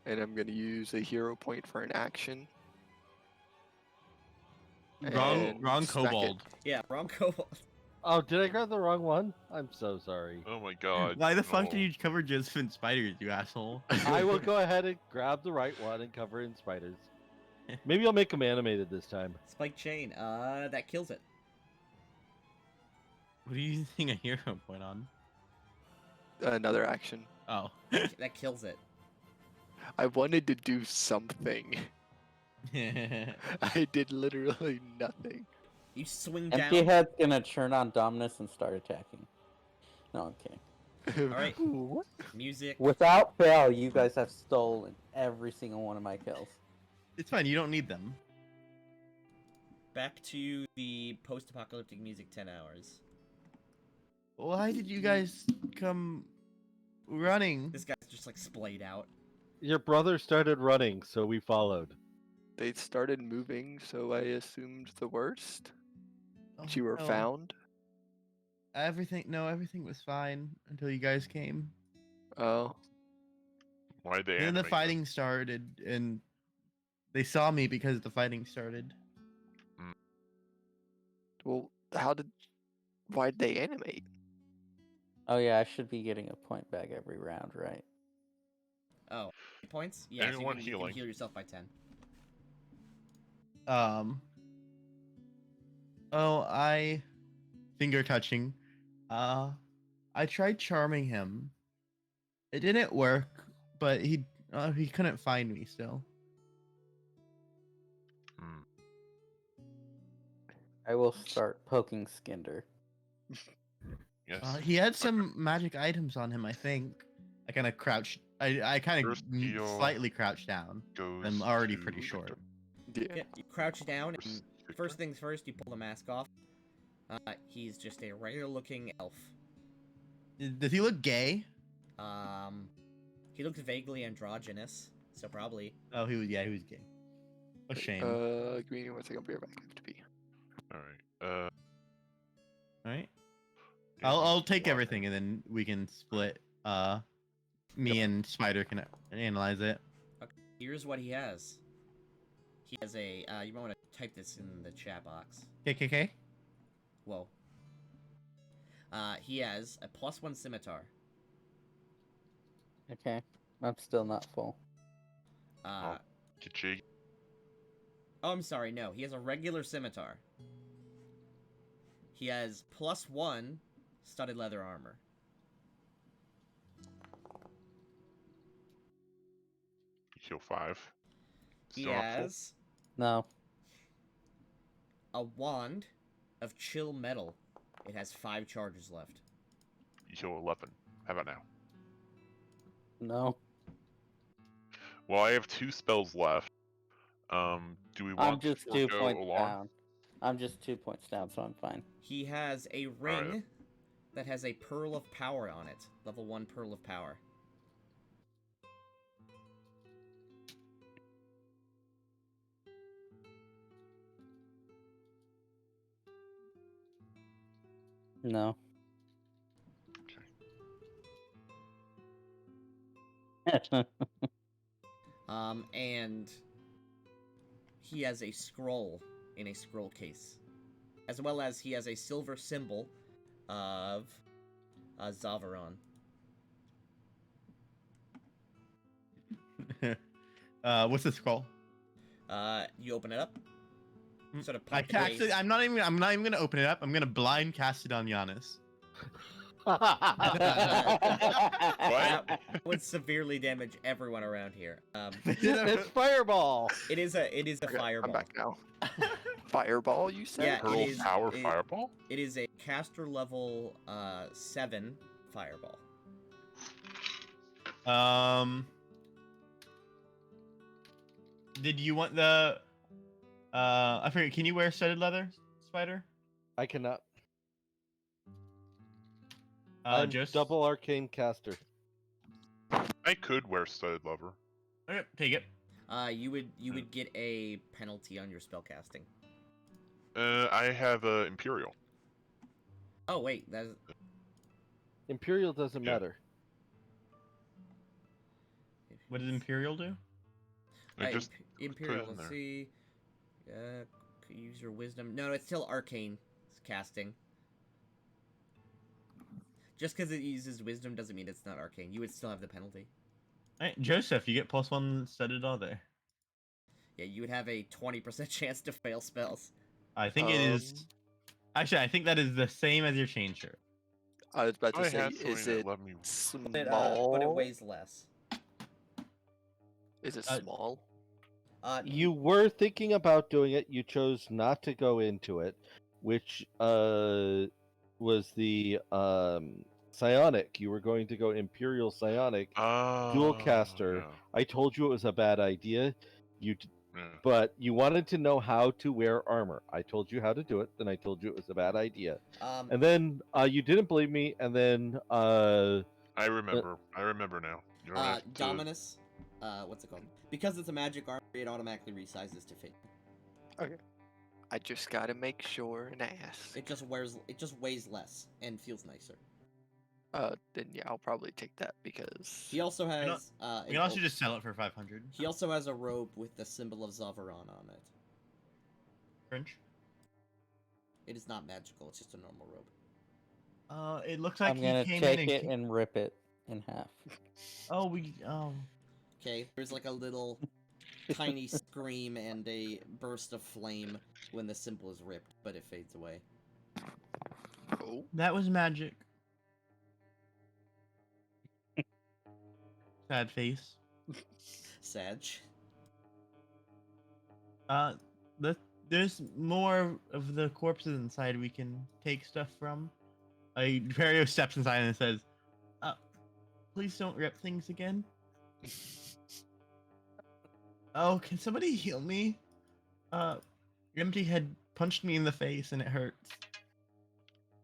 And I'm gonna use a hero point for an action. Wrong and smack it. kobold. Yeah, wrong kobold. Oh, did I grab the wrong one? I'm so sorry. Oh my god. Why the fuck no. did you cover Joseph in spiders, you asshole? I will go ahead and grab the right one and cover it in spiders. Maybe I'll make them animated this time. Spike chain. That kills it. What are you using a hero point on? Another action. Oh. That kills it. I wanted to do something. I did literally nothing. You swing Empty down. Head's gonna turn on Dominus and start attacking. No, I'm kidding. Alright. What? Music. Without fail, you guys have stolen every single one of my kills. It's fine, you don't need them. Back to the post-apocalyptic music 10 hours. Why did you guys come running? This guy's just like splayed out. Your brother started running, so we followed. They started moving, so I assumed the worst. Oh, That you were no. found. Everything was fine until you guys came. Oh. Why'd they And then the animate fighting started, and they saw me because the fighting started. Well, why'd they animate? Oh yeah, I should be getting a point back every round, right? Oh, points? Yeah, so you Anyone can healing? heal yourself by 10. I finger touching. I tried charming him. It didn't work, but he couldn't find me still. Hmm. I will start poking Skinder. Yes. He had some magic items on him, I think. I kind of crouched. I kind First of heal slightly crouched down. Goes I'm already to pretty Victor. short. Yeah. Yeah, you crouch down, and Victor? first things first, you pull the mask off. He's just a regular-looking elf. Does he look gay? He looked vaguely androgynous, so probably. Oh, he was gay. A shame. Give me 1 second. I'll be right back. I have to pee. Alright. All right. yeah, I'll take water. everything and then we can split. Me and Spider can analyze it. Here's what he has. He has a, you might want to type this in the chat box. KKK. Whoa. He has a +1 scimitar. Okay, I'm still not full. Kichi. Oh, I'm sorry, no. He has a regular scimitar. He has +1 studded leather armor. Heal 5. He Still not full? has No. a wand of chill metal. It has 5 charges left. Heal 11. How about now? No. Well, I have 2 spells left. Do we want I'm just to 2 forego points alarm? down. I'm just 2 points down, so I'm fine. He has a ring that has a Pearl of Power on it. Level 1 Pearl of Power. No. And he has a scroll in a scroll case. As well as he has a silver symbol of Zavaron. What's the scroll? You open it up. Sort of I pop the actually, case. I'm not even gonna open it up. I'm gonna blind cast it on Giannis. That would severely damage everyone around here. It's fireball. It is a Okay, fireball. I'm back now. Fireball, you said? Yeah, Hurl it is. power fireball? It is a caster level 7 fireball. Did you want the? I forget. Can you wear studded leather, Spider? I cannot. I'm Just double arcane caster. I could wear studded leather. Okay, take it. You would get a penalty on your spell casting. I have Imperial. Oh wait, that's Imperial doesn't Yeah. matter. What does Imperial do? I just Imperial. in Let's there. see. Use your wisdom. No, it's still arcane casting. Just because it uses wisdom doesn't mean it's not arcane. You would still have the penalty. Alright, Joseph, you get +1 studded leather. Yeah, you would have a 20% chance to fail spells. I think it is. Actually, I think that is the same as your chain shirt. I was about to I say, had is something it that let me. small? But it weighs less. Is it Uh, small? You were thinking about doing it. You chose not to go into it, which was the psionic. You were going to go Imperial psionic. Dual caster. I told you it was a bad idea. But you wanted to know how to wear armor. I told you how to do it, then I told you it was a bad idea. And then you didn't believe me, and then I remember. I remember now. You don't have to... Dominus. What's it called? Because it's a magic armor, it automatically resizes to fit. I just gotta make sure and ask. It just weighs less and feels nicer. Then yeah, I'll probably take that because He also has You can also just sell it for 500. he also has a robe with the symbol of Zavaron on it. French. It is not magical, it's just a normal robe. It looks like I'm gonna he came take in it and rip it in half. Oh. Okay, there's like a little tiny scream and a burst of flame when the symbol is ripped, but it fades away. oh, That was magic. Sad face. Sag. There's more of the corpses inside we can take stuff from. Vario steps inside and says, please don't rip things again. Oh, can somebody heal me? Empty had punched me in the face and it hurts.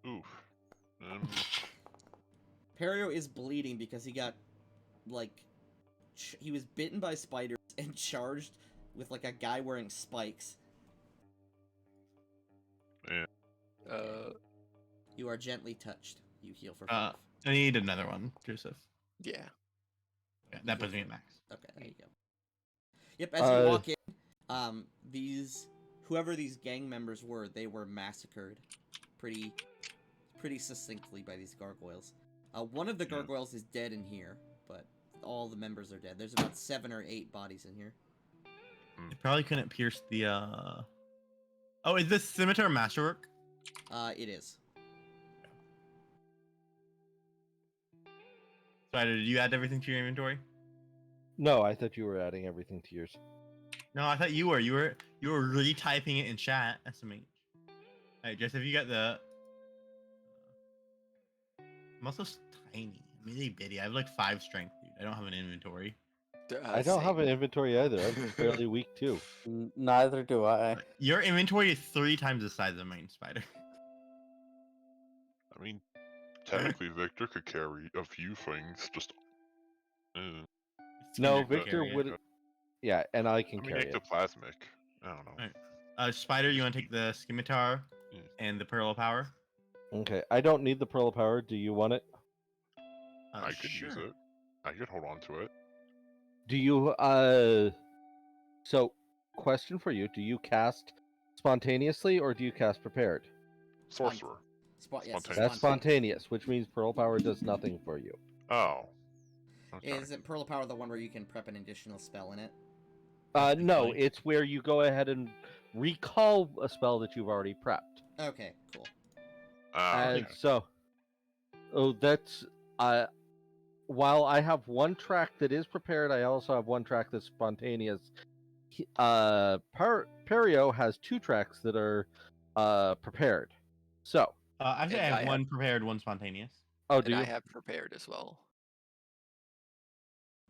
Oof. Perio is bleeding because he got, like, he was bitten by spiders and charged with, like, a guy wearing spikes. You are gently touched. You heal for 5. I need another one, Joseph. yeah. Yeah, that puts me at max. Okay, there you go. Yep, as you walk in, whoever these gang members were, they were massacred pretty succinctly by these gargoyles. One of the gargoyles is dead in here, but all the members are dead. There's about 7 or 8 bodies in here. It probably couldn't pierce the, Oh, is this scimitar masterwork? It is. Spider, did you add everything to your inventory? No, I thought you were adding everything to yours. No, I thought you were. You were retyping it in chat. SMH. Alright, Joseph, you got the. I'm also tiny. I'm really bitty. I have like 5 strength, dude. I don't have an inventory. I don't have an inventory either. I'm fairly weak too. Neither do I. Your inventory is 3 times the size of mine, Spider. I mean, technically, Victor could carry a few things. Just. No, Spider could Victor carry it. would. Yeah, and I can I mean, carry it. ectoplasmic. I don't know. Alright. Spider, you want to take the scimitar Yeah. and the pearl of power? Okay, I don't need the pearl of power. Do you want it? I could use Sure. it. I could hold on to it. Do you? So, question for you: do you cast spontaneously or do you cast prepared? Sorcerer. Yes, Spontaneous. That's spontaneous, which means pearl power does nothing for you. Oh. Okay. Isn't Pearl of Power the one where you can prep an additional spell in it? No, Like- it's where you go ahead and recall a spell that you've already prepped. Okay, cool. And Okay. Oh, that's while I have one track that is prepared, I also have one track that's spontaneous. Perio has 2 tracks that are prepared. So, Actually, I And have I one prepared, one spontaneous. oh, And do I you? have prepared as well.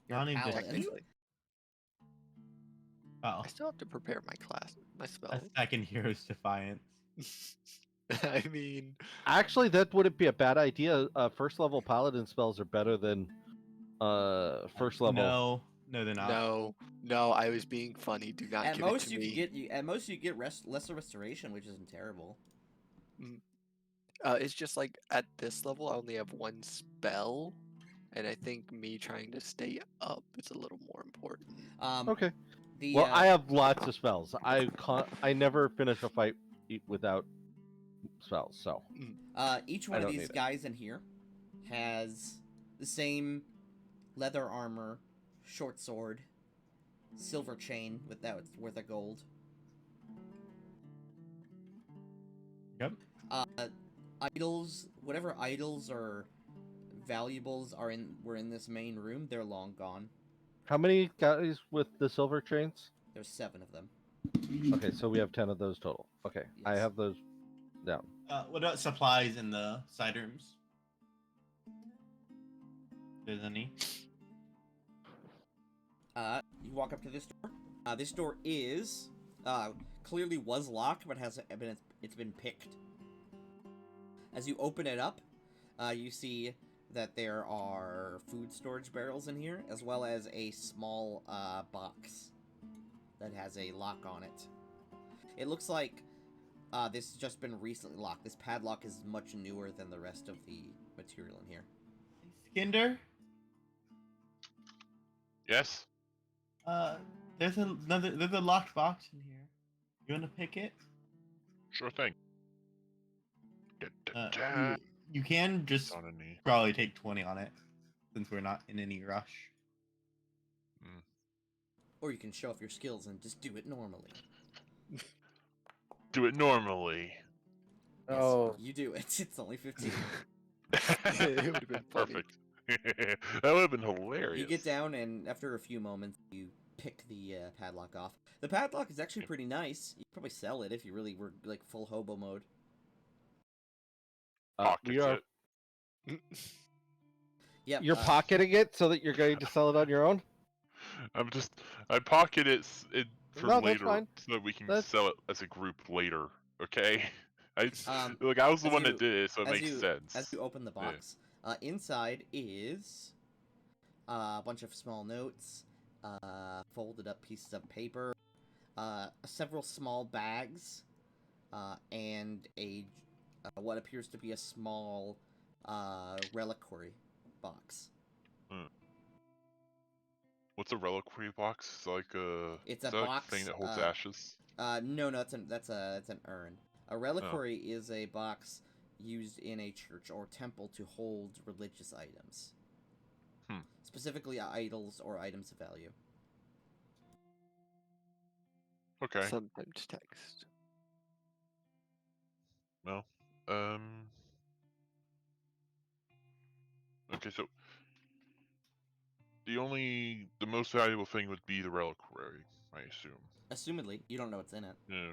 You're a Not even paladin. Technically, Oh, I still have to prepare my class, my a spell. second Hero's Defiance. I mean, Actually, that wouldn't be a bad idea. First level paladin spells are better than first level. No, they're not. no, I was being funny. Do not At give it most to you me. can get at most you get lesser restoration, which isn't terrible. It's just like at this level, I only have one spell, and I think me trying to stay up is a little more important. Okay. The Well, I have lots of spells. I never finish a fight without spells. So each I one of don't these need it. guys in here has the same leather armor, short sword, silver chain with that worth of gold. Yep. Idols, whatever idols or valuables were in this main room, they're long gone. How many guys with the silver chains? There's 7 of them. Okay, so we have 10 of those total. Okay, I Yes. have those down. What about supplies in the side rooms? If there's any. You walk up to this door. This door is clearly was locked, but it's been picked. As you open it up, you see that there are food storage barrels in here, as well as a small box that has a lock on it. It looks like this has just been recently locked. This padlock is much newer than the rest of the material in here. Skinder, Yes. there's a locked box in here. You want to pick it? Sure thing. You can just On a knee. probably take 20 on it, since we're not in any rush. Or you can show off your skills and just do it normally. Do it normally. Yes, Oh. you do it. It's only 15. It would've been funny. Perfect. That would have been hilarious. You get down, and after a few moments, you pick the padlock off. The padlock is actually pretty nice. You could probably sell it if you really were like full hobo mode. We are. Yeah. You're pocketing it so that you're going to sell it on your own. I pocket it for No, that's later fine. so that we can That's- sell it as a group later. Okay. I was Um, the as one you- that did it, so it as makes you, sense. As you open the box, inside is a bunch of small notes, folded up pieces of paper, several small bags, and a what appears to be a small reliquary box. What's a reliquary box? It's like It's is a that box. a thing that holds ashes? No, that's an urn. A reliquary is a box used in a church or temple to hold religious items. Specifically idols or items of value. Okay. Sometimes text. Well, okay, so the most valuable thing would be the reliquary, I assume. Assumedly, you don't know what's in it. Yeah.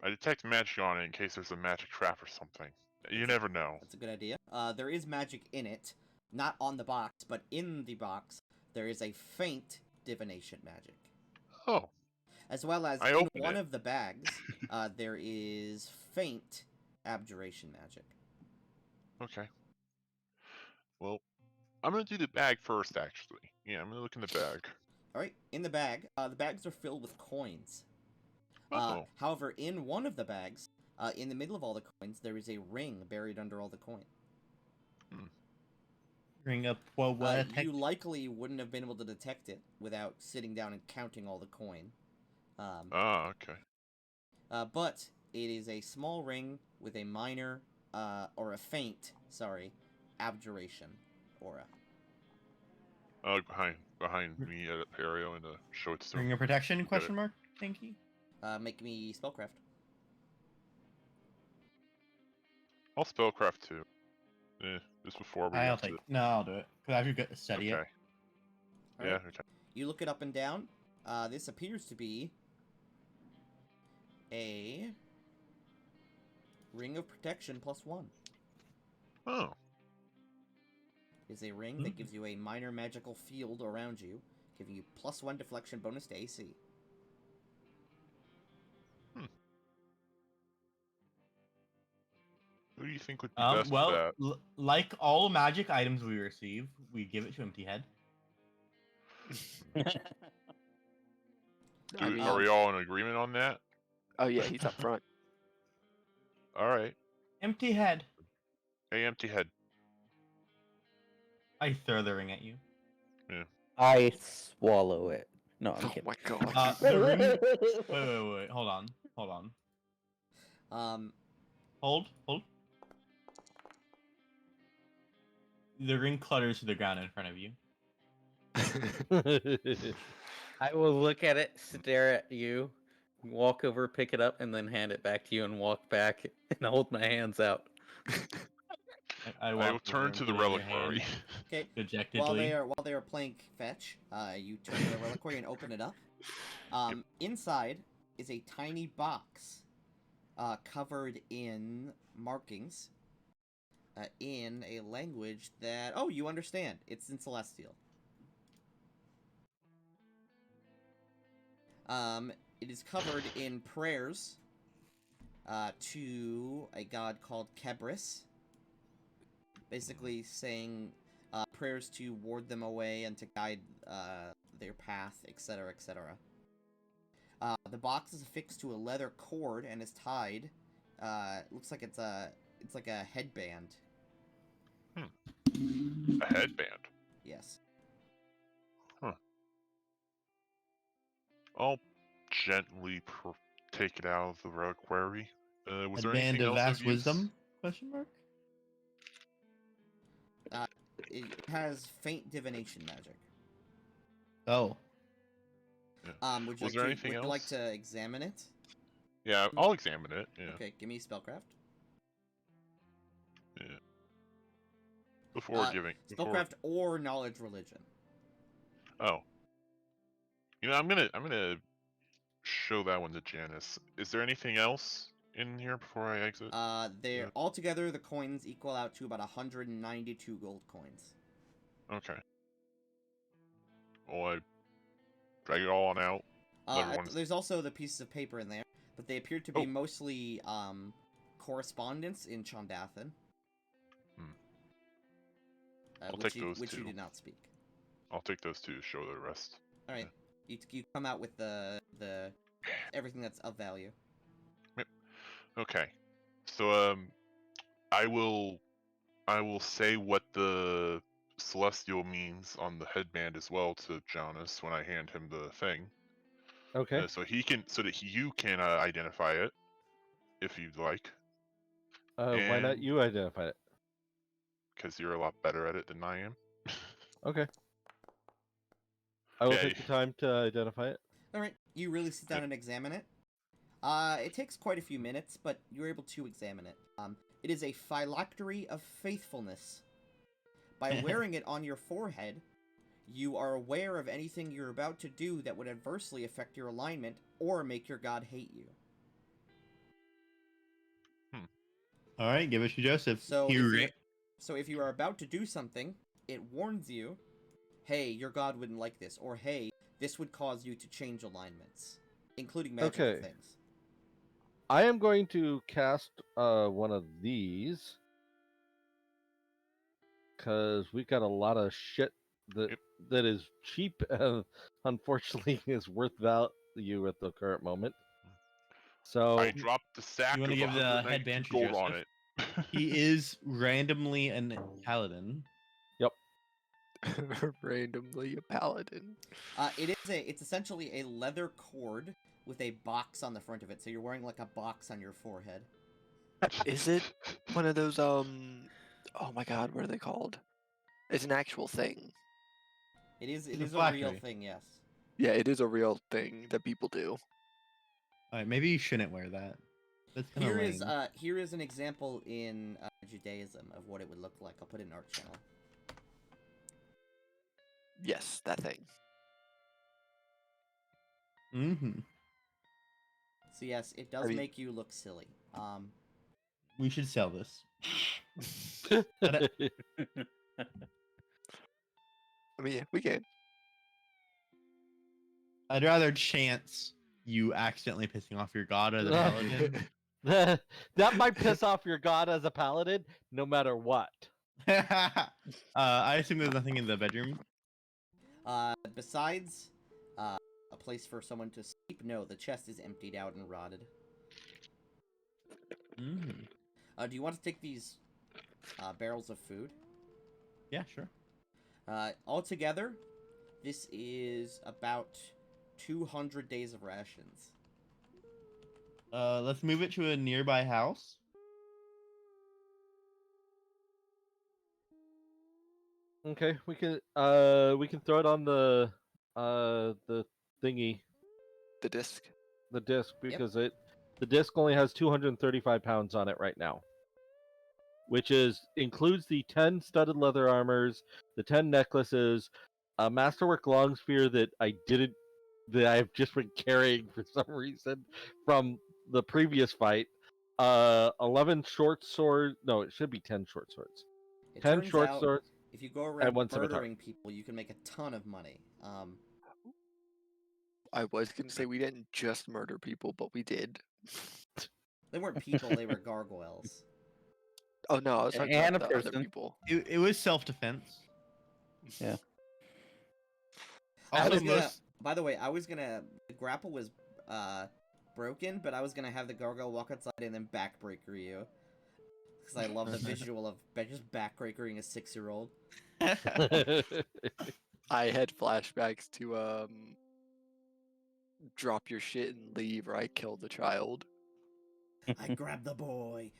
I detect magic on it in case there's a magic trap or something. You never know. That's a good idea. There is magic in it, not on the box, but in the box there is a faint divination magic. Oh. As well as I in open one it. of the bags, there is faint abjuration magic. Okay. Well, I'm gonna do the bag first, actually. Yeah, I'm gonna look in the bag. Alright, in the bag, the bags are filled with coins. Oh. However, in one of the bags, in the middle of all the coins, there is a ring buried under all the coin. Ring up. Well, what? You likely wouldn't have been able to detect it without sitting down and counting all the coin. Okay. But it is a small ring with a minor, or a faint, abjuration aura. Behind me at Perio and show it to Ring him. of protection? Got it. Question mark. Thank you. Make me spellcraft. I'll spellcraft too. Just before we I'll get to take. No, I'll do it because I have to get steady Okay. it. Yeah. Alright. Okay. You look it up and down. This appears to be a ring of protection +1. Oh. Is a ring that gives you a minor magical field around you, giving you +1 deflection bonus to AC. Who do you think would be best for Well, that? like all magic items we receive, we give it to Empty Head. I mean, Are we all in agreement on that? oh yeah, he's up front. All right. Empty Head. Hey, Empty Head. I throw the ring at you. I swallow it. No, I'm Oh kidding. my god. The ring. Wait. Hold on. Hold. The ring clutters to the ground in front of you. I will look at it, stare at you, walk over, pick it up, and then hand it back to you and walk back and hold my hands out. I will walk turn over to and the put it in your reliquary. hand, Okay. dejectedly. While they are playing fetch, you turn to the reliquary and open it up. Inside is a tiny box, covered in markings, in a language that you understand. It's in Celestial. It is covered in prayers, to a god called Kebris. Basically saying prayers to ward them away and to guide their path, etc., etc. The box is affixed to a leather cord and is tied. It looks like it's like a headband. A headband. Yes. I'll gently take it out of the reliquary. Was A there band anything of else vast of use? wisdom? Question mark. It has faint divination magic. Oh. Yeah. Would Was you there like to, anything would you like else? to examine it? Yeah, I'll examine it. Yeah. Okay, give me spellcraft. Yeah. Before giving. Spellcraft or knowledge religion. Oh. I'm gonna show that one to Janice. Is there anything else in here before I exit? They're altogether the coins equal out to about 192 gold coins. Okay. Well, I drag it all on out. There's also the pieces of paper in there, but they appear to be mostly correspondence in Chondathan. I'll take those which two. you did not speak. I'll take those two to show the rest. All right, you come out with the everything that's of value. Yep. Okay. So I will say what the celestial means on the headband as well to Jonas when I hand him the thing. Okay. So that you can identify it if you'd like. Why not you identify it? Because you're a lot better at it than I am. Okay. I will take the time to identify it. All right, you really sit down and examine it. It takes quite a few minutes, but you're able to examine it. It is a phylactery of faithfulness. By wearing it on your forehead, you are aware of anything you're about to do that would adversely affect your alignment or make your god hate you. All right, give it to Joseph. So if you are about to do something, it warns you, hey, your god wouldn't like this, or hey, this would cause you to change alignments, including magical things. I am going to cast one of these because we've got a lot of shit that is cheap and unfortunately is worth value at the current moment. So I dropped the sack you of want to give the headband to gold Joseph? on it. He is randomly a paladin. Yep. Randomly a paladin. It's essentially a leather cord with a box on the front of it, so you're wearing like a box on your forehead. Is it one of those oh my god, what are they called? It's an actual thing. It is a a real phylactery. thing, yes. Yeah, it is a real thing that people do. All right, maybe you shouldn't wear that. That's kind of lame. Here is an example in Judaism of what it would look like. I'll put it in Art Channel. Yes, that thing. Mm-hmm. So yes, it does mean- make you look silly. We should sell this. I mean, yeah, we can. I'd rather chance you accidentally pissing off your god as a paladin. That might piss off your god as a paladin, no matter what. I assume there's nothing in the bedroom. Besides a place for someone to sleep, no, the chest is emptied out and rotted. Mm. Do you want to take these barrels of food? Yeah, sure. Altogether, this is about 200 days of rations. Let's move it to a nearby house. Okay, we can throw it on the thingy, The disc. the disc, because the disc only has 235 pounds on it right now, which includes the 10 studded leather armors, the 10 necklaces, a masterwork long spear that I've just been carrying for some reason from the previous fight, 11 short swords. No, it should be 10 short swords. It 10 turns short out, swords. if you go around one scimitar. murdering people, you can make a ton of money. I was gonna say we didn't just murder people, but we did. They weren't people, they were gargoyles. Oh no, I was talking And about a the other person. people. It was self-defense. Yeah. I Also, was gonna, most by the way, the grapple was broken, but I was gonna have the gargoyle walk outside and then backbreaker you. Because I love the visual of just backbreakering a 6-year-old. I had flashbacks to drop your shit and leave, or I killed the child. I grabbed the boy.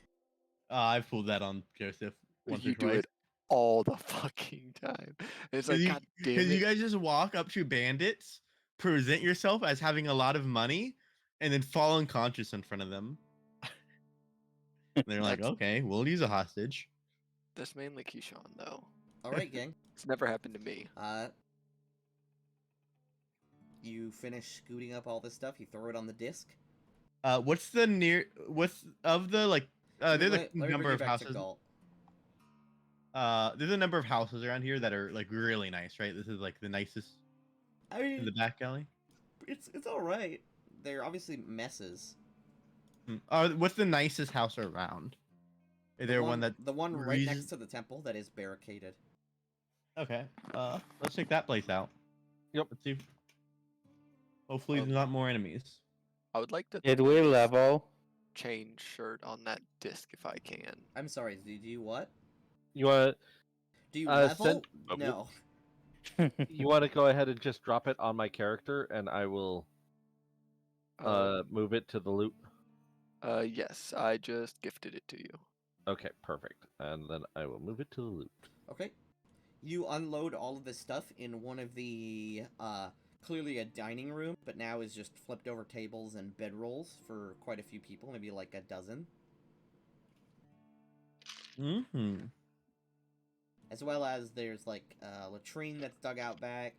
I've pulled that on Joseph once You or do twice. it all the fucking time. And it's like, God damn Because you it. guys just walk up to bandits, present yourself as having a lot of money, and then fall unconscious in front of them. And they're like, That's- okay, we'll use a hostage. That's mainly Keyshawn, though. Alright, gang. It's never happened to me. You finish scooting up all this stuff, you throw it on the disc. What's of the like there's a Let me bring number you of back to houses. Galt. There's a number of houses around here that are like really nice, right? This is like the nicest I in the mean, back alley. it's alright. They're obviously messes. What's the nicest house around? Is there one that The one right reason- next to the temple that is barricaded. Okay. Let's check that place out. Yep. Let's see. Hopefully there's not more enemies. I would like to Did we level? change shirt on that disc if I can. I'm sorry, do you what? You want Do you send- level? Level? No. you want to go ahead and just drop it on my character, and I will move it to the loot. Yes, I just gifted it to you. Okay, perfect. And then I will move it to the loot. Okay. You unload all of this stuff in one of the, clearly a dining room, but now is just flipped over tables and bedrolls for quite a few people, maybe like a dozen. Mm-hmm. As well as there's like a latrine that's dug out back,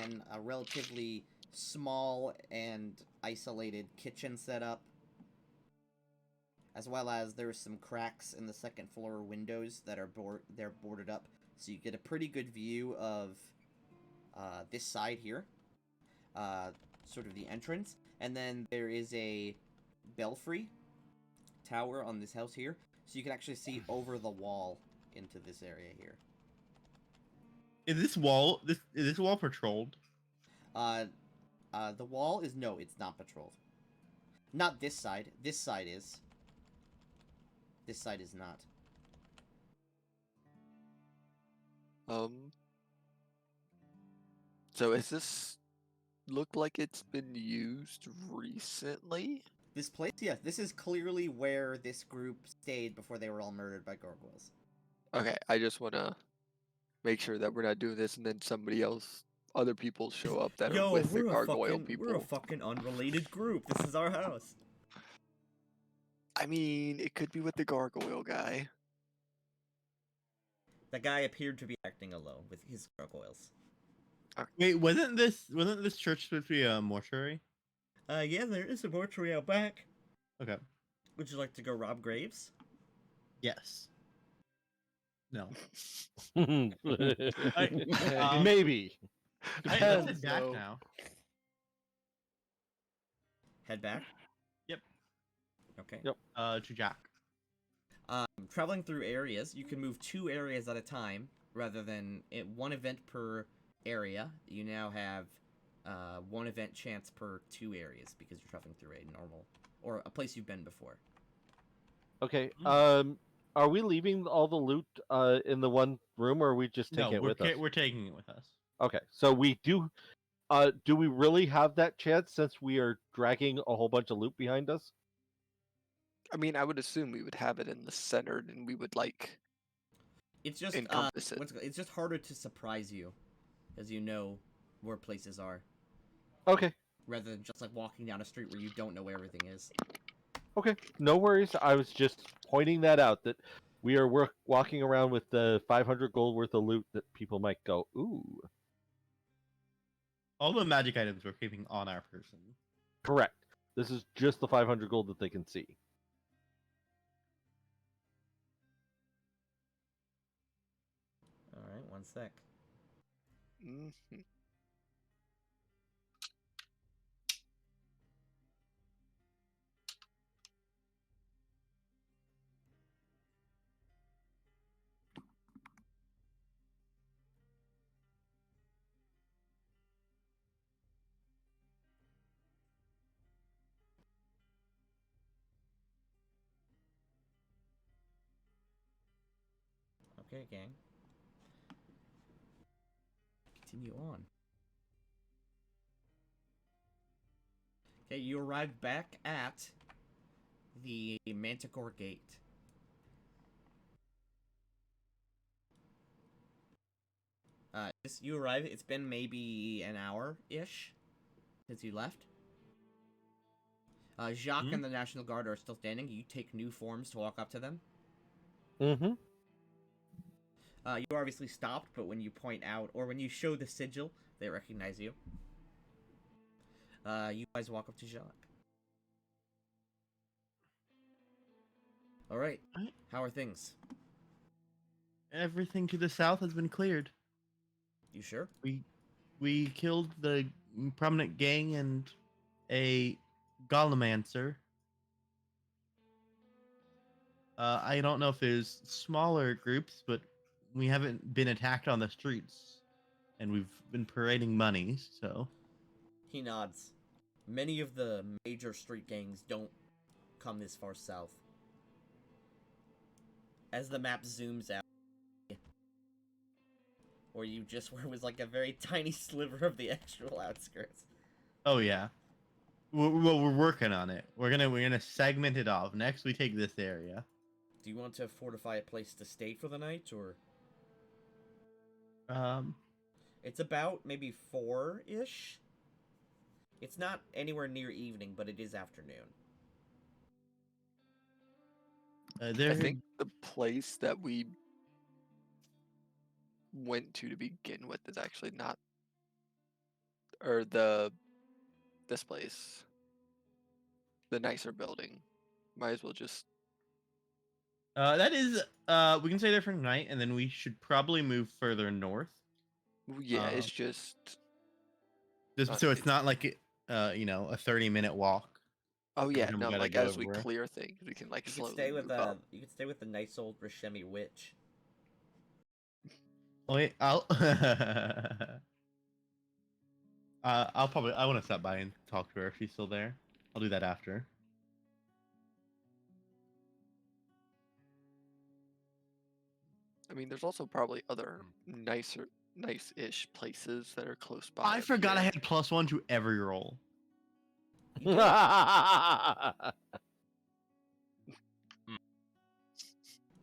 and a relatively small and isolated kitchen setup. As well as there's some cracks in the second floor windows that are they're boarded up, so you get a pretty good view of this side here, sort of the entrance. And then there is a belfry tower on this house here, so you can actually see over the wall into this area here. Is this wall patrolled? The wall is no, it's not patrolled. Not this side. This side is. This side is not. So is this look like it's been used recently? This place, yeah, this is clearly where this group stayed before they were all murdered by gargoyles. Okay, I just want to make sure that we're not doing this and then other people show up that are with the gargoyle people. We're a fucking unrelated group. This is our house. I mean, it could be with the gargoyle guy. The guy appeared to be acting alone with his gargoyles. Wait, wasn't this church supposed to be a mortuary? Yeah, there is a mortuary out back. Okay. Would you like to go rob graves? Yes. No. Maybe. Let's Depends. head back No. now. Head back? Yep. Okay. Yep. To Jack. Traveling through areas, you can move 2 areas at a time rather than one event per area. You now have 1 event chance per 2 areas because you're traveling through a normal or a place you've been before. Okay. Mm. Are we leaving all the loot in the one room, or are we just taking No, it with us? we're taking it with us. Okay. So we do. Do we really have that chance since we are dragging a whole bunch of loot behind us? I mean, I would assume we would have it in the center, and we would like It's just encompass it. it's just harder to surprise you, as you know where places are, Okay. rather than just like walking down a street where you don't know where everything is. Okay. No worries. I was just pointing that out that we are walking around with the 500 gold worth of loot that people might go, ooh. All the magic items we're keeping on our person. Correct. This is just the 500 gold that they can see. All right, 1 sec. Mhm. Okay, gang. Continue on. Okay, you arrived back at the Manticore Gate. You arrived. It's been maybe an hour-ish since you left. Jacques and the National Guard are still standing. You take new forms to walk up to them. Mm-hmm. You obviously stopped, but when you point out, or when you show the sigil, they recognize you. You guys walk up to Jacques. Alright, how are things? Everything to the south has been cleared. You sure? We killed the prominent gang and a Golemancer. I don't know if there's smaller groups, but we haven't been attacked on the streets, and we've been parading money. So He nods. Many of the major street gangs don't come this far south. As the map zooms out, or you just where it was like a very tiny sliver of the actual outskirts. oh yeah, we're working on it. We're gonna segment it off. Next, we take this area. Do you want to fortify a place to stay for the night, or? It's about maybe 4-ish. It's not anywhere near evening, but it is afternoon. There. I think the place that we went to begin with is actually not, or this place, the nicer building. Might as well just. That is. We can stay there for the night, and then we should probably move further north. Yeah, it's just. So it's not like a 30-minute walk. Oh yeah, every time we no, gotta like go as we everywhere. clear things, we can like You could slowly stay with move up. you could stay with the nice old Rashemi witch. Wait, I want to stop by and talk to her if she's still there. I'll do that after. I mean, there's also probably other nice-ish places that are close by. I up forgot I here. had +1 to every roll.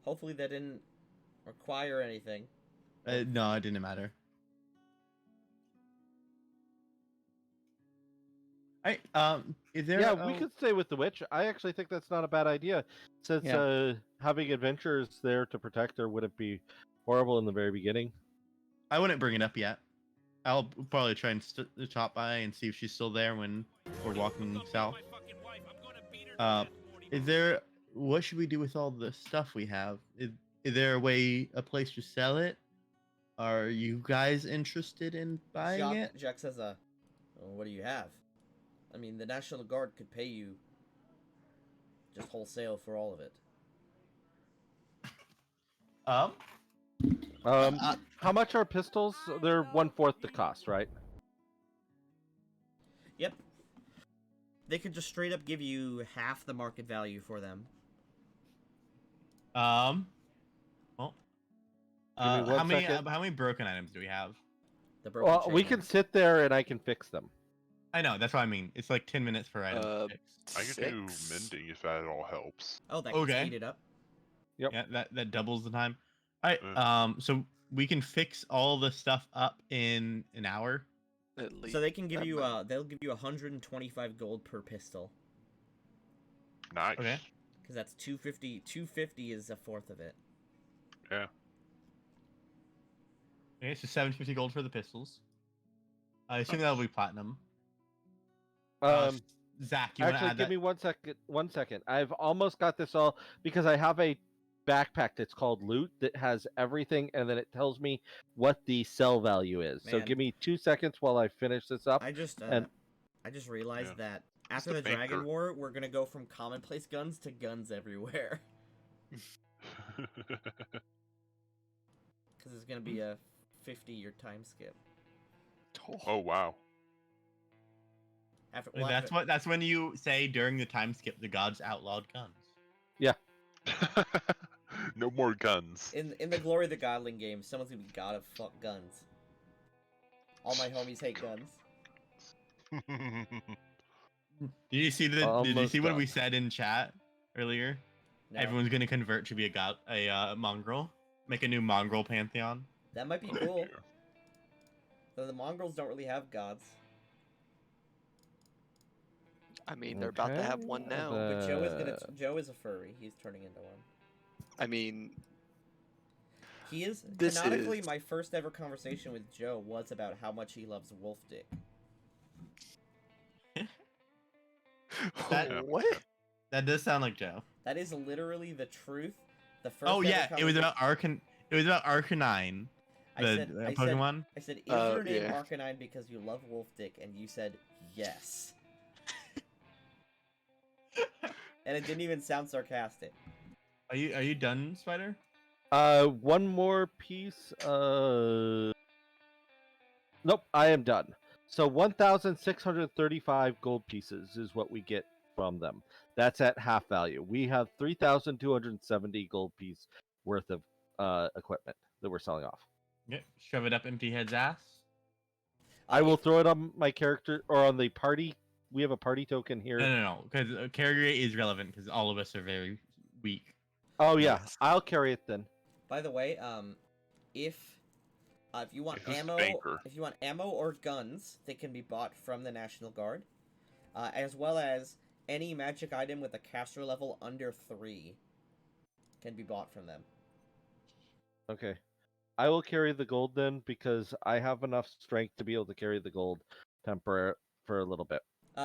Hopefully that didn't require anything. No, it didn't matter. Is there? Yeah, we could stay with the witch. I actually think that's not a bad idea, since Yeah. having adventurers there to protect her wouldn't be horrible in the very beginning. I wouldn't bring it up yet. I'll probably try and stop by and see if she's still there when we're walking south. Is there? What should we do with all the stuff we have? Is there a place to sell it? Are you guys interested in buying it? Jack says, well, what do you have? I mean, the National Guard could pay you just wholesale for all of it. How much are pistols? They're 1/4 the cost, right? Yep. They could just straight up give you half the market value for them. Well, Give me one how second. many broken items do we have? The broken Well, we chain can ones. sit there and I can fix them. I know, that's what I mean. It's like 10 minutes per item. to fix. I can do 6? mending if that at all helps. Oh, that can Okay. speed it up. Yep. Yeah, that doubles the time. All right. So we can fix all the stuff up in an hour. At least. So they can give that you much. they'll give you 125 gold per pistol. Nice. Okay. Because that's 250. 250 is a fourth of it. Yeah. Okay, so 750 gold for the pistols. I assume that'll be platinum. Zach, you want to Actually, add give that? me 1 second. 1 second. I've almost got this all because I have a backpack that's called loot that has everything, and then it tells me what the sell value is. So Man. give me 2 seconds while I finish this up. I just realized Yeah. that after the the Dragon banker. War, we're gonna go from commonplace guns to guns everywhere. Because it's gonna be a 50-year time skip. Oh wow. After, And well, after- that's when you say during the time skip the gods outlawed guns. No more guns. in the Glory of the Godling game, someone's gonna be god of fuck guns. All my homies hate guns. Did you see Did you Almost see what done. we said in chat earlier? No, Everyone's gonna convert to be a mongrel. Make a new mongrel pantheon. that might be Oh, cool. dear. Though the Mongrels don't really have gods. I mean, they're about to have Okay, one now. But Joe is a furry. He's turning into one. I mean, He is This canonically is- my first ever conversation with Joe was about how much he loves wolf dick. That- what? That does sound like Joe. That is literally the truth. The first. Oh ever yeah, it was about conversation- Arcanine, I the said, Pokemon. I said, is Oh, your name yeah. Arcanine because you love wolf dick? And you said yes. And it didn't even sound sarcastic. Are you done, Spider? One more piece. Nope, I am done. So 1,635 gold pieces is what we get from them. That's at half value. We have 3,270 gold piece worth of equipment that we're selling off. Yeah, shove it up Empty Head's ass. I will If- throw it on my character or on the party. We have a party token here. No, because carry rate is relevant because all of us are very weak. Oh yeah, Yes. I'll carry it then. By the way, if you want Who's the ammo, banker? if you want ammo or guns, they can be bought from the National Guard, as well as any magic item with a caster level under 3 can be bought from them. Okay. I will carry the gold then because I have enough strength to be able to carry the gold for a little bit.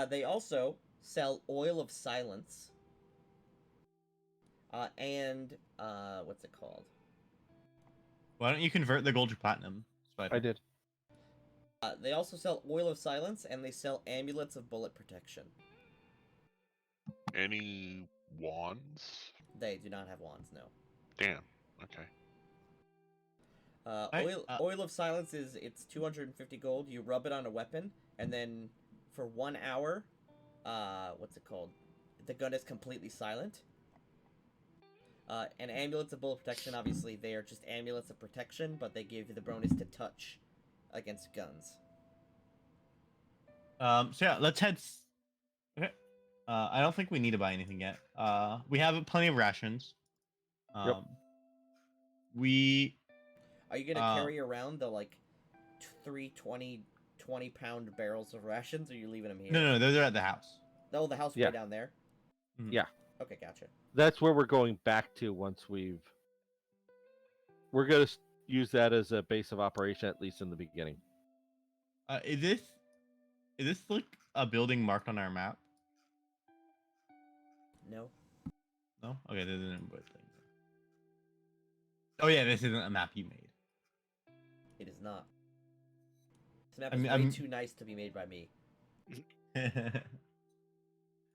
They also sell oil of silence, and what's it called? Why don't you convert the gold to platinum, Spider? I did. They also sell oil of silence, and they sell amulets of bullet protection. Any wands? They do not have wands, no. Damn. Okay. Oil of silence it's 250 gold. You rub it on a weapon, and then for 1 hour, what's it called? The gun is completely silent. And amulets of bullet protection, obviously, they are just amulets of protection, but they give you the bonus to touch against guns. So yeah, let's head. Okay. I don't think we need to buy anything yet. We have plenty of rations. Yep. We Are you gonna carry around the like 20-pound barrels of rations, or are you leaving them here? no, those are at the house. Oh, the house Yeah. way down there. Mhm. Yeah. Okay, gotcha. That's where we're going back to once we're gonna use that as a base of operation, at least in the beginning. Is this like a building marked on our map? No. No. Okay, this isn't a thing. Oh yeah, this isn't a map you made. It is not. This map I is mean, way I'm- too nice to be made by me.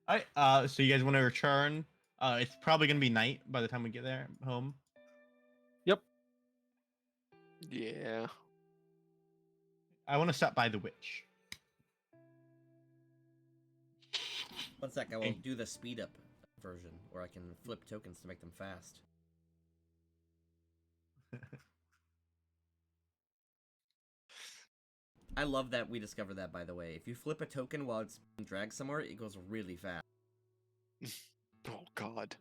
Alright, so you guys want to return? It's probably gonna be night by the time we get there home. Yeah. I want to stop by the witch. 1 sec, I will Hey. do the speed up version, where I can flip tokens to make them fast. I love that we discovered that, by the way. If you flip a token while it's being dragged somewhere, it goes really fast. Oh God.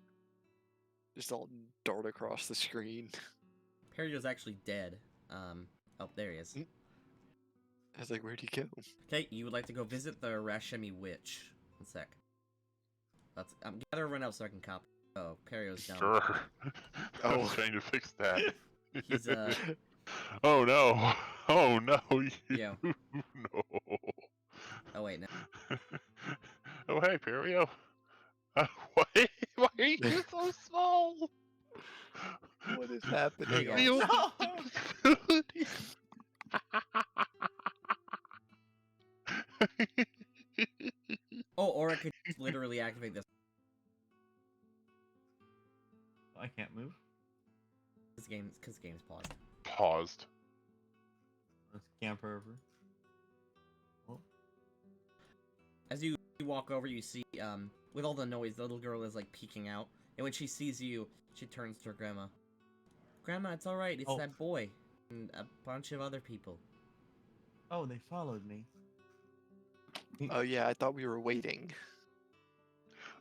Just all dart across the screen. Perio's actually dead. Oh, there he is. I was like, where'd he go? Okay, you would like to go visit the Rashemi Witch. 1 sec. Let's gather everyone else so I can copy. Oh, Perio's down. Sure. I Oh. was trying to fix that. He's Oh no! Oh no! Yeah. No. Oh wait, no. Oh hey, Perio. Why? Why are you so small? What is happening? Yeah. The No! ability. Oh, or I could just literally activate this. I can't move. Because game's paused. Paused. Let's camper over. Oh. As you walk over, you see, with all the noise, the little girl is like peeking out, and when she sees you, she turns to her grandma. Grandma, it's all right. It's Oh. that boy and a bunch of other people. Oh, they followed me. Oh yeah, I thought we were waiting.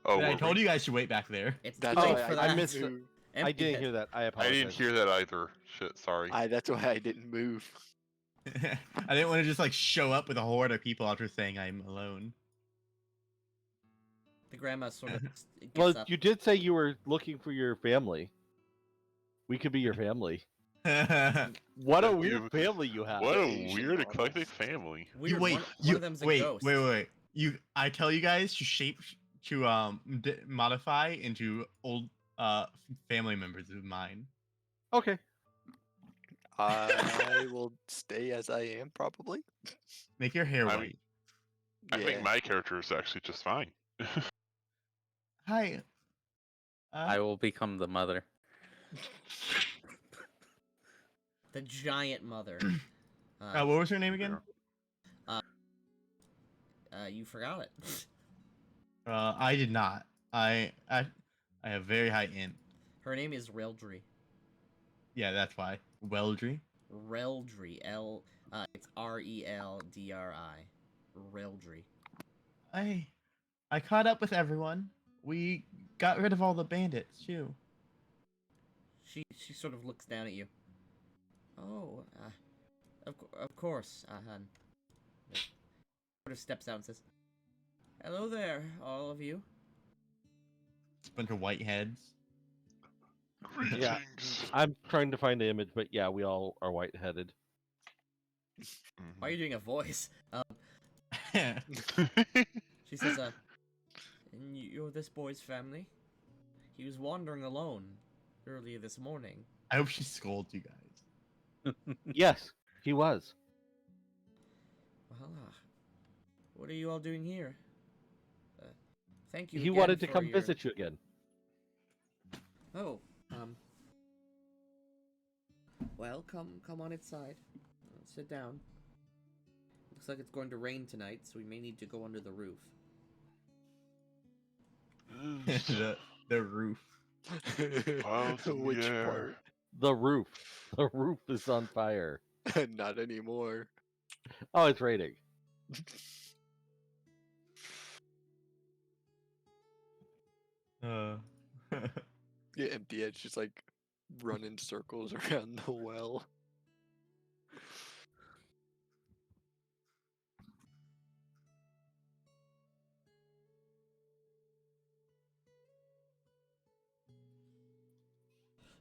Oh, I were told we? you guys to wait back there. It's That's too Oh, late why for I that. missed it. I didn't hear that. I I apologize. didn't hear that either. Shit, sorry. That's why I didn't move. I didn't want to just like show up with a horde of people after saying I'm alone. The grandma sort of gets Well, up. you did say you were looking for your family. We could be your family. What a You- weird family you have. What a Asian weird marbles. eclectic family. Weird. Wait, one of them's a ghost. wait. I tell you guys to modify into old family members of mine. Okay. I will stay as I am, probably. Make your hair I'm- white. I Yeah. think my character is actually just fine. Hi. I will become the mother. The giant mother. What was her name again? You forgot it. I did not. I have very high int. Her name is Reldry. Yeah, that's why. Weldry. Reldry. It's Reldri. Reldry. I caught up with everyone. We got rid of all the bandits too. She sort of looks down at you. Oh, of course, hun. Sort of steps out and says, "Hello there, all of you." It's a bunch of white heads. Yeah. Greetings. I'm trying to find the image, but yeah, we all are white-headed. Why are you doing a voice? I She says, "And you're this boy's family? He was wandering alone earlier this morning." hope she scolds you guys. Yes, he was. Well, what are you all doing here? Thank you. He again wanted to for come your- visit you again. Oh, well, come on inside. Sit down. Looks like it's going to rain tonight, so we may need to go under the roof. the roof. Clouds in the Which air. part? The roof. The roof is on fire. Not anymore. Oh, it's raining. Uh, Yeah, empty edge just like running circles around the well.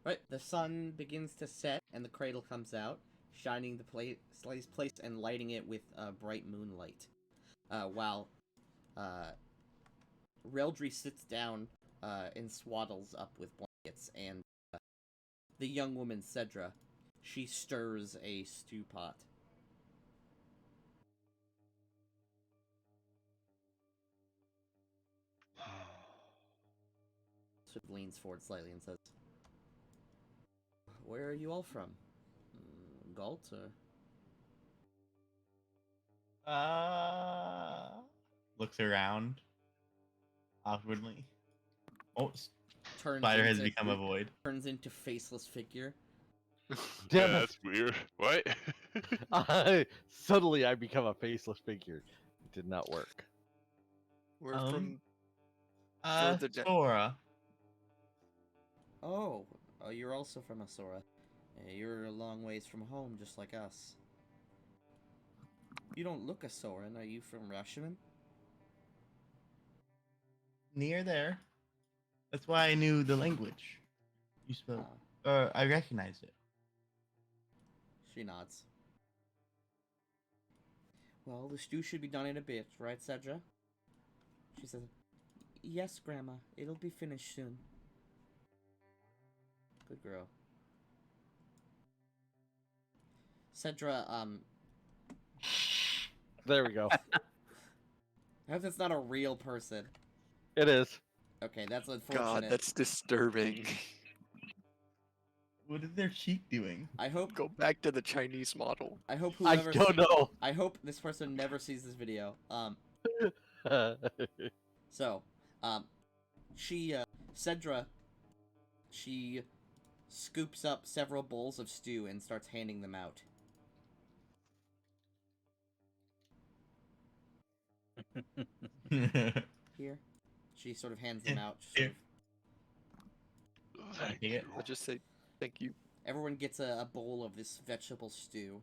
Right, the sun begins to set, and the cradle comes out, shining the place and lighting it with bright moonlight. While Reldry sits down and swaddles up with blankets, and the young woman Cedra, she stirs a stew pot. Sort of leans forward slightly and says, "Where are you all from? Galt, or?" Looks around awkwardly. Oh, Turns spider has into- become a void. Turns into faceless figure. Damn it. That's weird. What? Suddenly I become a faceless figure. It did not work. We're Um, from further down. Sora. Oh, you're also from Asura. You're a long ways from home, just like us. You don't look Asoran. Are you from Rashomon? Near there. That's why I knew the language you spoke. Ah, I recognized it. she nods. Well, the stew should be done in a bit, right, Cedra? She says, "Yes, Grandma. It'll be finished soon." Good girl. Cedra, There we go. I hope that's not a real person. It is. Okay, that's God, unfortunate. that's disturbing. What is their cheek doing? I hope Go back to the Chinese model. I hope I whoever don't know. I hope this person never sees this video. So, she Cedra, she scoops up several bowls of stew and starts handing them out. Here, she sort of hands them out. Sort Here. of, Thank Take you. it. I'll just say thank you. everyone gets a bowl of this vegetable stew.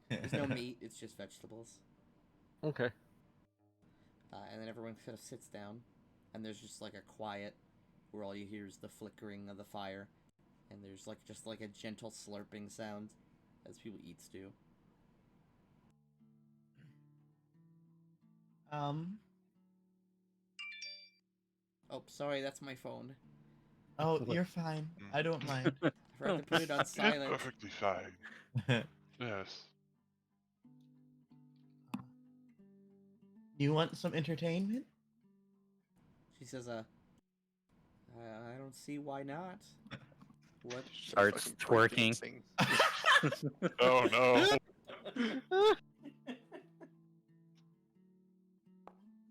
There's no meat; it's just vegetables. Okay. And then everyone kind of sits down, and there's just like a quiet, where all you hear is the flickering of the fire, and there's like just like a gentle slurping sound as people eat stew. Oh, sorry, that's my phone. Oh, you're fine. I don't mind. I forgot to put it on It's silent. perfectly fine. Yes. You want some entertainment? She says, I don't see why not. What? Starts Fucking break twerking. dancing. Oh no.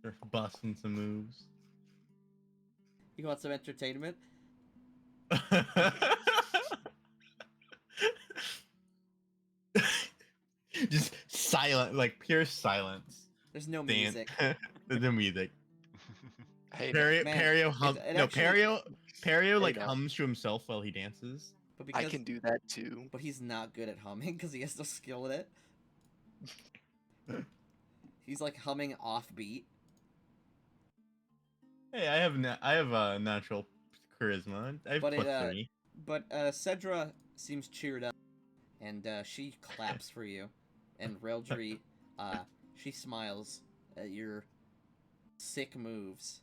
They're busting some moves. You want some entertainment? Just silent, like pure silence. There's no Dan- music. There's no music. Hey, now, Perio, man, Perio, hum- it no, actually- Perio like now. hums to himself while he dances. But I because can do that too. but he's not good at humming because he has no skill with it. He's like humming offbeat. Hey, I have natural charisma. I have But plus it, 3. But Cedra seems cheered up, and she claps for you. And Reldry, she smiles at your sick moves.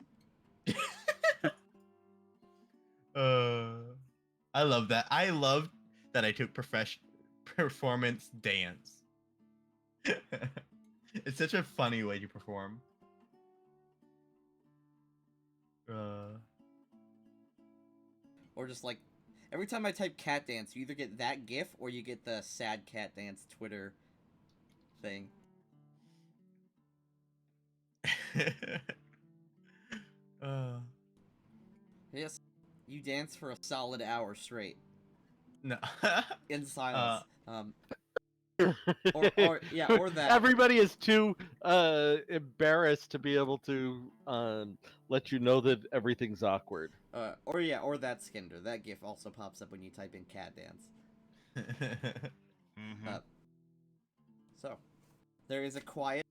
I love that. I love that I took performance dance. It's such a funny way to perform. Or just like, every time I type cat dance, you either get that gif or you get the sad cat dance Twitter thing. Yes, you dance for a solid hour straight no. in silence. Or that. Everybody is too embarrassed to be able to let you know that everything's awkward. Or that Skinder. That gif also pops up when you type in cat dance. Mhm. So, there is a quiet.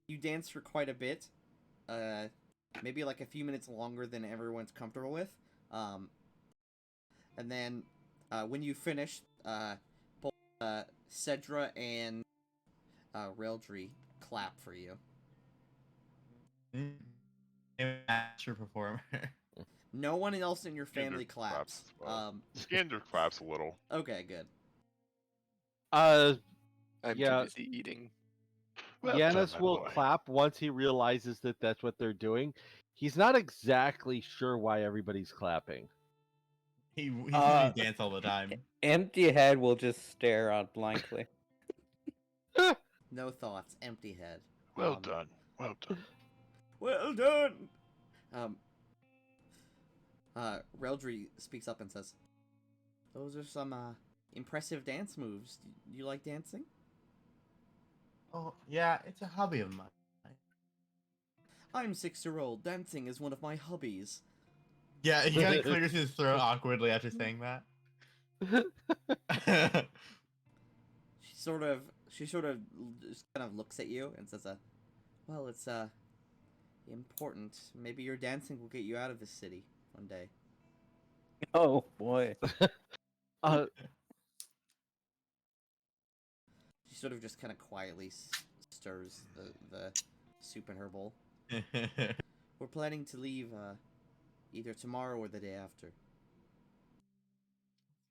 You dance for quite a bit. Maybe like a few minutes longer than everyone's comfortable with. And then, when you finish, Cedra and Reldry clap for you. Master performer. No one else in your Skander family claps. as well. Skander claps a little. Okay, good. I'm Yeah. too busy eating. Well done, Yanis my will boy. clap once he realizes that that's what they're doing. He's not exactly sure why everybody's clapping. He sees me Uh, dance all the time. Empty head will just stare out blankly. No thoughts, empty head. Well done. Well done. Well done! Reldry speaks up and says, "Those are some, impressive dance moves. Do you like dancing?" Oh, yeah, it's a hobby of mine. I'm 6-year-old. Dancing is one of my hobbies. Yeah, he kind of clears his throat awkwardly after saying that. She sort of just kind of looks at you and says, well, it's, important. Maybe your dancing will get you out of this city one day. Oh boy. Uh, She sort of just kind of quietly stirs the soup in her bowl. We're planning to leave, either tomorrow or the day after.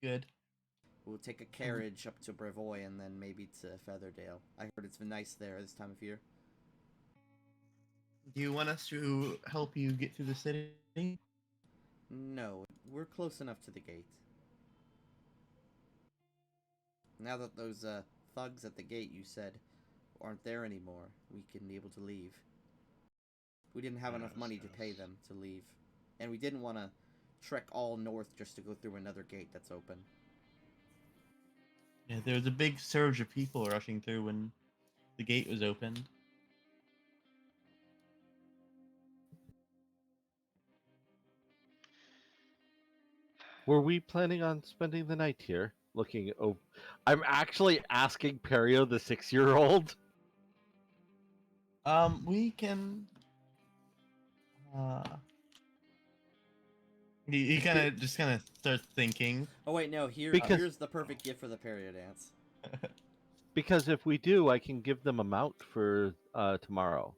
Good. We'll take a carriage up to Brevoy and then maybe to Featherdale. I heard it's been nice there this time of year. Do you want us to help you get through the city? No, we're close enough to the gate. Now that those, thugs at the gate you said aren't there anymore, we can be able to leave. We didn't have enough money to pay them to leave. And we didn't want to trek all north just to go through another gate that's open. Yeah, there was a big surge of people rushing through when the gate was opened. were we planning on spending the night here? Looking over. I'm actually asking Perio, the 6-year-old. We can. He kind of just kind of starts thinking. Oh wait, no, Because- here's the perfect gift for the perio dance. Because if we do, I can give them a mount for tomorrow.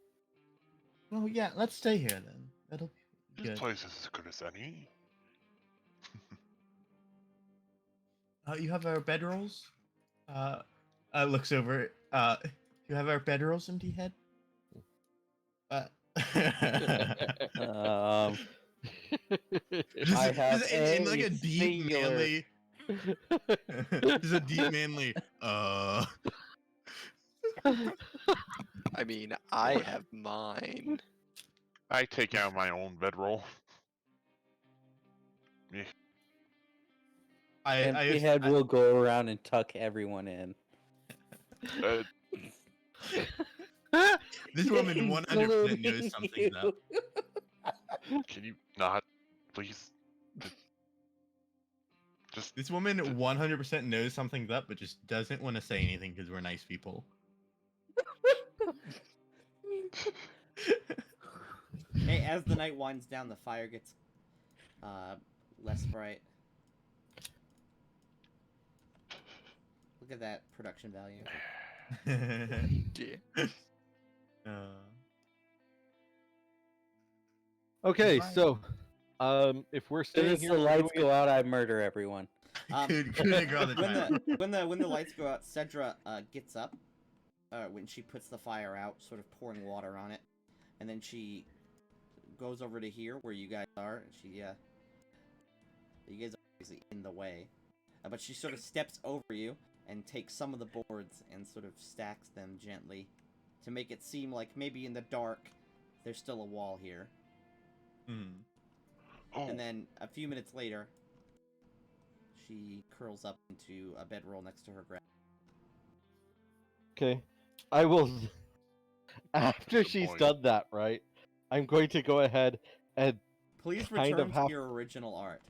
Oh yeah, let's stay here then. That'll be This good. place is as good as any. You have our bedrolls. Looks over. You have our bedrolls, empty head. I have in like a a deep singular- manly. Just a deep manly. I mean, I have mine. I take out my own bedroll. Yeah. Empty head will go around and tuck everyone in. This woman 100% knows Including something's you. up. Can you not, please? Just This woman 100% knows something's up, but just doesn't want to say anything because we're nice people. Hey, as the night winds down, the fire gets less bright. Look at that production value. Yeah. Okay, Right. so if we're As soon staying as here, the we're lights doing go out, I murder everyone. Couldn't draw the time. When the lights go out, Cedra gets up. When she puts the fire out, sort of pouring water on it, and then she goes over to here where you guys are. And she you guys are obviously in the way, but she sort of steps over you and takes some of the boards and sort of stacks them gently to make it seem like maybe in the dark there's still a wall here. Hmm. oh, And then a few minutes later, she curls up into a bedroll next to her grandma. Okay, I will. After Good she's boy. done that, right? I'm going to go ahead and Please kind return of to have- your original art.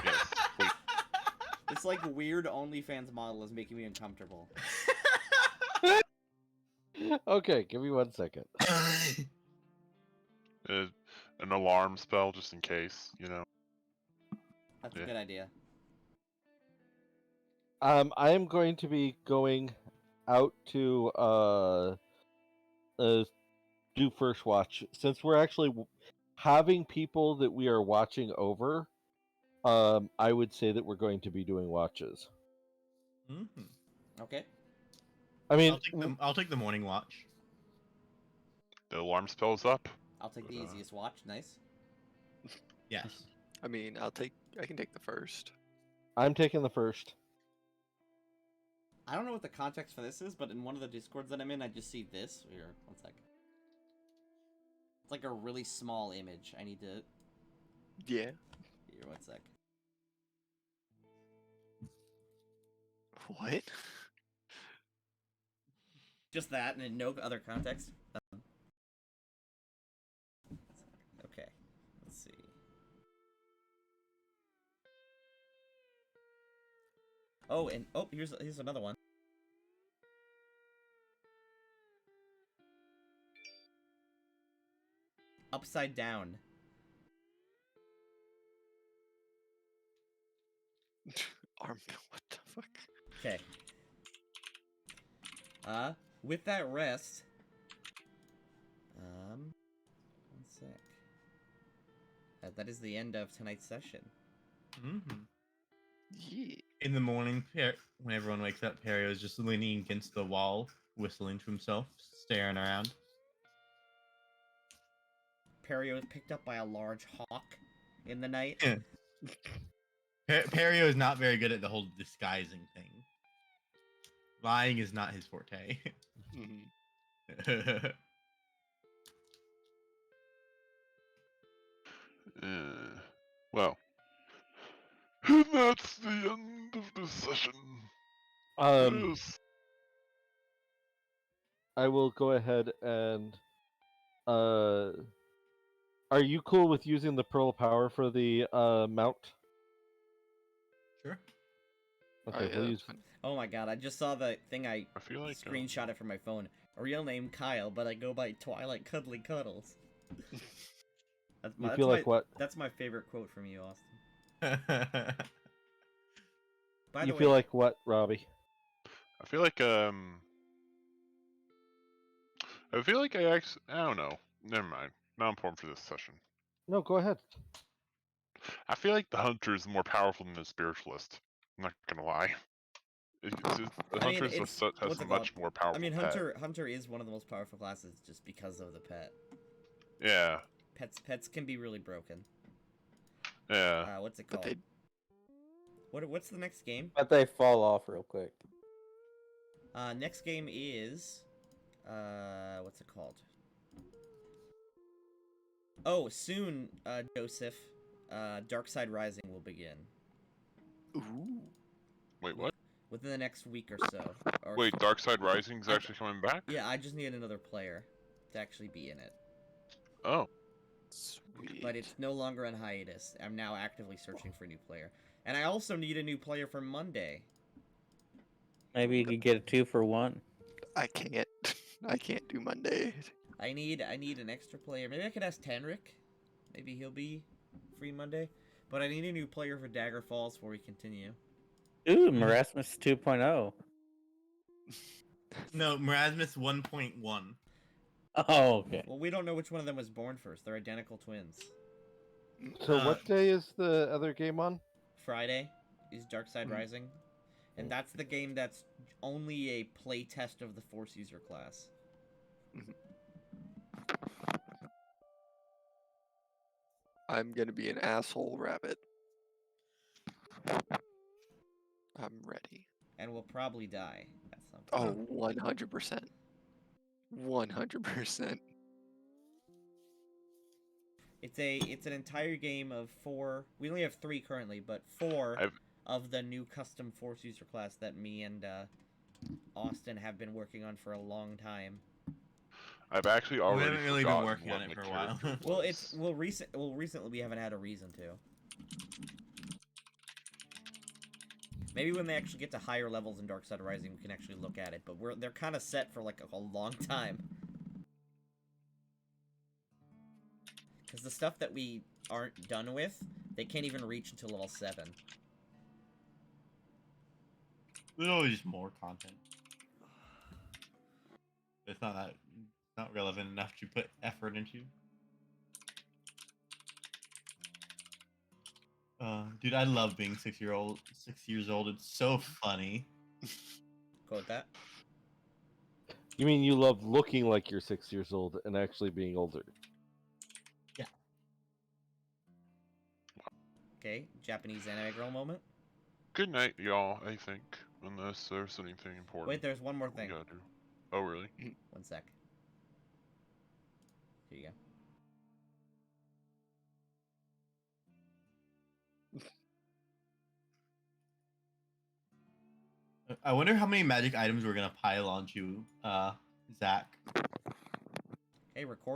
yes, please. This like weird OnlyFans model is making me uncomfortable. Okay, give me 1 second. An alarm spell just in case, you know. That's a Yeah. good idea. I am going to be going out to do first watch since we're actually having people that we are watching over. I would say that we're going to be doing watches. Mm-hmm. Okay. I mean, I'll take the morning watch. The alarm spell's up. I'll take the easiest watch. Nice. Yes. I mean, I can take the first. I'm taking the first. I don't know what the context for this is, but in one of the Discords that I'm in, I just see this. Here, one sec. It's like a really small image. I need to... Yeah. Here, one sec. What? Just that, and no other context. Okay, let's see. Oh, and here's another one. Upside down. Arm. What the fuck? Okay. With that rest. One sec. That is the end of tonight's session. Mm-hmm. Yeah. In the morning, when everyone wakes up, Perio is just leaning against the wall, whistling to himself, staring around. Perio is picked up by a large hawk in the night. Perio is not very good at the whole disguising thing. Lying is not his forte. Mhm. Well, and that's the end of this session. Yes. I will go ahead and are you cool with using the pearl of power for the mount? Sure. Okay, yeah, we'll that's use. fine. Oh my god, I just saw the thing. I I feel like screenshot it from my phone. A real name Kyle, but I go by Twilight Cuddly Cuddles. You feel like what? That's my favorite quote from you, Austin. By You the feel way, like what, Robbie? I feel like I actually I don't know. Never mind. Not important for this session. No, go ahead. I feel like the hunter is more powerful than the spiritualist. I'm not gonna lie. The I mean, hunter has it's a what's it much called? more powerful I mean, pet. Hunter is one of the most powerful classes just because of the pet. Yeah, Pets can be really broken. yeah. What's it But called? they What's the next game? But they fall off real quick. Next game is what's it called? Oh, soon, Joseph, Dark Side Rising will begin. Ooh. Wait, what? Within the next week or so. Wait, Darkside Rising's actually coming back? Yeah, I just need another player to actually be in it. Oh, Sweet. But it's no longer on hiatus. I'm now actively searching for a new player. And I also need a new player for Monday. Maybe you could get a 2-for-1. I can't. I can't do Monday. I need an extra player. Maybe I could ask Tanric. Maybe he'll be free Monday. But I need a new player for Dagger Falls before we continue. Ooh, Marasmus 2.0. No, Marasmus 1.1. Oh, okay. Well, we don't know which one of them was born first. They're identical twins. So what day is the other game on? Friday is Dark Side Rising. And that's the game that's only a play test of the Force user class. I'm gonna be an asshole rabbit. I'm ready. And will probably die at some Oh, point. 100%. 100%. It's an entire game of 4. We only have 3 currently, but 4 of the new custom Force user class that me and Austin have been working on for a long time. I've actually already haven't really been forgotten working what on it my for a while. character was. Recently we haven't had a reason to. Maybe when they actually get to higher levels in Dark Side Rising, we can actually look at it. But they're kind of set for like a long time. Because the stuff that we aren't done with, they can't even reach until level 7. There's always just more content. It's not that not relevant enough to put effort into. Dude, I love being 6 years old. It's so funny. Quote that. You mean you love looking like you're 6 years old and actually being older? Okay, Japanese anime girl moment. Good night, y'all. I think, unless there's anything important. Wait, there's one more we thing. gotta do. Oh, really? 1 sec. Here you go. I wonder how many magic items we're gonna pile onto Zach. Okay, record.